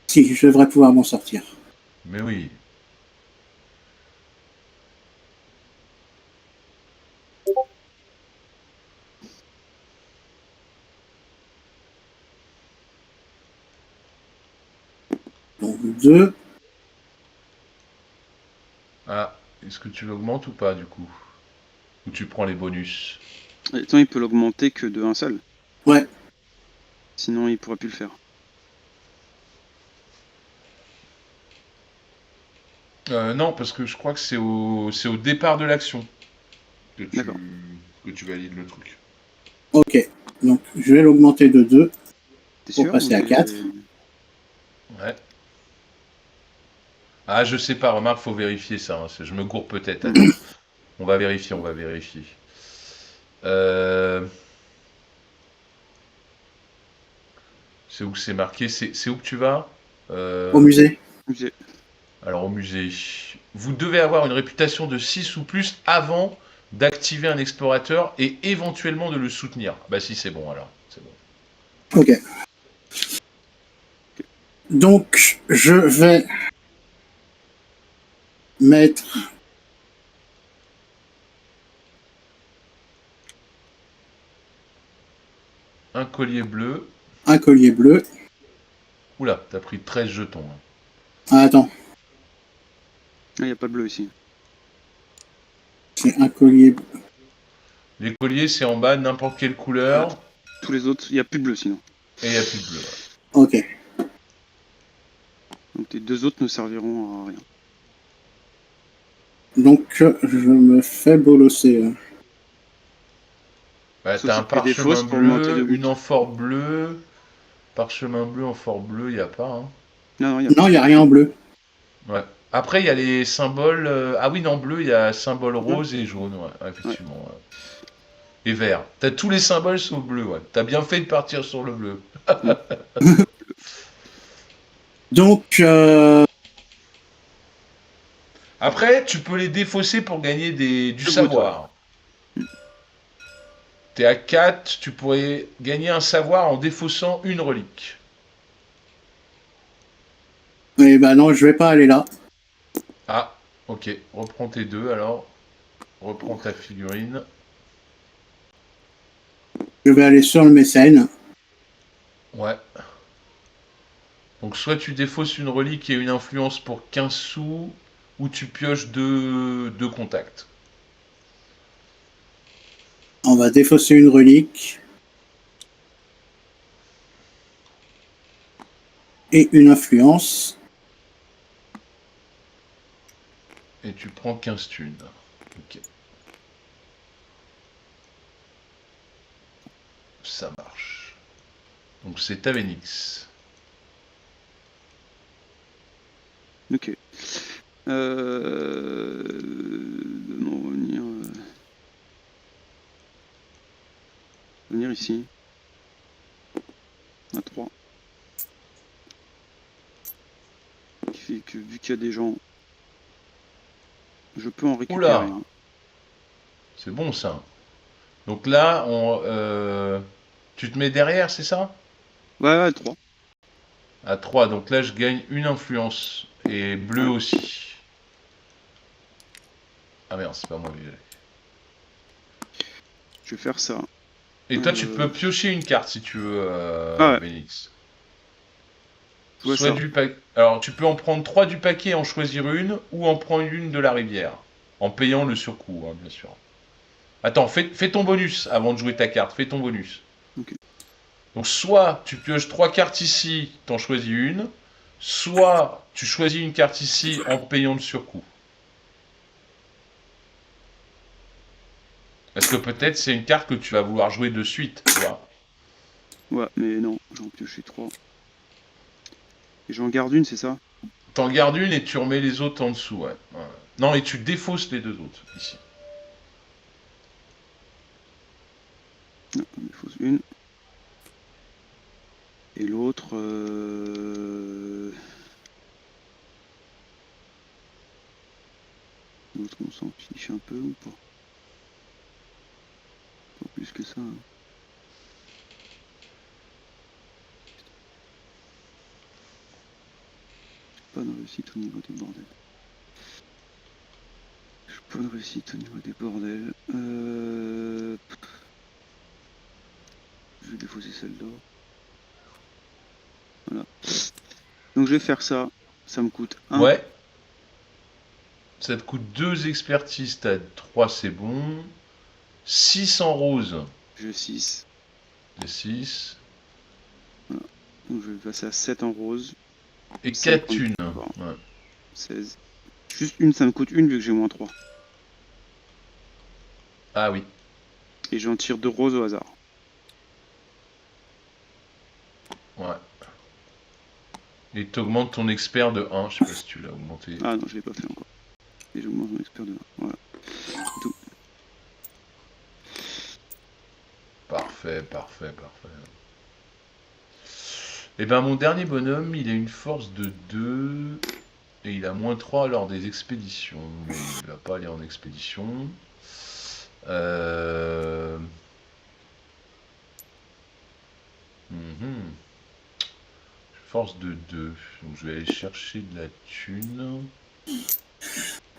Si, je devrais pouvoir m'en sortir. Mais oui. Donc 2. Ah, est-ce que tu l'augmentes ou pas du coup? Ou tu prends les bonus? Attends, il peut l'augmenter que de un seul. Ouais. Sinon, il pourra plus le faire. Non, parce que je crois que c'est au départ de l'action que D'accord. tu valides le truc. Ok. Donc, je vais l'augmenter de 2 T'es pour sûr passer à 4. Ouais. Ah, je sais pas, remarque, faut vérifier ça. Hein, je me gourre peut-être. Attends. On va vérifier, on va vérifier. C'est où que c'est marqué? C'est où que tu vas? Au musée. Musée. Alors, au musée. Vous devez avoir une réputation de 6 ou plus avant d'activer un explorateur et éventuellement de le soutenir. Bah si, c'est bon alors. C'est bon. Ok. Donc, je vais mettre Un collier bleu. un collier bleu. Oula, t'as pris 13 jetons. Hein. Ah, attends, Ah, il n'y a pas de bleu ici. c'est un collier bleu. Les colliers, c'est en bas, n'importe quelle couleur. Tous les autres, il n'y a plus de bleu sinon. Et il n'y a plus de bleu. Ouais. Ok. Donc tes deux autres ne serviront à rien. Donc, je me fais bolosser. Bah, Sauf t'as si un tu fais des parchemin fausses pour augmenter de bleu, une gouttes. amphore bleue. Parchemin bleu, amphore bleu, il n'y a pas. Hein. Non, il n'y a Non, pas. il n'y a rien en bleu. Ouais. Après, il y a les symboles. Ah oui, non, bleu, il y a symbole Mhm. rose et jaune. Ouais, effectivement. Ouais. Et vert. T'as tous les symboles sauf bleu. Ouais. T'as bien fait de partir sur le bleu. Donc, Après, tu peux les défausser pour gagner du Deux gouttes, savoir. T'es à 4, tu pourrais gagner un savoir en défaussant une relique. eh ben non, je vais pas aller là. Ah, ok. Reprends tes deux alors. ouais. Reprends ta figurine. Je vais aller sur le mécène. Ouais. Donc soit tu défausses une relique et une influence pour 15 sous, ou tu pioches deux contacts. On va défausser une relique. Et une influence. Et tu prends 15 thunes. Ok. Ça marche. Donc c'est Tavenix. Ok. Non, venir ici. À 3. Qui fait que vu qu'il y a des gens, je peux en récupérer. Oula, Hein. c'est bon ça. Donc là, tu te mets derrière, c'est ça? Ouais, 3. À 3, donc là je gagne une influence. Et bleu Ouais. aussi. Ah merde, c'est pas moi. Je vais faire ça. Et toi tu peux piocher une carte si tu veux, Ah ouais, Vénix. je vois Soit ça. du paquet. Alors tu peux en prendre 3 du paquet et en choisir une, ou en prendre une de la rivière. En payant le surcoût, hein, bien sûr. Attends, fais ton bonus avant de jouer ta carte. Fais ton bonus. Ok. Donc soit tu pioches 3 cartes ici, t'en choisis une. Soit tu choisis une carte ici en payant le surcoût. Parce que peut-être c'est une carte que tu vas vouloir jouer de suite, tu vois. Ouais, mais non, j'en pioche 3. Et j'en garde une, c'est ça? T'en gardes une et tu remets les autres en dessous, ouais. Ouais. Non, et tu défausses les deux autres, ici. Non, il faut une. Et l'autre, l'autre, on s'en fiche un peu ou pas? Pas plus que ça. Hein. Pas de réussite au niveau des bordels. Pas de réussite au niveau des bordels. Je vais défausser celle-là. Voilà. Donc je vais faire ça. Ça me coûte 1. Ouais. Ça te coûte 2 expertises, t'as 3, c'est bon. 6 en rose. J'ai 6. Des 6. Donc je vais passer à 7 en rose. Et 50. 4 thunes. Bon. Ouais. 16. Juste une, ça me coûte une vu que j'ai moins 3. Ah oui. Et j'en tire 2 roses au hasard. Ouais. Et t'augmentes ton expert de 1. Je sais pas si tu l'as augmenté. Ah non, je l'ai pas fait encore. Et j'augmente mon expert de 1. Voilà. C'est tout. Parfait, parfait, parfait. Et ben mon dernier bonhomme, il a une force de 2 et il a moins 3 lors des expéditions. Mais il va pas aller en expédition. Mhm. Force de 2. Donc je vais aller chercher de la thune.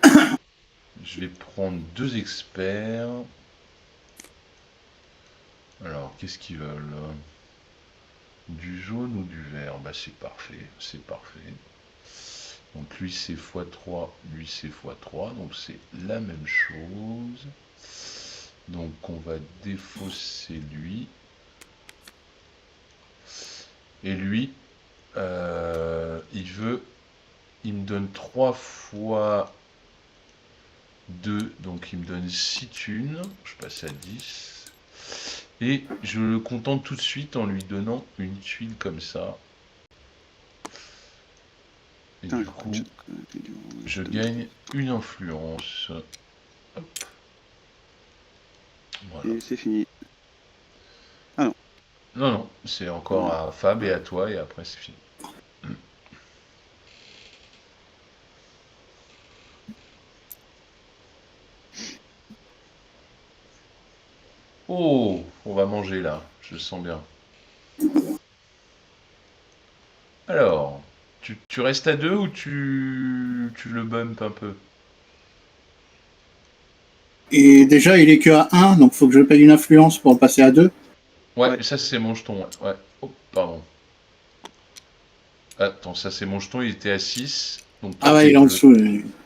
Je vais prendre 2 experts. Alors, qu'est-ce qu'ils veulent? Du jaune ou du vert? Bah c'est parfait, c'est parfait. Donc lui c'est x3, lui c'est x3, donc c'est la même chose. Donc on va défausser lui. Et lui, il me donne 3 fois 2, donc il me donne 6 thunes. Je passe à 10. Et je le contente tout de suite en lui donnant une tuile comme ça. Et Putain, du coup, je gagne une influence. Hop. Voilà. Et c'est fini. Non, non, c'est encore à Fab et à toi, et après c'est fini. Oh, on va manger là, je le sens bien. Alors, tu restes à 2 ou tu le bump un peu? Et déjà, il est que à 1, donc faut que je paye une influence pour passer à 2. Ouais, ça c'est mon jeton, ouais. Oh, pardon. Attends, ça c'est mon jeton, il était à 6. Donc Ah ouais, il est en dessous.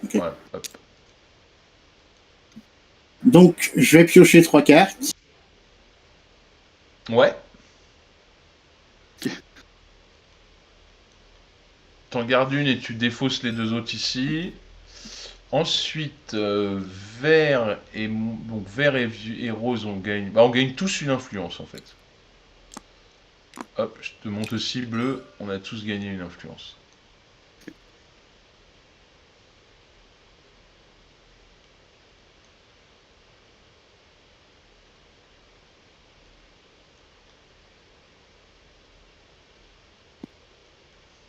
Okay. Voilà, hop. Donc, je vais piocher 3 cartes. Ouais. T'en gardes une et tu défausses les 2 autres ici. Ensuite, vert et rose, on gagne. Bah, on gagne tous une influence en fait. Hop, je te montre aussi bleu, on a tous gagné une influence.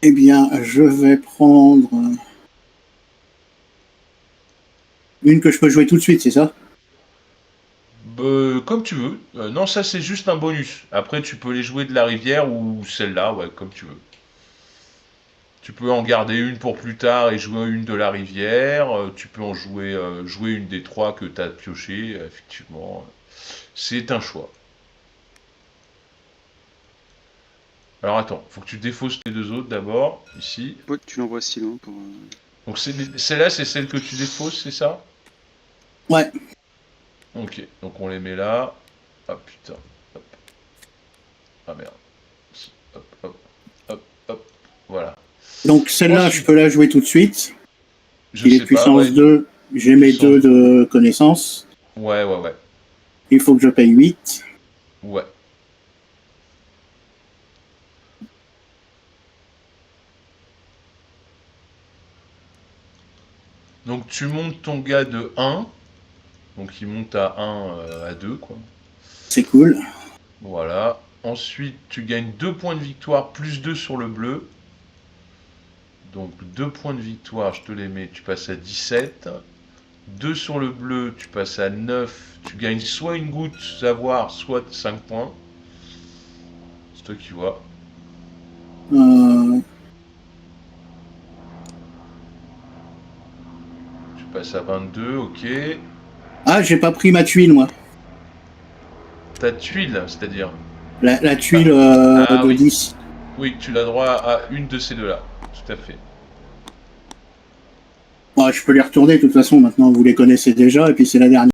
Eh bien, je vais prendre une que je peux jouer tout de suite, c'est ça? Comme tu veux. Non, ça c'est juste un bonus. Après, tu peux les jouer de la rivière ou celle-là, ouais, comme tu veux. Tu peux en garder une pour plus tard et jouer une de la rivière. Tu peux en jouer une des 3 que tu as pioché, effectivement. C'est un choix. Alors attends, faut que tu défausses les 2 autres d'abord, ici. Ouais, tu l'envoies si loin pour... Donc celle-là, c'est celle que tu défausses, c'est ça? Ouais. Ok, donc on les met là. Ah putain. Hop. Ah merde. Hop, hop, hop, hop. Voilà. Donc celle-là, je peux la jouer tout de suite. Je Il est sais puissance pas, ouais. 2, j'ai mes 2 de connaissance. Ouais, ouais, ouais. Il faut que je paye 8. Ouais. Donc tu montes ton gars de 1. Donc il monte à 1, à 2, quoi. C'est cool. Voilà. Ensuite, tu gagnes 2 points de victoire, plus 2 sur le bleu. Donc 2 points de victoire, je te les mets, tu passes à 17. 2 sur le bleu, tu passes à 9. Tu gagnes soit une goutte savoir, soit 5 points. C'est toi qui vois. Tu passes à 22, ok. Ah, j'ai pas pris ma tuile, moi. Ta tuile, c'est-à-dire La tuile de oui. 10. Oui, tu as droit à une de ces deux-là. Tout à fait. Ouais, je peux les retourner, de toute façon, maintenant, vous les connaissez déjà, et puis c'est la dernière.